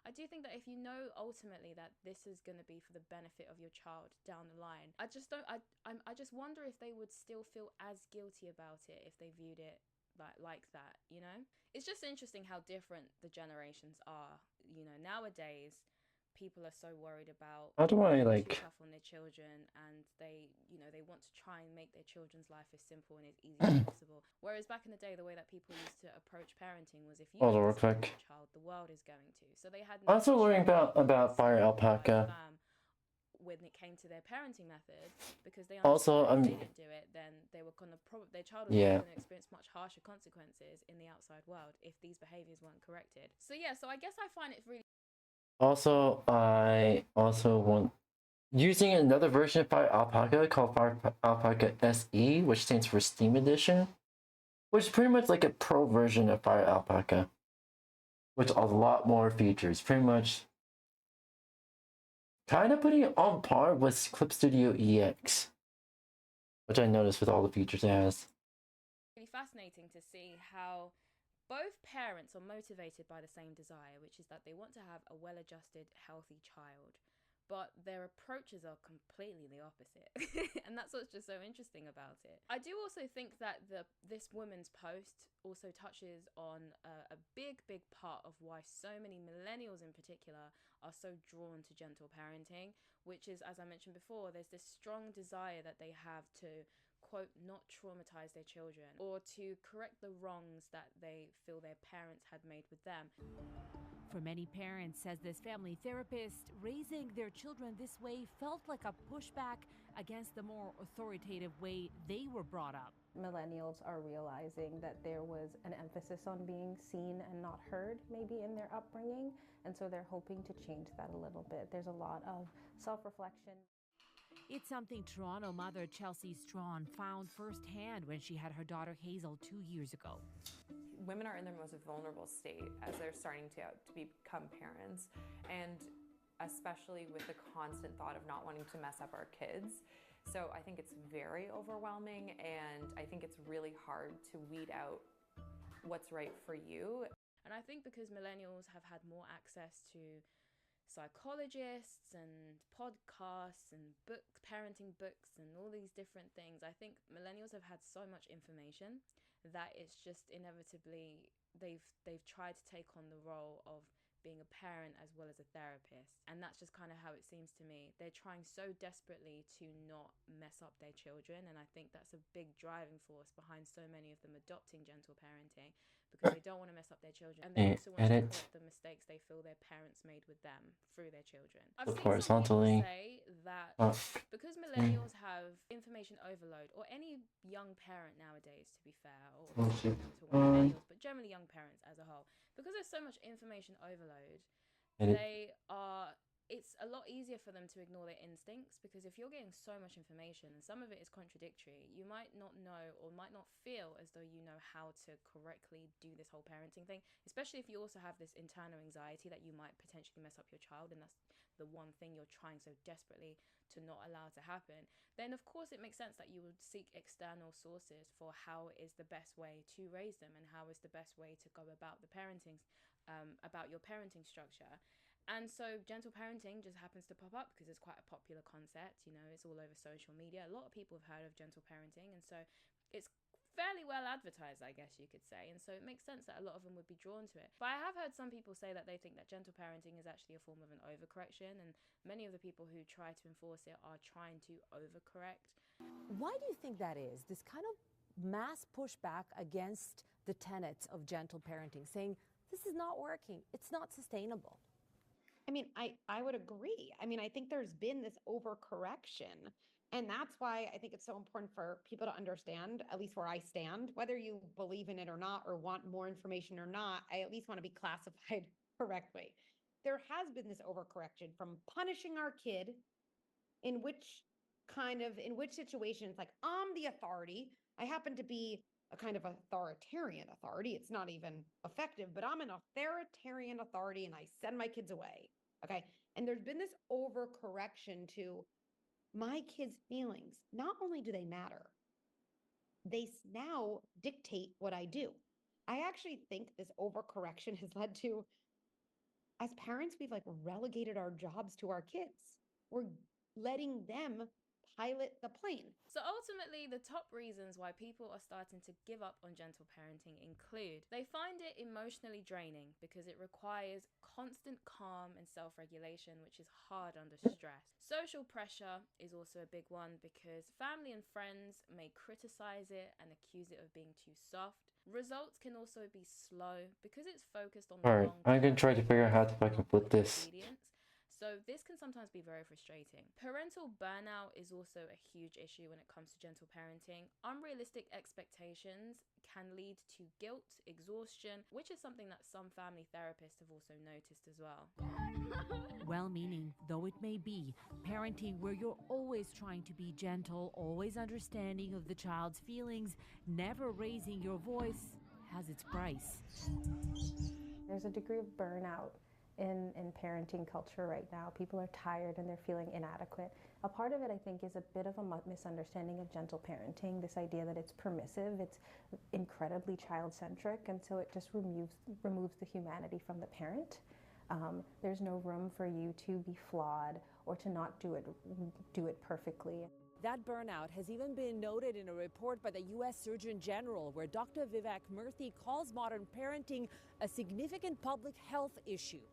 I do think that if you know ultimately that this is going to be for the benefit of your child down the line, I just wonder if they would still feel as guilty about it if they viewed it like that, you know? It's just interesting how different the generations are. You know, nowadays people are so worried about How do I being too tough on their children, and they want to try and make their children's life as simple and as easy as possible. Whereas back in the day, the way that people used to approach parenting was if you Hold on, don't real discipline quick. your child, the world is going to. So they had I'm also learning about Fire Alpaca. when it came to their parenting method, because they Also, understood if they didn't do it, then they were gonna their child was going to experience much harsher consequences in the outside world if these behaviors weren't corrected. So yeah, so I guess I find it really. Also, I also want using another version of Fire Alpaca called Fire Alpaca SE, which stands for Steam Edition, which is pretty much like a pro version of Fire Alpaca, with a lot more features. Pretty much kind of putting it on par with Clip Studio EX, which I noticed with all the features it has. Really fascinating to see how both parents are motivated by the same desire, which is that they want to have a well-adjusted, healthy child, but their approaches are completely the opposite. And that's what's just so interesting about it. I do also think that this woman's post also touches on a big part of why so many millennials in particular are so drawn to gentle parenting, which is, as I mentioned before, there's this strong desire that they have to, quote, not traumatize their children or to correct the wrongs that they feel their parents had made with them. For many parents, says this family therapist, raising their children this way felt like a pushback against the more authoritative way they were brought up. Millennials are realizing that there was an emphasis on being seen and not heard, maybe in their upbringing, and so they're hoping to change that a little bit. There's a lot of self-reflection. It's something Toronto mother Chelsea Strawn found firsthand when she had her daughter Hazel 2 years ago. Women are in their most vulnerable state as they're starting to become parents, and especially with the constant thought of not wanting to mess up our kids. So I think it's very overwhelming, and I think it's really hard to weed out what's right for you. And I think because millennials have had more access to psychologists and podcasts and parenting books and all these different things, I think millennials have had so much information that it's just inevitably they've tried to take on the role of being a parent as well as a therapist, and that's just kind of how it seems to me. They're trying so desperately to not mess up their children, and I think that's a big driving force behind so many of them adopting gentle parenting, because they don't want to mess up their children, and they also want to correct the mistakes they feel their parents made with them through their children. I've seen some people say that because millennials have information overload, or any young parent nowadays, to be fair, or millennials, but generally young parents as a whole, because there's so much information overload, it's a lot easier for them to ignore their instincts, because if you're getting so much information and some of it is contradictory, you might not know or might not feel as though you know how to correctly do this whole parenting thing, especially if you also have this internal anxiety that you might potentially mess up your child, and that's the one thing you're trying so desperately to not allow to happen. Then of course it makes sense that you would seek external sources for how is the best way to raise them and how is the best way to go about the parenting, about your parenting structure. And so gentle parenting just happens to pop up because it's quite a popular concept. You know, it's all over social media. A lot of people have heard of gentle parenting, and so it's fairly well advertised, I guess you could say. And so it makes sense that a lot of them would be drawn to it. But I have heard some people say that they think that gentle parenting is actually a form of an overcorrection, and many of the people who try to enforce it are trying to overcorrect. Why do you think that is? This kind of mass pushback against the tenets of gentle parenting, saying this is not working, it's not sustainable. I mean, I would agree. I mean, I think there's been this overcorrection, and that's why I think it's so important for people to understand, at least where I stand, whether you believe in it or not, or want more information or not, I at least want to be classified correctly. There has been this overcorrection from punishing our kid, in which situations, like, I'm the authority. I happen to be a kind of authoritarian authority. It's not even effective, but I'm an authoritarian authority and I send my kids away. Okay. And there's been this overcorrection to my kids' feelings. Not only do they matter, they now dictate what I do. I actually think this overcorrection has led to, as parents, we've like relegated our jobs to our kids. We're letting them pilot the plane. So ultimately, the top reasons why people are starting to give up on gentle parenting include they find it emotionally draining because it requires constant calm and self-regulation, which is hard under stress. Social pressure is also a big one because family and friends may criticize it and accuse it of being too soft. Results can also be slow because it's focused on the Alright, I'm gonna try to figure out how I can put this. So this can sometimes be very frustrating. Parental burnout is also a huge issue when it comes to gentle parenting. Unrealistic expectations can lead to guilt, exhaustion, which is something that some family therapists have also noticed as well. Well-meaning though it may be, parenting where you're always trying to be gentle, always understanding of the child's feelings, never raising your voice, has its price. There's a degree of burnout in parenting culture right now. People are tired and they're feeling inadequate. A part of it, I think, is a bit of a misunderstanding of gentle parenting, this idea that it's permissive, it's incredibly child-centric, and so it just removes the humanity from the parent. There's no room for you to be flawed or to not do it perfectly. That burnout has even been noted in a report by the U.S. Surgeon General, where Dr. VOD calls modern parenting a significant public health issue.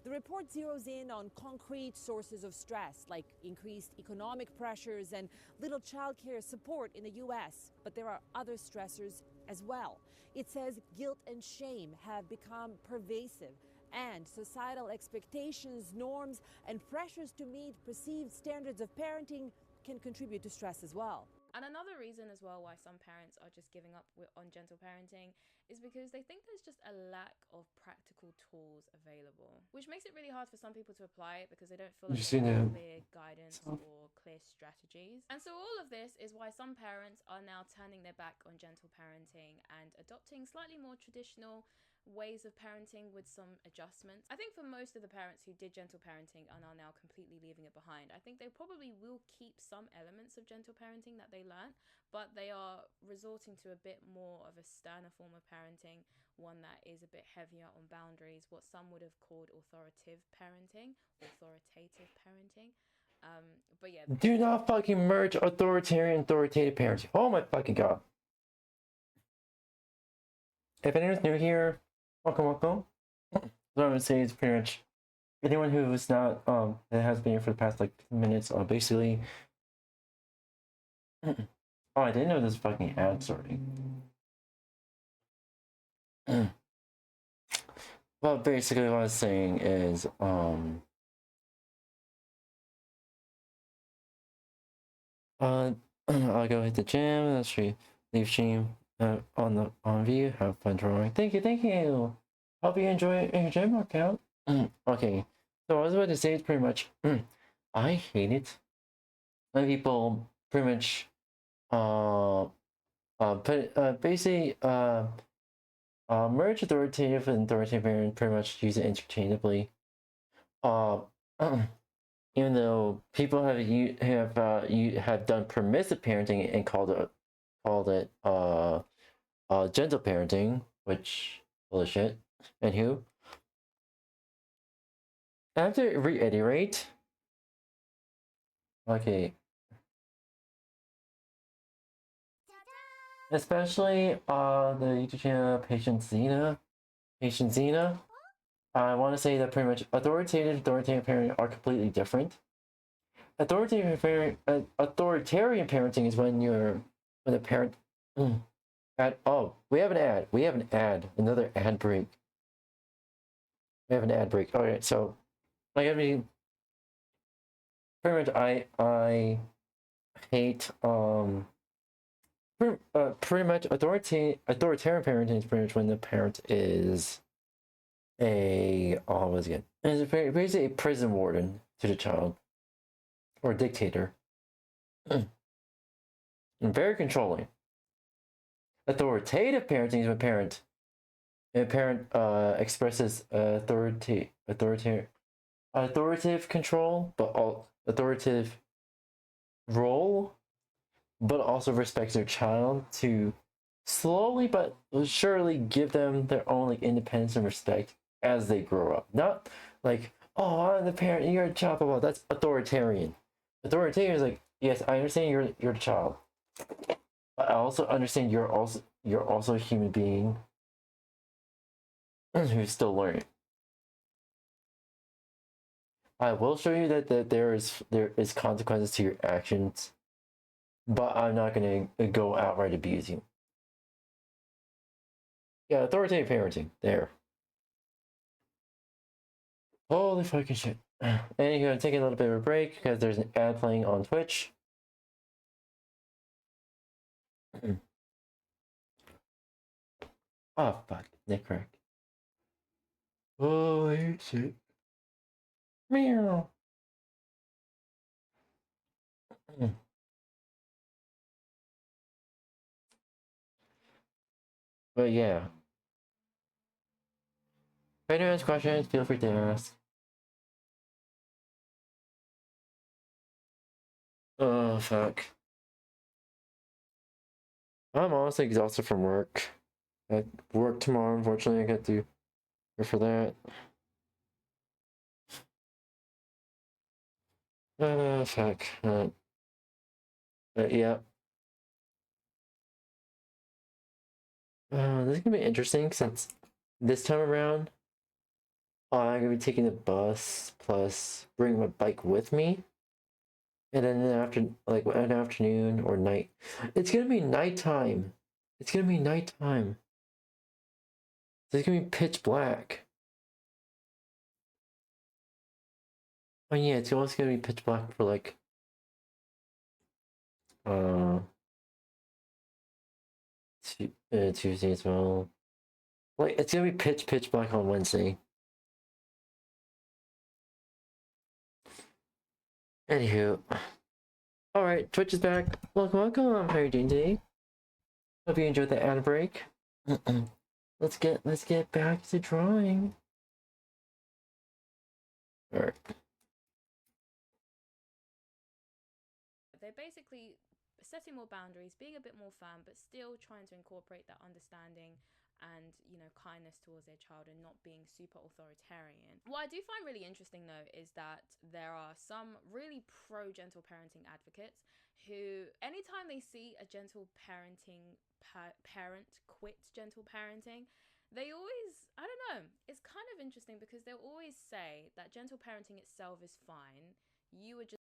The report zeroes in on concrete sources of stress, like increased economic pressures and little childcare support in the U.S., but there are other stressors as well. It says guilt and shame have become pervasive, and societal expectations, norms, and pressures to meet perceived standards of parenting can contribute to stress as well. And another reason as well why some parents are just giving up on gentle parenting is because they think there's just a lack of practical tools available, which makes it really hard for some people to apply it because they don't feel like they have clear guidance or clear strategies. And so all of this is why some parents are now turning their back on gentle parenting and adopting slightly more traditional ways of parenting with some adjustments. I think for most of the parents who did gentle parenting and are now completely leaving it behind, I think they probably will keep some elements of gentle parenting that they learned, but they are resorting to a bit more of a sterner form of parenting, one that is a bit heavier on boundaries, what some would have called authoritative parenting. But yeah. Do not fucking merge authoritative parenting. Oh my fucking god. If anyone's new here, welcome. What I'm gonna say is pretty much anyone who is not that has been here for the past like 10 minutes, basically. Oh, I didn't know this fucking ad starting. Well, basically what I was saying is I'll go hit the gym. That's free. Leave stream on view. Have fun drawing. Thank you. Hope you enjoy your gym workout. Okay, so I was about to say it's pretty much. I hate it when people pretty much basically merge authoritative and authoritarian and pretty much use it interchangeably. Even though people have done permissive parenting and called it gentle parenting, which bullshit. Anywho, I have to reiterate. Okay. Especially the YouTube channel Patient Xena. I want to say that pretty much authoritarian parenting are completely different. Authoritarian parenting is when the parent. We have an ad. Another ad break. We have an ad break. All right, so pretty much I hate pretty much authoritarian parenting is pretty much when the parent is basically a prison warden to the child or dictator. And very controlling. Authoritative parenting is when a parent expresses authoritative control, but authoritative role, but also respects their child to slowly but surely give them their own like independence and respect as they grow up. Not like, oh, I'm the parent, you're a child, blah, blah. That's authoritarian. Authoritarian is like, yes, I understand you're a child, but I also understand you're also a human being who's still learning. I will show you that there is consequences to your actions, but I'm not gonna go outright abuse you. Yeah, authoritative parenting. There. Holy fucking shit. Anyway, I'm taking a little bit of a break because there's an ad playing on Twitch. Oh, fuck. Nick cracked. Holy shit. Meow. But yeah. If anyone has questions, feel free to ask. Oh, fuck. I'm honestly exhausted from work. I work tomorrow, unfortunately. I got to go for that. Fuck. But yeah. This is gonna be interesting since this time around, I'm gonna be taking the bus plus bring my bike with me. And then an afternoon or night. It's gonna be nighttime. It's gonna be nighttime. It's gonna be pitch black. Oh yeah, it's also gonna be pitch black for like Tuesday as well. Like it's gonna be pitch black on Wednesday. Anywho. Alright, Twitch is back. Welcome. How are you doing today? Hope you enjoyed the ad break. let's get back to drawing. Alright. They're basically setting more boundaries, being a bit more firm, but still trying to incorporate that understanding and, you know, kindness towards their child and not being super authoritarian. What I do find really interesting though is that there are some really pro gentle parenting advocates who, anytime they see a gentle parenting parent quit gentle parenting, they always, I don't know, it's kind of interesting because they'll always say that gentle parenting itself is fine, you were just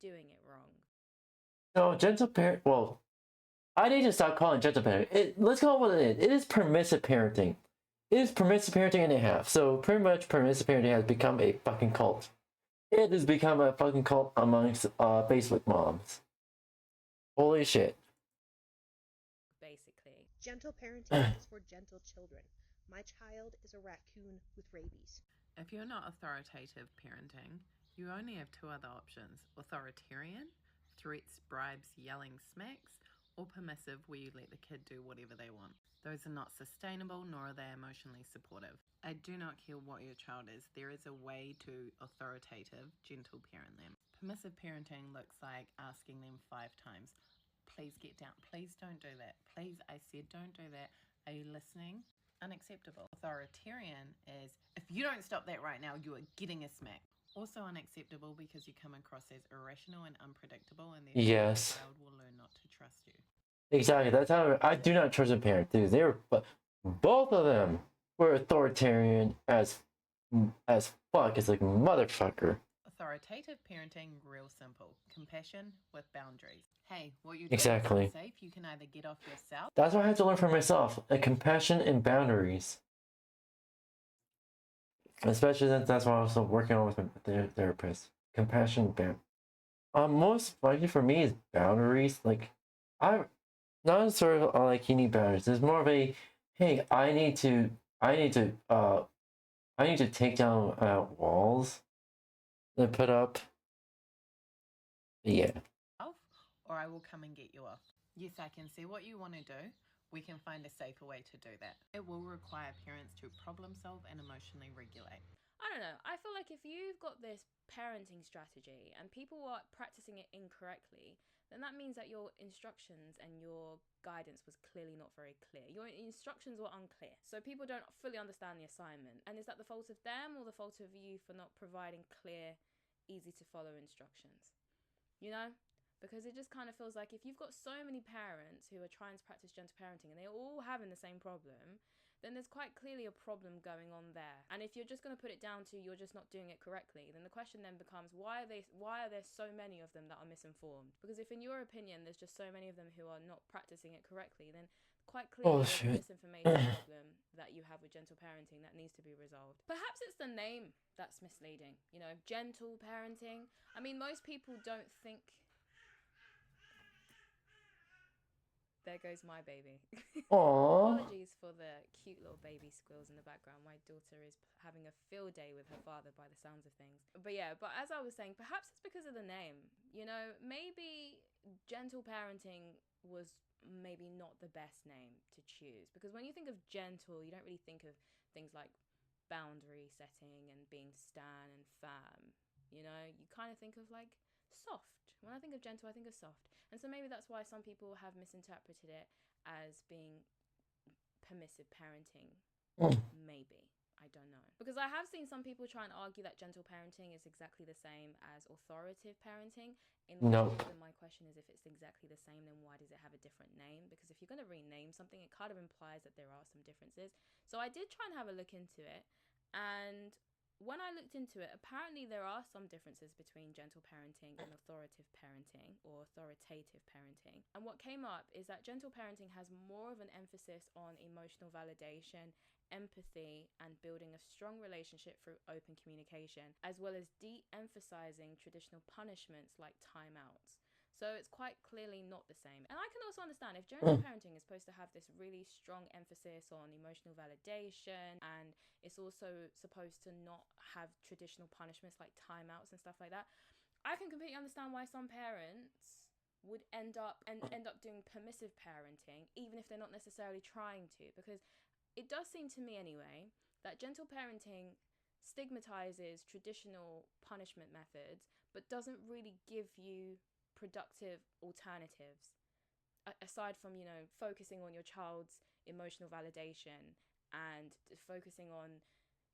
doing it wrong. No, gentle parent. Well, I need to stop calling gentle parenting. Let's call it what it is. It is permissive parenting. It is permissive parenting and a half. So pretty much permissive parenting has become a fucking cult. It has become a fucking cult amongst Facebook moms. Holy shit. Basically. Gentle parenting is for gentle children. My child is a raccoon with rabies. If you're not authoritative parenting, you only have two other options: authoritarian, threats, bribes, yelling, smacks, or permissive, where you let the kid do whatever they want. Those are not sustainable, nor are they emotionally supportive. I do not care what your child is, there is a way to authoritative, gentle parent them. Permissive parenting looks like asking them 5 times, please get down, please don't do that, please, I said don't do that, are you listening? Unacceptable. Authoritarian is, if you don't stop that right now, you are getting a smack. Also unacceptable because you come across as irrational and unpredictable, and therefore Yes. the child will learn not to trust you. Exactly. That's how I do not trust a parent. Dude, they were both of them were authoritarian as fuck. It's like motherfucker. Authoritative parenting, real simple. Compassion with boundaries. Hey, what you Exactly. is safe, you can either get off yourself. That's what I had to learn for myself. Compassion and boundaries. Especially since that's what I was working on with the therapist. Compassion and most likely for me is boundaries. Like, not sort of like you need boundaries. There's more of a, hey, I need to take down walls that put up. Yeah. Or I will come and get you off. Yes, I can see what you want to do. We can find a safer way to do that. It will require parents to problem solve and emotionally regulate. I don't know. I feel like if you've got this parenting strategy and people are practicing it incorrectly, then that means that your instructions and your guidance was clearly not very clear. Your instructions were unclear. So people don't fully understand the assignment. And is that the fault of them or the fault of you for not providing clear, easy to follow instructions? You know? Because it just kind of feels like if you've got so many parents who are trying to practice gentle parenting and they're all having the same problem, then there's quite clearly a problem going on there. And if you're just going to put it down to you're just not doing it correctly, then the question then becomes, why are there so many of them that are misinformed? Because if in your opinion there's just so many of them who are not practicing it correctly, then quite clearly there's a misinformation problem that you have with gentle parenting that needs to be resolved. Perhaps it's the name that's misleading, you know, gentle parenting. I mean, most people don't think... There goes my baby. Aww. Apologies for the cute little baby squeals in the background. My daughter is having a field day with her father by the sounds of things. But yeah, but as I was saying, perhaps it's because of the name. You know, maybe gentle parenting was maybe not the best name to choose. Because when you think of gentle, you don't really think of things like boundary setting and being stern and firm. You know, you kind of think of like soft. When I think of gentle, I think of soft. And so maybe that's why some people have misinterpreted it as being permissive parenting. Maybe. I don't know. Because I have seen some people try and argue that gentle parenting is exactly the same as authoritative parenting. In which case, then my question is, if it's exactly the same, then why does it have a different name? Because if you're going to rename something, it kind of implies that there are some differences. So I did try and have a look into it. And when I looked into it, apparently there are some differences between gentle parenting and authoritative parenting or authoritative parenting. And what came up is that gentle parenting has more of an emphasis on emotional validation, empathy, and building a strong relationship through open communication, as well as de-emphasizing traditional punishments like timeouts. So it's quite clearly not the same. And I can also understand if gentle parenting is supposed to have this really strong emphasis on emotional validation, and it's also supposed to not have traditional punishments like timeouts and stuff like that, I can completely understand why some parents would end up doing permissive parenting, even if they're not necessarily trying to. Because it does seem to me anyway that gentle parenting stigmatizes traditional punishment methods but doesn't really give you productive alternatives aside from, you know, focusing on your child's emotional validation and focusing on,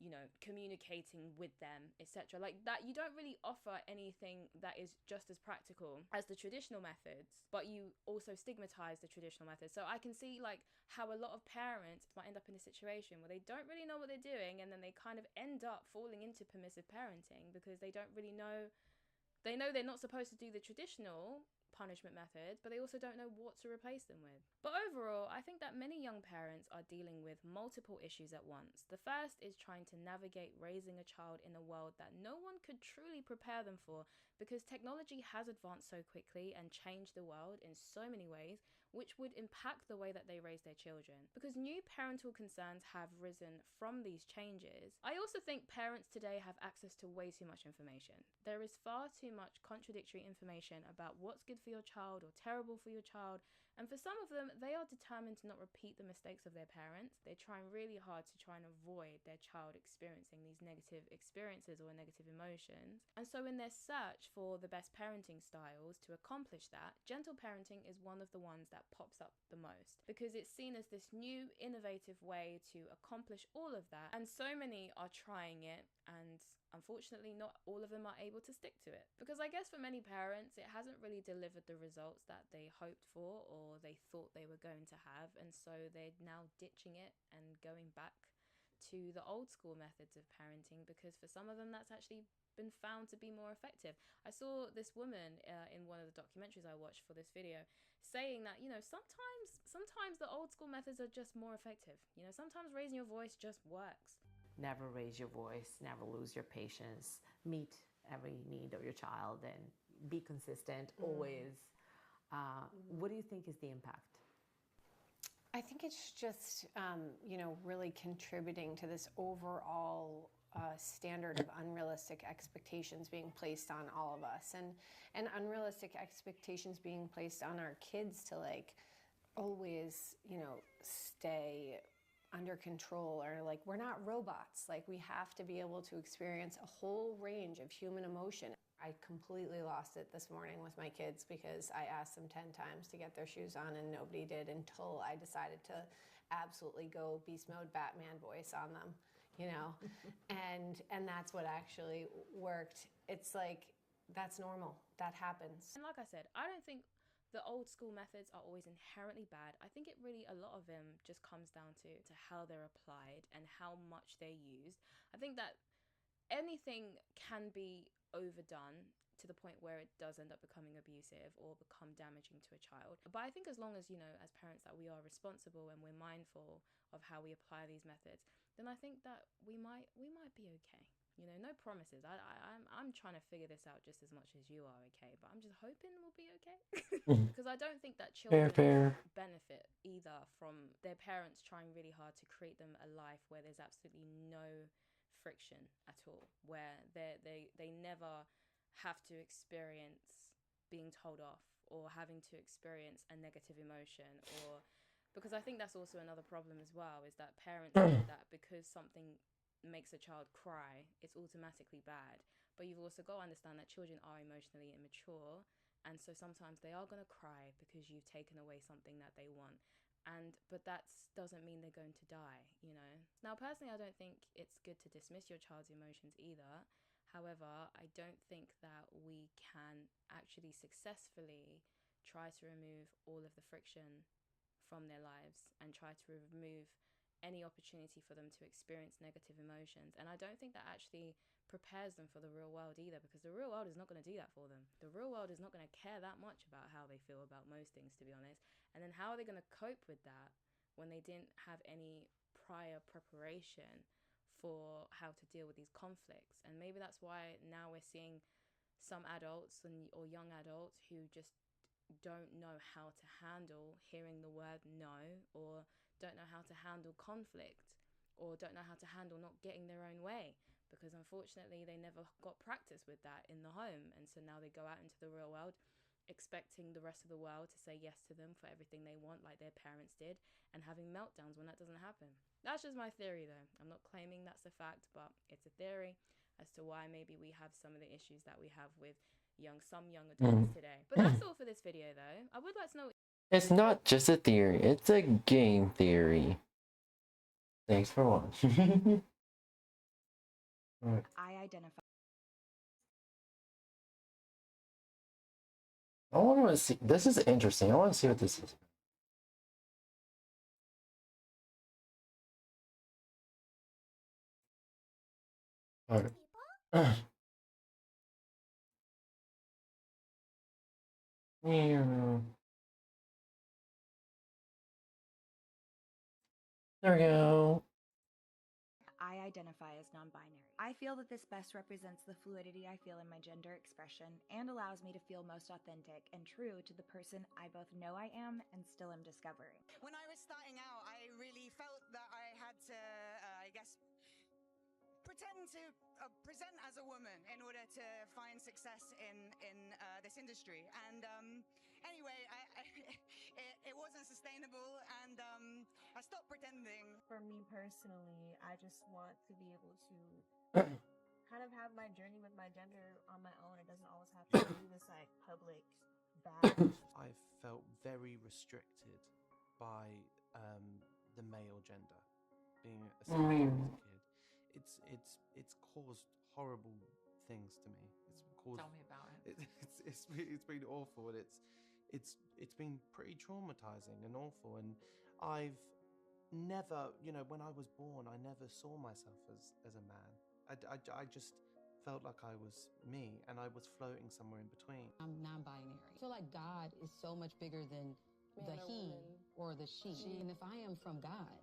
you know, communicating with them, etc. Like that, you don't really offer anything that is just as practical as the traditional methods, but you also stigmatize the traditional methods. So I can see like how a lot of parents might end up in a situation where they don't really know what they're doing, and then they kind of end up falling into permissive parenting because they don't really know. They know they're not supposed to do the traditional punishment methods, but they also don't know what to replace them with. But overall, I think that many young parents are dealing with multiple issues at once. The first is trying to navigate raising a child in a world that no one could truly prepare them for, because technology has advanced so quickly and changed the world in so many ways, which would impact the way that they raise their children. Because new parental concerns have risen from these changes. I also think parents today have access to way too much information. There is far too much contradictory information about what's good for your child or terrible for your child, and for some of them, they are determined to not repeat the mistakes of their parents. They're trying really hard to try and avoid their child experiencing these negative experiences or negative emotions. And so in their search for the best parenting styles to accomplish that, gentle parenting is one of the ones that pops up the most, because it's seen as this new innovative way to accomplish all of that, and so many are trying it, and unfortunately not all of them are able to stick to it, because I guess for many parents it hasn't really delivered the results that they hoped for or they thought they were going to have, and so they're now ditching it and going back to the old school methods of parenting, because for some of them that's actually been found to be more effective. I saw this woman in one of the documentaries I watched for this video saying that, you know, sometimes the old school methods are just more effective. You know, sometimes raising your voice just works. Never raise your voice, never lose your patience, meet every need of your child, and be consistent always. What do you think is the impact? I think it's just, you know, really contributing to this overall standard of unrealistic expectations being placed on all of us, and unrealistic expectations being placed on our kids to like always, you know, stay under control, or like we're not robots. Like we have to be able to experience a whole range of human emotion. I completely lost it this morning with my kids because I asked them 10 times to get their shoes on and nobody did, until I decided to absolutely go beast mode Batman voice on them, you know? and that's what actually worked. It's like, that's normal, that happens. And like I said, I don't think the old school methods are always inherently bad. I think it really, a lot of them just comes down to how they're applied and how much they're used. I think that anything can be overdone to the point where it does end up becoming abusive or become damaging to a child. But I think as long as, you know, as parents, that we are responsible and we're mindful of how we apply these methods, then I think that we might be okay. You know, no promises. I'm trying to figure this out just as much as you are, okay? But I'm just hoping we'll be okay. Because I don't think that children benefit either from their parents trying really hard to create them a life where there's absolutely no friction at all, where they never have to experience being told off or having to experience a negative emotion, or because I think that's also another problem as well, is that parents think that because something makes a child cry, it's automatically bad. But you've also got to understand that children are emotionally immature, and so sometimes they are going to cry because you've taken away something that they want. But that doesn't mean they're going to die, you know. Now, personally, I don't think it's good to dismiss your child's emotions either. However, I don't think that we can actually successfully try to remove all of the friction from their lives and try to remove any opportunity for them to experience negative emotions. And I don't think that actually prepares them for the real world either, because the real world is not going to do that for them. The real world is not going to care that much about how they feel about most things, to be honest. And then how are they going to cope with that when they didn't have any prior preparation for how to deal with these conflicts? And maybe that's why now we're seeing some adults or young adults who just don't know how to handle hearing the word no, or don't know how to handle conflict, or don't know how to handle not getting their own way, because unfortunately they never got practice with that in the home. And so now they go out into the real world expecting the rest of the world to say yes to them for everything they want like their parents did, and having meltdowns when that doesn't happen. That's just my theory though. I'm not claiming that's a fact, but it's a theory as to why maybe we have some of the issues that we have with some young adults today. But that's all for this video though. I would like to know. It's not just a theory, it's a game theory. Thanks for watching. Right. I identify. I want to see. This is interesting. I want to see what this is. Alright. Yeah. There we go. I identify as non-binary. I feel that this best represents the fluidity I feel in my gender expression and allows me to feel most authentic and true to the person I both know I am and still am discovering. When I was starting out, I really felt that I had to, I guess, pretend to present as a woman in order to find success in this industry. And anyway, it wasn't sustainable, and I stopped pretending. For me personally, I just want to be able to kind of have my journey with my gender on my own. It doesn't always have to be this like public badge. I felt very restricted by the male gender, being a kid. It's caused horrible things to me. It's caused. Tell me about it. It's been awful, and it's been pretty traumatizing and awful. And I've never, when I was born, I never saw myself as a man. I just felt like I was me, and I was floating somewhere in between. I'm non-binary. I feel like God is so much bigger than the he or the she. And if I am from God,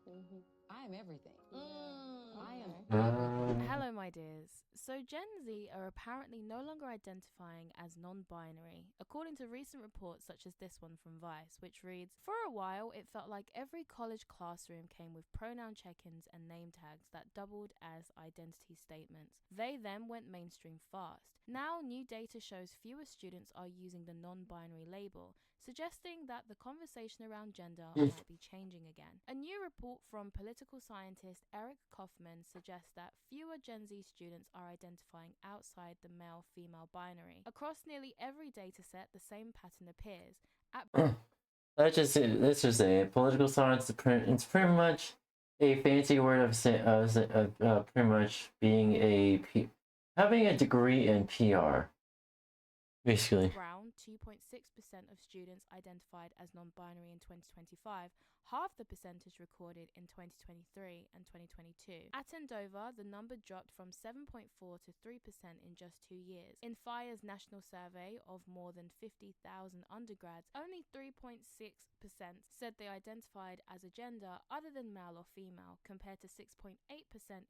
I am everything. I am everything. Hello, my dears. So Gen Z are apparently no longer identifying as non-binary, according to recent reports such as this one from Vice, which reads, "For a while, it felt like every college classroom came with pronoun check-ins and name tags that doubled as identity statements. They then went mainstream fast. Now, new data shows fewer students are using the non-binary label, suggesting that the conversation around gender might be changing again. A new report from political scientist Eric Kaufman suggests that fewer Gen Z students are identifying outside the male-female binary. Across nearly every dataset, the same pattern appears. Let's just say political science. It's pretty much a fancy word of pretty much being having a degree in PR, basically. Around 2.6% of students identified as non-binary in 2025, half the percentage recorded in 2023 and 2022. At Andover, the number dropped from 7.4% to 3% in just 2 years. In FIRE's national survey of more than 50,000 undergrads, only 3.6% said they identified as a gender other than male or female, compared to 6.8%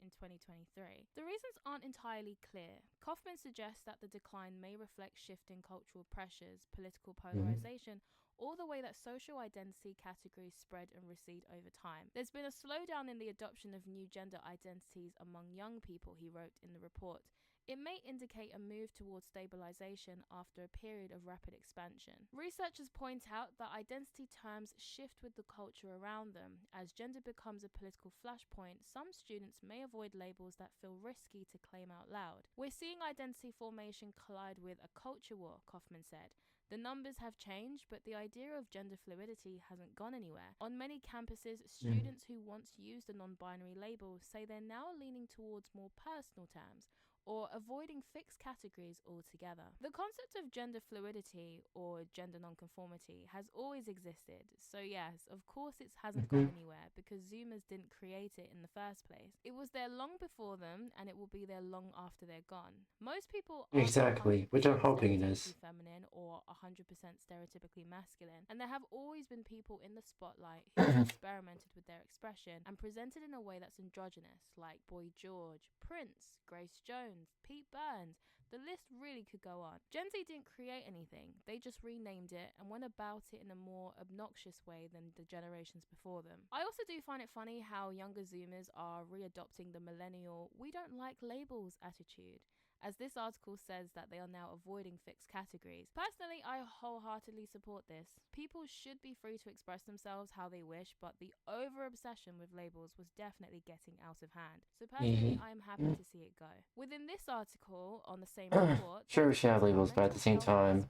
in 2023. The reasons aren't entirely clear. Kaufman suggests that the decline may reflect shifting cultural pressures, political polarization, or the way that social identity categories spread and recede over time. There's been a slowdown in the adoption of new gender identities among young people, he wrote in the report. It may indicate a move towards stabilization after a period of rapid expansion. Researchers point out that identity terms shift with the culture around them. As gender becomes a political flashpoint, some students may avoid labels that feel risky to claim out loud. We're seeing identity formation collide with a culture war, Kaufman said. The numbers have changed, but the idea of gender fluidity hasn't gone anywhere. On many campuses, students who once used the non-binary label say they're now leaning towards more personal terms, or avoiding fixed categories altogether. The concept of gender fluidity or gender nonconformity has always existed, so yes, of course it hasn't gone anywhere because Zoomers didn't create it in the first place. It was there long before them, and it will be there long after they're gone. Most people aren't Exactly, which I'm hoping it is. feminine or 100% stereotypically masculine, and there have always been people in the spotlight who have experimented with their expression and presented in a way that's androgynous, like Boy George, Prince, Grace Jones, Pete Burns. The list really could go on. Gen Z didn't create anything, they just renamed it and went about it in a more obnoxious way than the generations before them. I also do find it funny how younger Zoomers are readopting the millennial "we don't like labels" attitude. as this article says that they are now avoiding fixed categories. Personally, I wholeheartedly support this. People should be free to express themselves how they wish, but the over-obsession with labels was definitely getting out of hand. So personally, I am happy to see it go. Within this article, on the same report, Sure, we should have labels, but at the same time,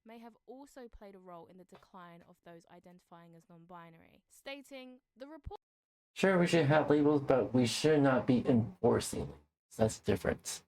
may have also played a role in the decline of those identifying as non-binary, stating, the report... Sure, we should have labels, but we should not be enforcing. That's the difference.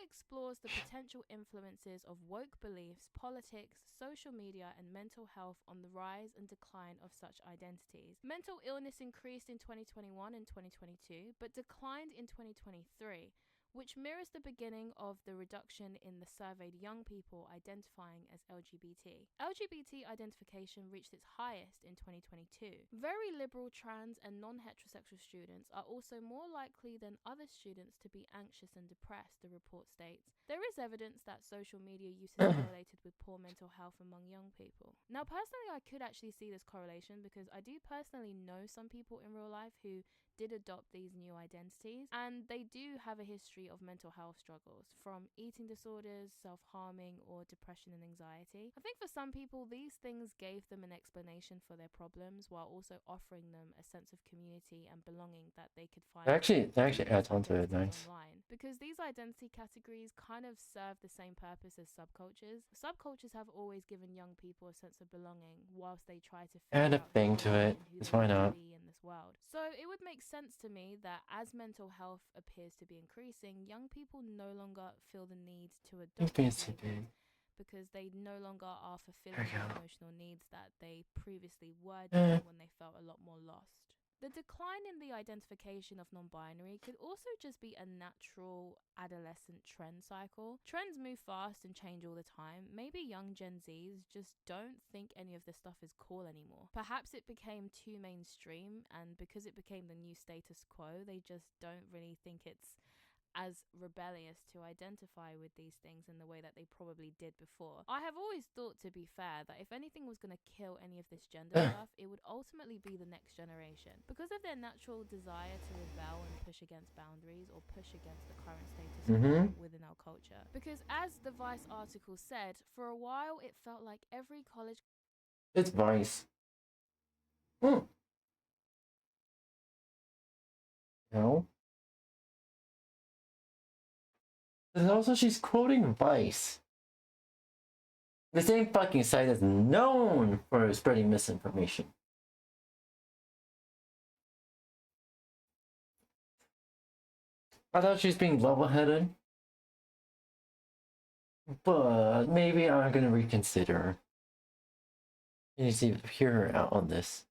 Explores the potential influences of woke beliefs, politics, social media, and mental health on the rise and decline of such identities. Mental illness increased in 2021 and 2022, but declined in 2023, which mirrors the beginning of the reduction in the surveyed young people identifying as LGBT. LGBT identification reached its highest in 2022. Very liberal trans and non-heterosexual students are also more likely than other students to be anxious and depressed, the report states. There is evidence that social media use is correlated with poor mental health among young people. Now, personally, I could actually see this correlation because I do personally know some people in real life who did adopt these new identities, and they do have a history of mental health struggles, from eating disorders, self-harming, or depression and anxiety. I think for some people, these things gave them an explanation for their problems while also offering them a sense of community and belonging that they could find. Actually adds on to it, nice. Online, because these identity categories kind of serve the same purpose as subcultures. Subcultures have always given young people a sense of belonging whilst they try to Add a thing to it, because why not? In this world. So it would make sense to me that as mental health appears to be increasing, young people no longer feel the need to adopt because they no longer are fulfilling the emotional needs that they previously were doing when they felt a lot more lost. The decline in the identification of non-binary could also just be a natural adolescent trend cycle. Trends move fast and change all the time. Maybe young Gen Zs just don't think any of this stuff is cool anymore. Perhaps it became too mainstream, and because it became the new status quo, they just don't really think it's as rebellious to identify with these things in the way that they probably did before. I have always thought, to be fair, that if anything was going to kill any of this gender stuff, it would ultimately be the next generation. Because of their natural desire to rebel and push against boundaries or push against the current status quo within our culture. Because as the Vice article said, for a while it felt like every college... It's Vice. No? And also, she's quoting Vice. The same fucking site is known for spreading misinformation. I thought she was being level-headed. But maybe I'm gonna reconsider. You need to hear her out on this.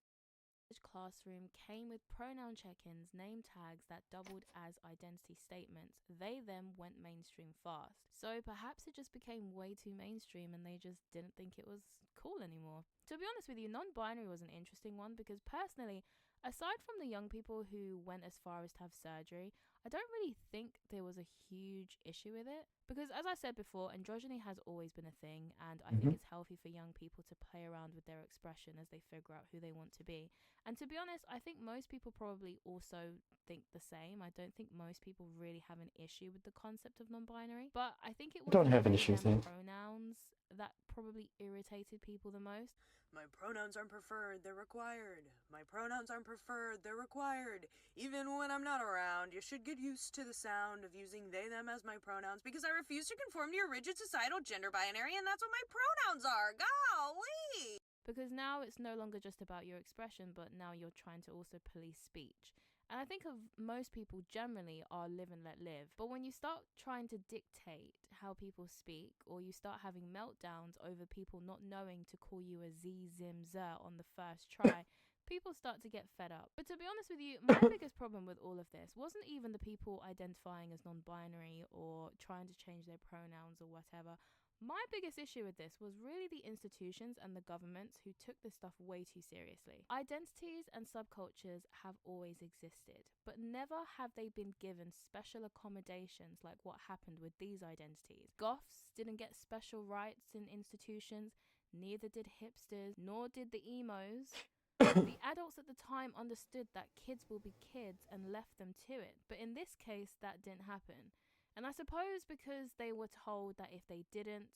Classroom came with pronoun check-ins, name tags that doubled as identity statements. They then went mainstream fast. So perhaps it just became way too mainstream and they just didn't think it was cool anymore. To be honest with you, non-binary was an interesting one because personally, aside from the young people who went as far as to have surgery, I don't really think there was a huge issue with it. Because as I said before, androgyny has always been a thing, and I think it's healthy for young people to play around with their expression as they figure out who they want to be. And to be honest, I think most people probably also think the same. I don't think most people really have an issue with the concept of non-binary. But I think it was don't have an issue with it. Pronouns that probably irritated people the most. My pronouns aren't preferred, they're required. My pronouns aren't preferred, they're required. Even when I'm not around, you should get used to the sound of using they, them as my pronouns because I refuse to conform to your rigid societal gender binary and that's what my pronouns are. Golly! Because now it's no longer just about your expression, but now you're trying to also police speech. And I think of most people generally are live and let live. But when you start trying to dictate how people speak, or you start having meltdowns over people not knowing to call you a 𝙂𝙚𝙬𝙚 on the first try, people start to get fed up. But to be honest with you, my biggest problem with all of this wasn't even the people identifying as non-binary or trying to change their pronouns or whatever. My biggest issue with this was really the institutions and the governments who took this stuff way too seriously. Identities and subcultures have always existed, but never have they been given special accommodations like what happened with these identities. Goths didn't get special rights in institutions, neither did hipsters, nor did the emos. The adults at the time understood that kids will be kids and left them to it, but in this case that didn't happen. And I suppose because they were told that if they didn't,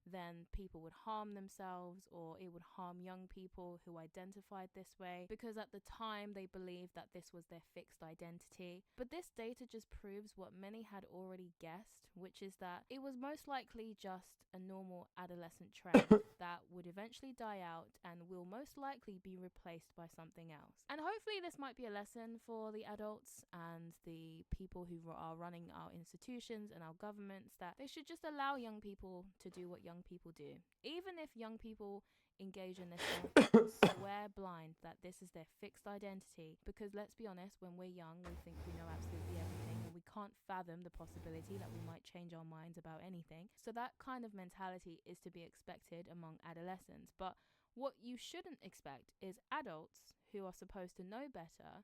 then people would harm themselves, or it would harm young people who identified this way, because at the time they believed that this was their fixed identity. But this data just proves what many had already guessed, which is that it was most likely just a normal adolescent trend that would eventually die out and will most likely be replaced by something else. And hopefully this might be a lesson for the adults and the people who are running our institutions and our governments, that they should just allow young people to do what young people do. Even if young people engage in this and swear blind that this is their fixed identity, because let's be honest, when we're young we think we know absolutely everything and we can't fathom the possibility that we might change our minds about anything. So that kind of mentality is to be expected among adolescents. But what you shouldn't expect is adults who are supposed to know better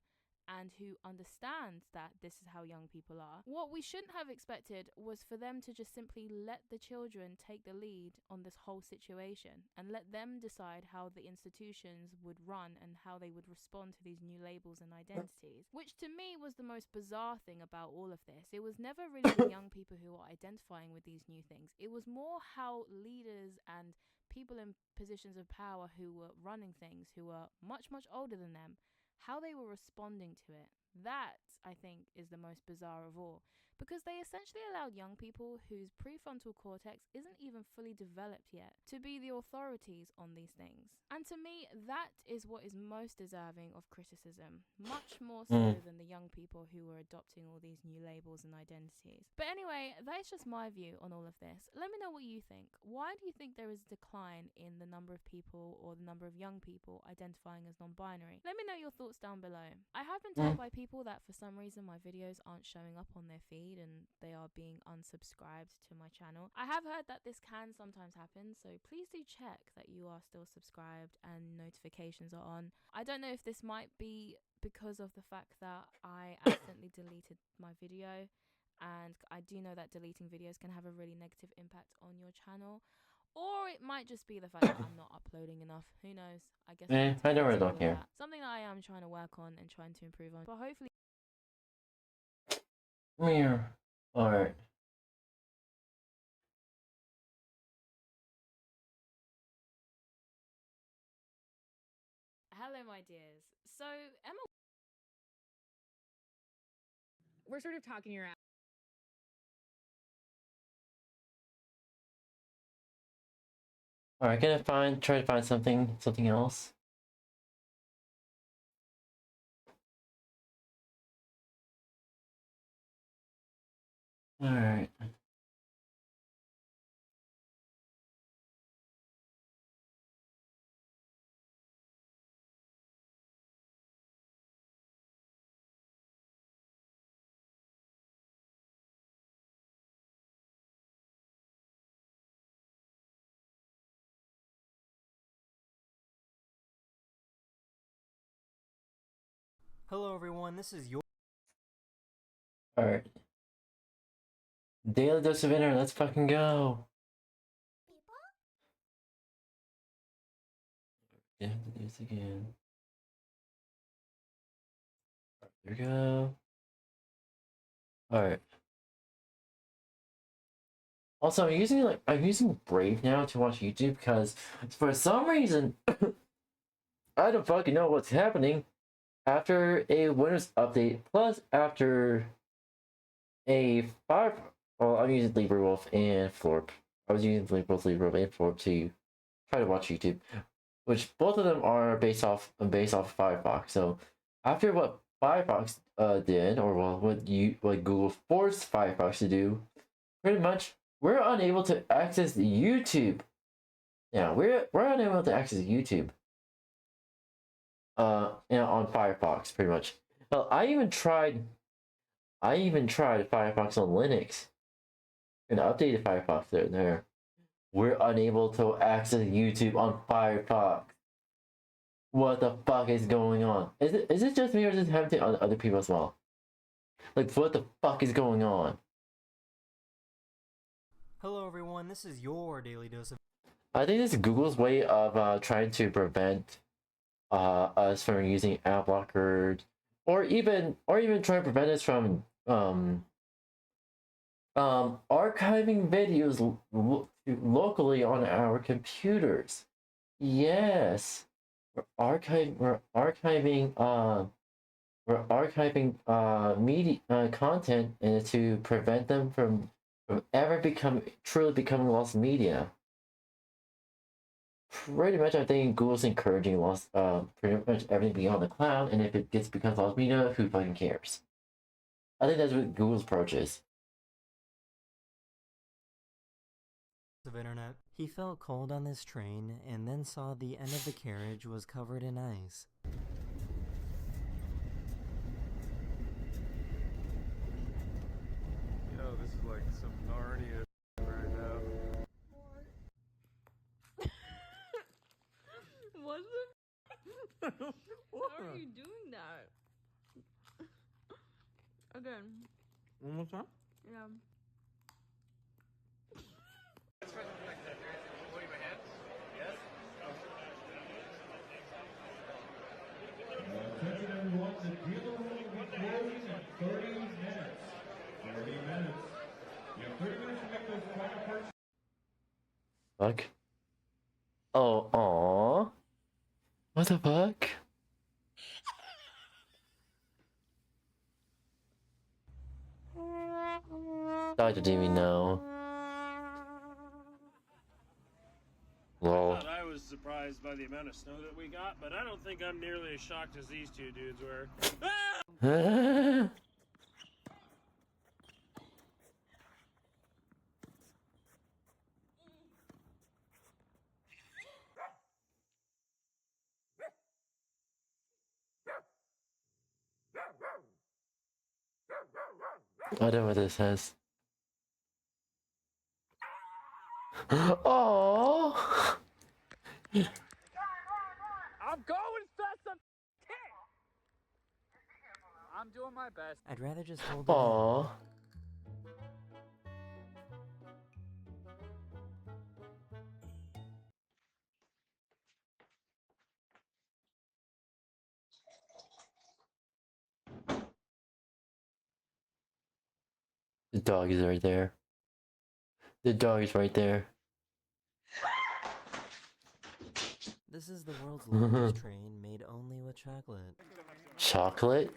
and who understand that this is how young people are. What we shouldn't have expected was for them to just simply let the children take the lead on this whole situation and let them decide how the institutions would run and how they would respond to these new labels and identities, which to me was the most bizarre thing about all of this. It was never really the young people who were identifying with these new things. It was more how leaders and people in positions of power who were running things, who were much, much older than them, how they were responding to it. That, I think, is the most bizarre of all, because they essentially allowed young people whose prefrontal cortex isn't even fully developed yet to be the authorities on these things. And to me, that is what is most deserving of criticism, much more so than the young people who were adopting all these new labels and identities. But anyway, that's just my view on all of this. Let me know what you think. Why do you think there is a decline in the number of people or the number of young people identifying as non-binary? Let me know your thoughts down below. I have been told by people that for some reason my videos aren't showing up on their feed and they are being unsubscribed to my channel. I have heard that this can sometimes happen, so please do check that you are still subscribed and notifications are on. I don't know if this might be because of the fact that I accidentally deleted my video, and I do know that deleting videos can have a really negative impact on your channel. Or it might just be the fact that I'm not uploading enough. Who knows? I guess I don't really don't care. something that I am trying to work on and trying to improve on. But hopefully. Alright. Hello, my dears. So, Emma. We're sort of talking your ass. Alright, try to find something else. Alright. Hello everyone, this is your Alright. Daily dose of internet, let's fucking go. Yeah, have to do this again. There we go. Alright. Also, I'm using Brave now to watch YouTube because for some reason I don't fucking know what's happening. After a Windows update, plus after a well, I'm using LibreWolf and Florp. I was using both LibreWolf and Florp to try to watch YouTube, which both of them are based off Firefox. So after what Firefox did, or well, what Google forced Firefox to do, pretty much we're unable to access YouTube. Yeah, we're unable to access YouTube. On Firefox, pretty much. Well, I even tried Firefox on Linux and updated Firefox there. We're unable to access YouTube on Firefox. What the fuck is going on? Is it just me, or is it happening to other people as well? Like, what the fuck is going on? Hello everyone, this is your daily dose of I think this is Google's way of trying to prevent us from using ad blockers, or even trying to prevent us from archiving videos locally on our computers. Yes, we're archiving media content to prevent them from ever truly becoming lost media. Pretty much, I think Google's encouraging pretty much everything being on the cloud, and if it becomes lost media, who fucking cares? I think that's what Google's approach is. Of internet. He felt cold on this train and then saw the end of the carriage was covered in ice. Yo, this is like some Narnia right now. What the? How are you doing that? Again. One more time? Yeah. Attention everyone, the dealer room will be closing in 30 minutes. 30 minutes. You have 30 minutes to make those final purchases. Fuck. Oh, aw. What the fuck? Dr. Demi, no. Lol. I was surprised by the amount of snow that we got, but I don't think I'm nearly as shocked as these two dudes were. I don't know what this says. Oh. I'm going fast as I can. I'm doing my best. I'd rather just hold it Aww. The dog is right there. The dog is right there. This is the world's largest train made only with chocolate. Chocolate?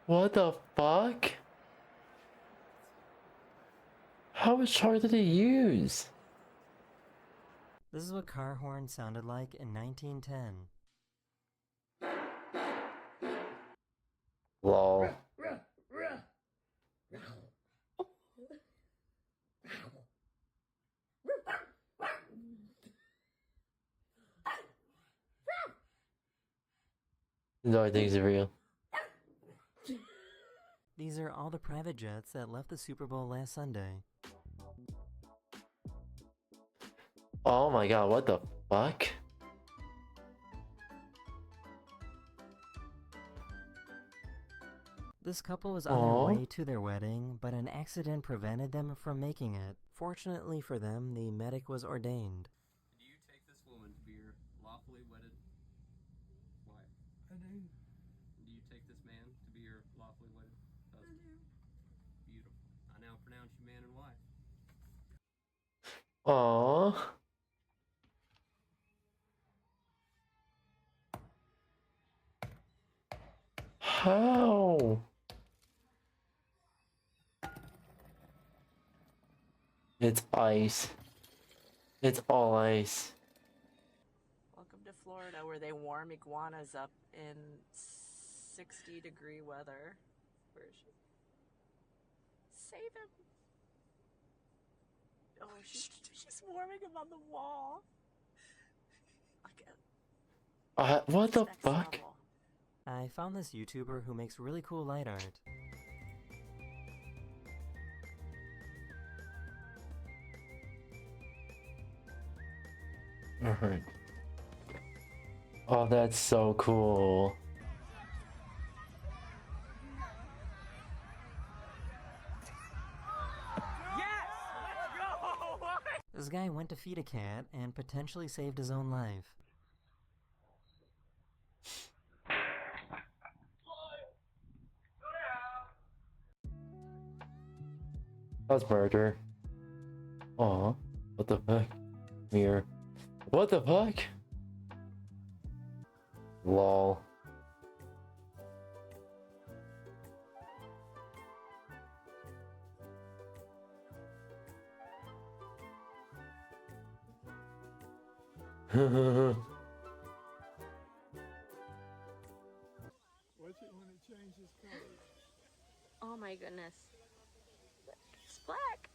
What the fuck? How much chocolate did they use? This is what car horns sounded like in 1910. Lol. No, I think it's real. These are all the private jets that left the Super Bowl last Sunday. Oh my god, what the fuck? This couple was on their way to their wedding, but an accident prevented them from making it. Fortunately for them, the medic was ordained. Do you take this woman to be your lawfully wedded wife? I do. Do you take this man to be your lawfully wedded husband? I do. Beautiful. I now pronounce you man and wife. Aww. How? It's ice. It's all ice. Welcome to Florida, where they warm iguanas up in 60-degree weather. Where is she? Save him! Oh, she's warming him on the wall. What the fuck? I found this YouTuber who makes really cool light art. Alright. Oh, that's so cool. This guy went to feed a cat and potentially saved his own life. That's murder. Aw, what the fuck? Mirror. What the fuck? Lol. Watch it when it changes colors. Oh my goodness. It's black.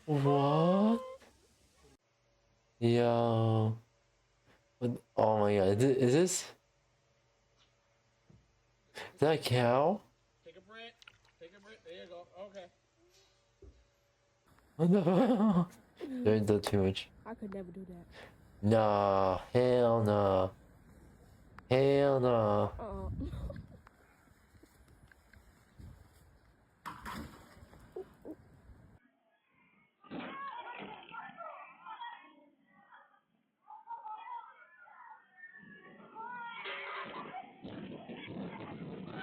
What? Yo. Oh my god, is this? Is that a cow? Take a breath. Take a breath. There you go. Okay. What the fuck? There's too much. I could never do that. Nah, hell nah. Hell nah.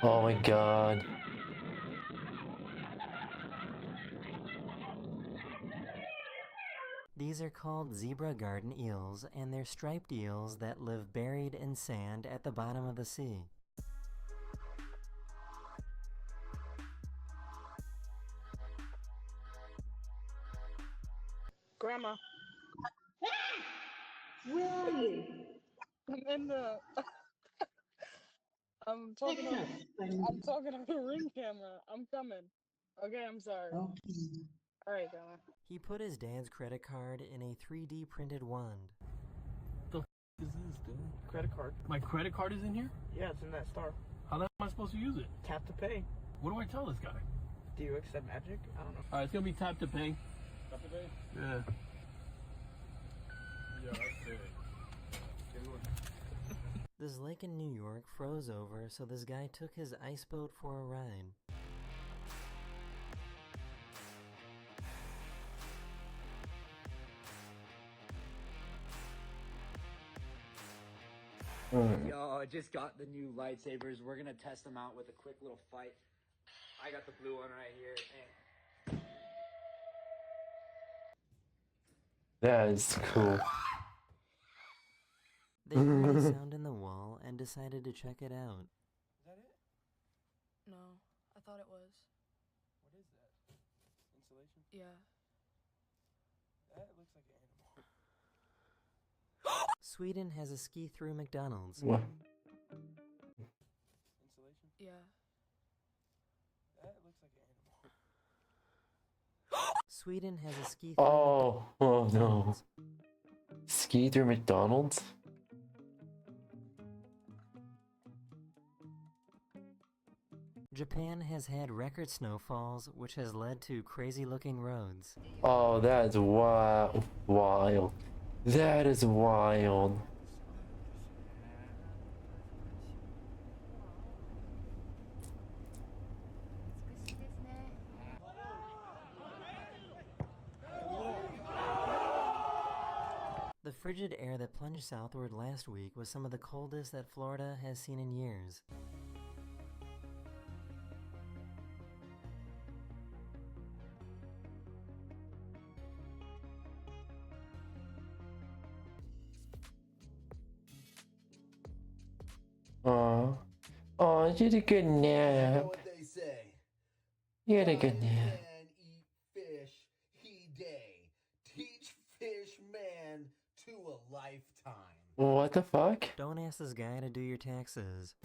Oh my god. These are called zebra garden eels, and they're striped eels that live buried in sand at the bottom of the sea. Grandma. Where are you? I'm in the. I'm talking on. I'm talking on the ring camera. I'm coming. Okay, I'm sorry. All right, Grandma. He put his dad's credit card in a 3D printed wand. The f is this, dude? Credit card. My credit card is in here? Yeah, it's in that star. How the f am I supposed to use it? Tap to pay. What do I tell this guy? Do you accept magic? I don't know. Alright, it's gonna be tap to pay. Tap to pay? Yeah. Yeah, that's it. This lake in New York froze over, so this guy took his ice boat for a ride. Yo, I just got the new lightsabers. We're gonna test them out with a quick little fight. I got the blue one right here. That is cool. They heard a sound in the wall and decided to check it out. Is that it? No, I thought it was. What is that? Insulation? Yeah. That looks like an animal. Sweden has a ski through McDonald's. What? Insulation? Yeah. That looks like an animal. Sweden has a ski through Oh no. Ski through McDonald's? Japan has had record snowfalls, which has led to crazy-looking roads. Oh, that's wild. Wild. That is wild. The frigid air that plunged southward last week was some of the coldest that Florida has seen in years. Aw. Aw, you had a good nap. You know what they say. You had a good nap. Man eat fish, he day. Teach fish man to a lifetime. What the fuck? Don't ask this guy to do your taxes.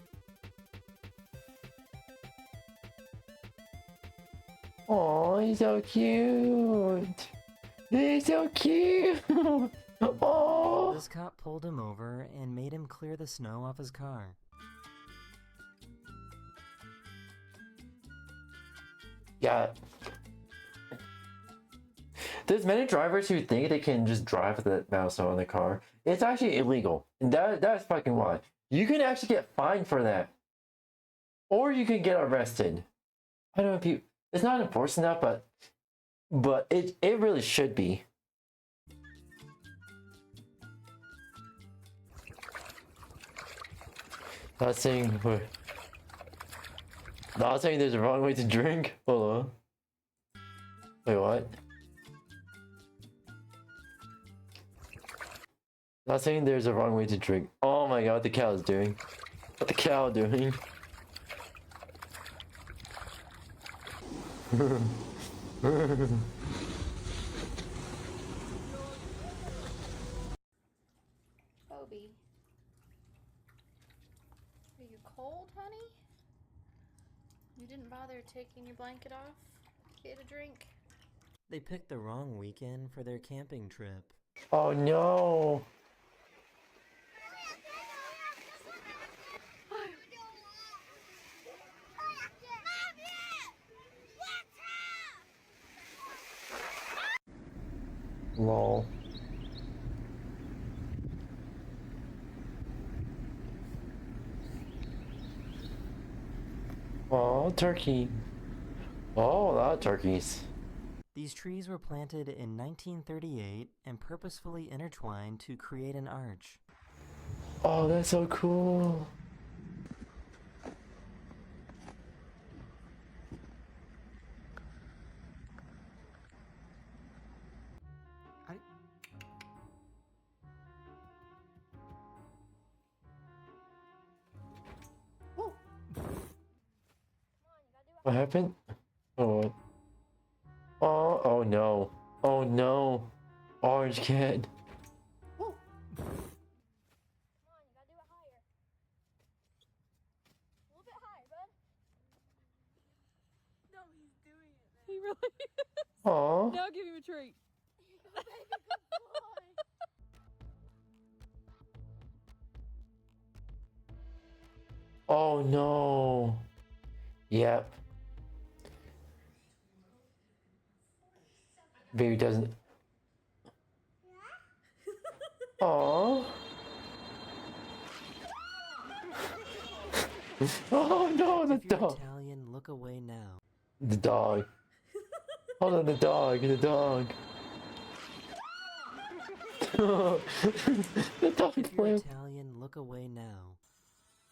Aw, he's so cute. He's so cute. Aw. This cop pulled him over and made him clear the snow off his car. Yeah. There's many drivers who think they can just drive with the mouse on the car. It's actually illegal. And that's fucking why. You can actually get fined for that. Or you can get arrested. I don't know if you... It's not enforcing that, but it really should be. Not saying there's a wrong way to drink. Hold on. Wait, what? Not saying there's a wrong way to drink. Oh my god, what the cow is doing. What the cow doing? Bobby, are you cold, honey? You didn't bother taking your blanket off to get a drink? They picked the wrong weekend for their camping trip. Oh no! Lol. Oh, turkey. Oh, a lot of turkeys. These trees were planted in 1938 and purposefully intertwined to create an arch. Oh, that's so cool. What happened? Oh, what? Oh, oh no. Oh no. Orange cat. He really is. Aw. Now give him a treat. Oh no. Yep. Baby doesn't. Aww. Oh no, the If you're dog. Italian, look away now. The dog. Hold on, the dog. The dog. The dog If you're flew. Italian, look away now.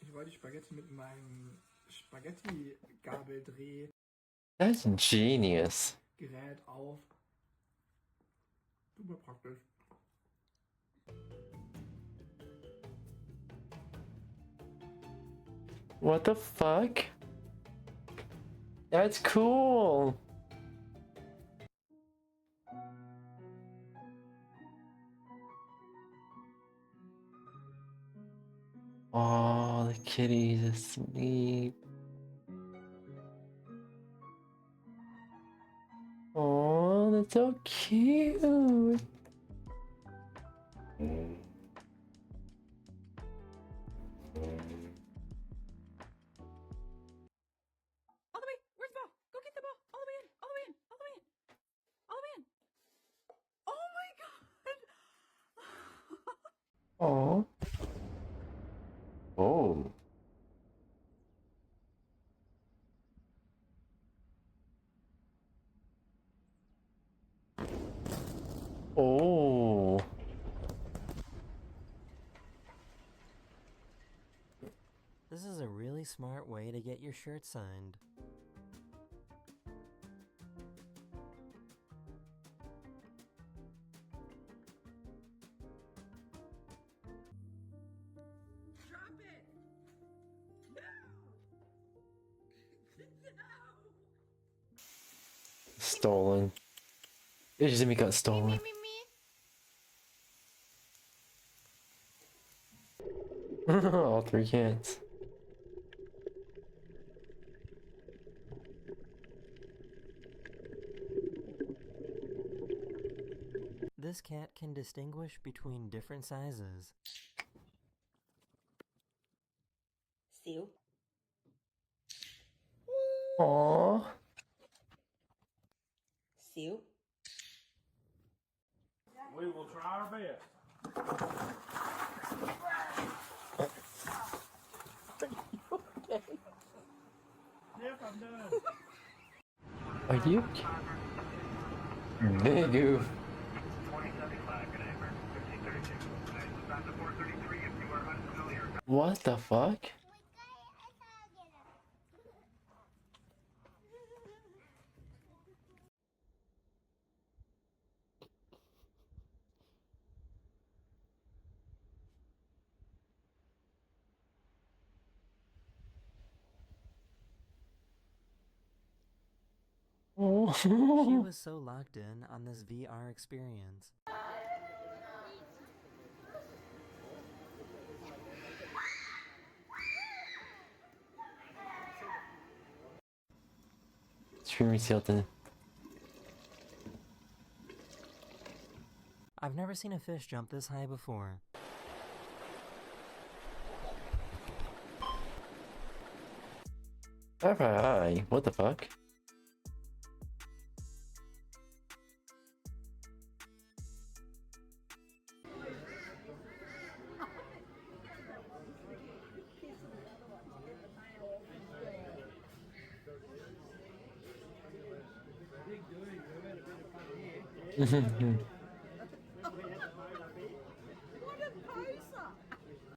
Ich wollte Spaghetti mit meinem Spaghetti-Gabeldreh-Gerät That's genius. auf. Super praktisch. What the fuck? That's cool. Oh, the kitty's asleep. Oh, that's so cute. All the way. Where's the ball? Go get the ball. All the way in. All the way in. All the way in. All the way in. Oh my god. Oh. Oh. Oh. This is a really smart way to get your shirt signed. Drop it. No. Stolen. Izumi got stolen. All three cats. This cat can distinguish between different sizes. Seal. Aww. Seal. We will try our best. Okay. Yep, I'm done. Are you? Big goof. What the fuck? She was so locked in on this VR experience. Screaming skeleton. I've never seen a fish jump this high before. Hi, what the fuck?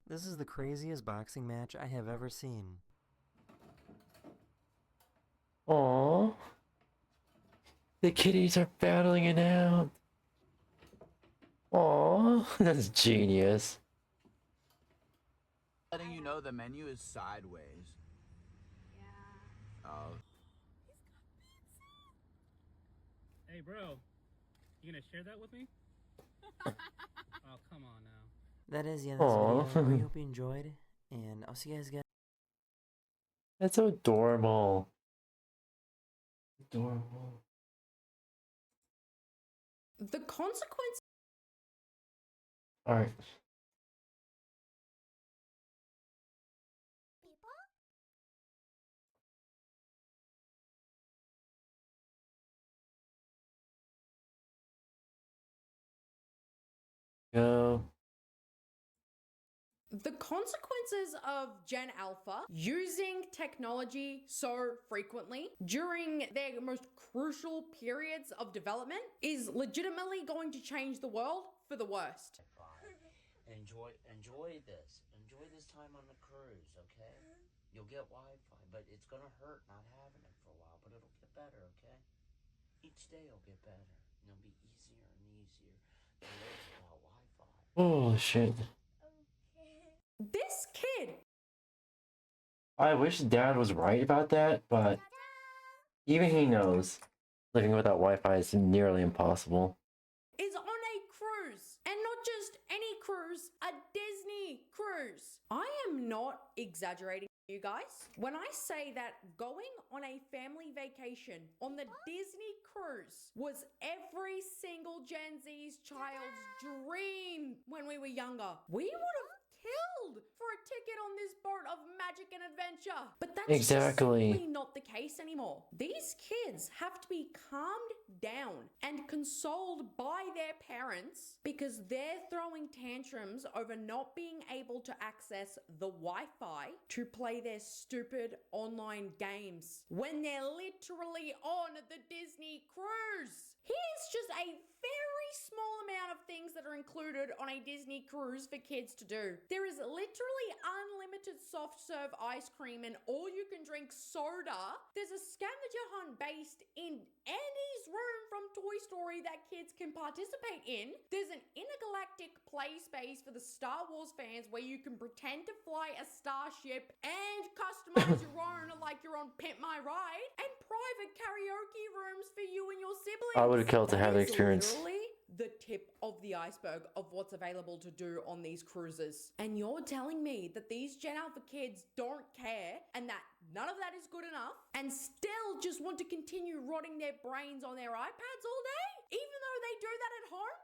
This is the craziest boxing match I have ever seen. Aww. The kitties are battling it out. Aww. That's genius. Letting you know the menu is sideways. Yeah. Oh. Hey, bro. You gonna share that with me? Oh, come on now. That is the end of this video. We hope you enjoyed, and I'll see you guys again. That's so adorable. Adorable. The consequence. Alright. Go. The consequences of Gen Alpha using technology so frequently during their most crucial periods of development is legitimately going to change the world for the worst. Enjoy this. Enjoy this time on the cruise, okay? You'll get Wi-Fi, but it's gonna hurt not having it for a while, but it'll get better, okay? Each day will get better, and it'll be easier and easier to live without Wi-Fi. Oh shit. This kid I wish Dad was right about that, but even he knows living without Wi-Fi is nearly impossible. is on a cruise, and not just any cruise, a Disney cruise. I am not exaggerating, you guys, when I say that going on a family vacation on the Disney cruise was every single Gen Z's child's dream when we were younger. We would have killed for a ticket on this boat of magic and adventure. But that's just simply not the case anymore. These kids have to be calmed down and consoled by their parents because they're throwing tantrums over not being able to access the Wi-Fi to play their stupid online games when they're literally on the Disney cruise. Here's just a very small amount of things that are included on a Disney cruise for kids to do. There is literally unlimited soft serve ice cream and all you can drink soda. There's a scavenger hunt based in Andy's room from Toy Story that kids can participate in. There's an intergalactic play space for the Star Wars fans where you can pretend to fly a starship and customize your own like you're on Pimp My Ride, and private karaoke rooms for you and your siblings. I would have killed to have the That is experience. literally the tip of the iceberg of what's available to do on these cruises. And you're telling me that these Gen Alpha kids don't care and that none of that is good enough and still just want to continue rotting their brains on their iPads all day, even though they do that at home?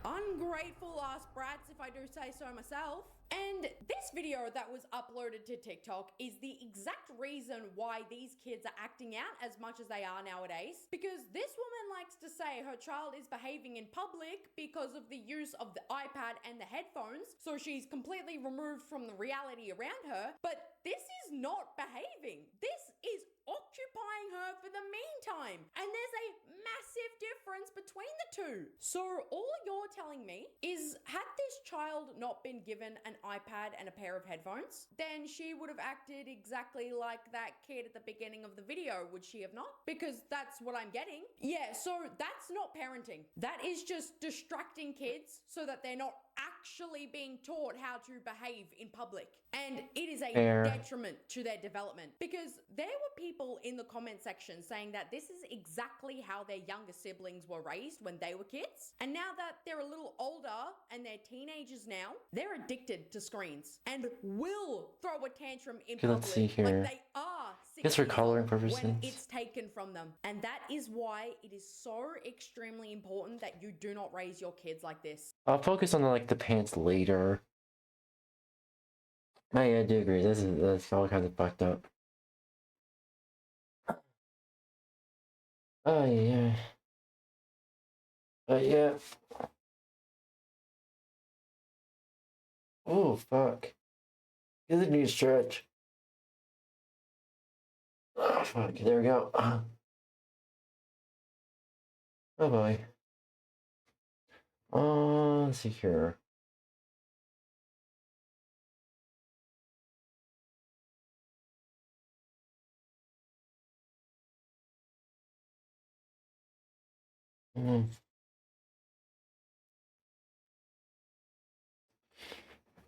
Ungrateful ass brats, if I do say so myself. And this video that was uploaded to TikTok is the exact reason why these kids are acting out as much as they are nowadays. Because this woman likes to say her child is behaving in public because of the use of the iPad and the headphones, so she's completely removed from the reality around her. But this is not behaving. This is occupying her for the meantime. And there's a massive difference between the to. So all you're telling me is, had this child not been given an iPad and a pair of headphones, then she would have acted exactly like that kid at the beginning of the video, would she have not? Because that's what I'm getting. Yeah, so that's not parenting. That is just distracting kids so that they're not actually being taught how to behave in public. And it is a detriment to their development, because there were people in the comment section saying that this is exactly how their younger siblings were raised when they were kids. And now that they're a little older and they're teenagers now, they're addicted to screens and will throw a tantrum in public. Let's see here. Like they are Guess for coloring purposes. when it's taken from them. And that is why it is so extremely important that you do not raise your kids like this. I'll focus on like the pants later. I do agree. That's all kind of fucked up. Oh yeah. Yeah. Oh fuck. Get a new stretch. Oh fuck. There we go. Oh boy. Let's see here.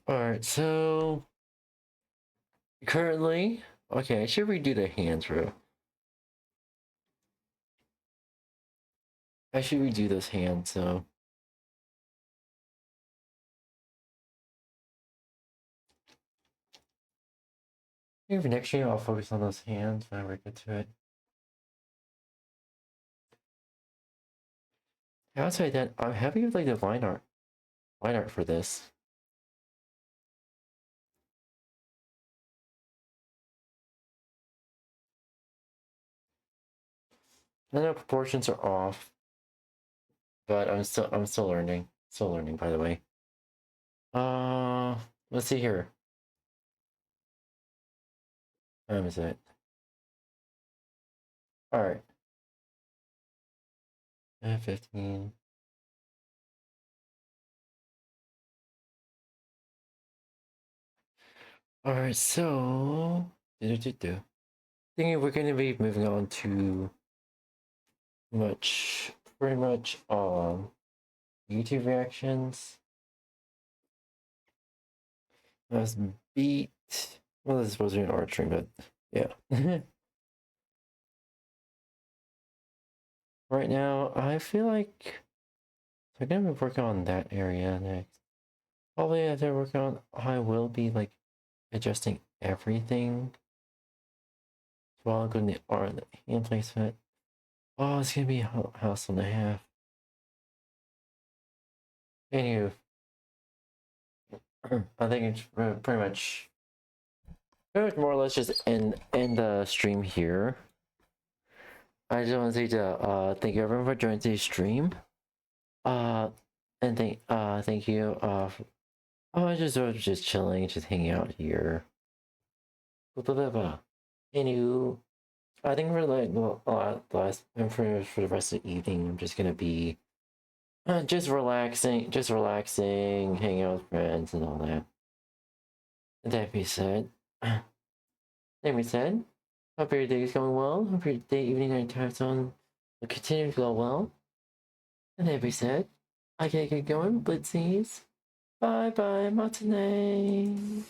Alright, so currently, okay, I should redo the hands row. I should redo those hands, so maybe next year I'll focus on those hands when I get to it. Outside that, I'm happy with like the line art for this. I know proportions are off, but I'm still learning. Still learning, by the way. Let's see here. What time is it? Alright. 15. Alright, so thinking we're gonna be moving on to pretty much YouTube reactions. That's beat. Well, this is supposed to be an art stream, but yeah. Right now, I feel like I'm gonna be working on that area next. Probably after working on, I will be like adjusting everything. So I'll go to the art, the hand placement. Oh, it's gonna be a hassle and a half. Anywho, I think it's pretty much more or less just end the stream here. I just want to say thank you everyone for joining today's stream. And thank you. I just chilling, just hanging out here. Anywho, I think for like the last and for the rest of the evening, I'm just gonna be just relaxing, hanging out with friends and all that. And that being said, hope your day is going well. Hope your day, evening, night time zone will continue to go well. And that being said, I gotta get going, Blitzies. Bye bye, Matane.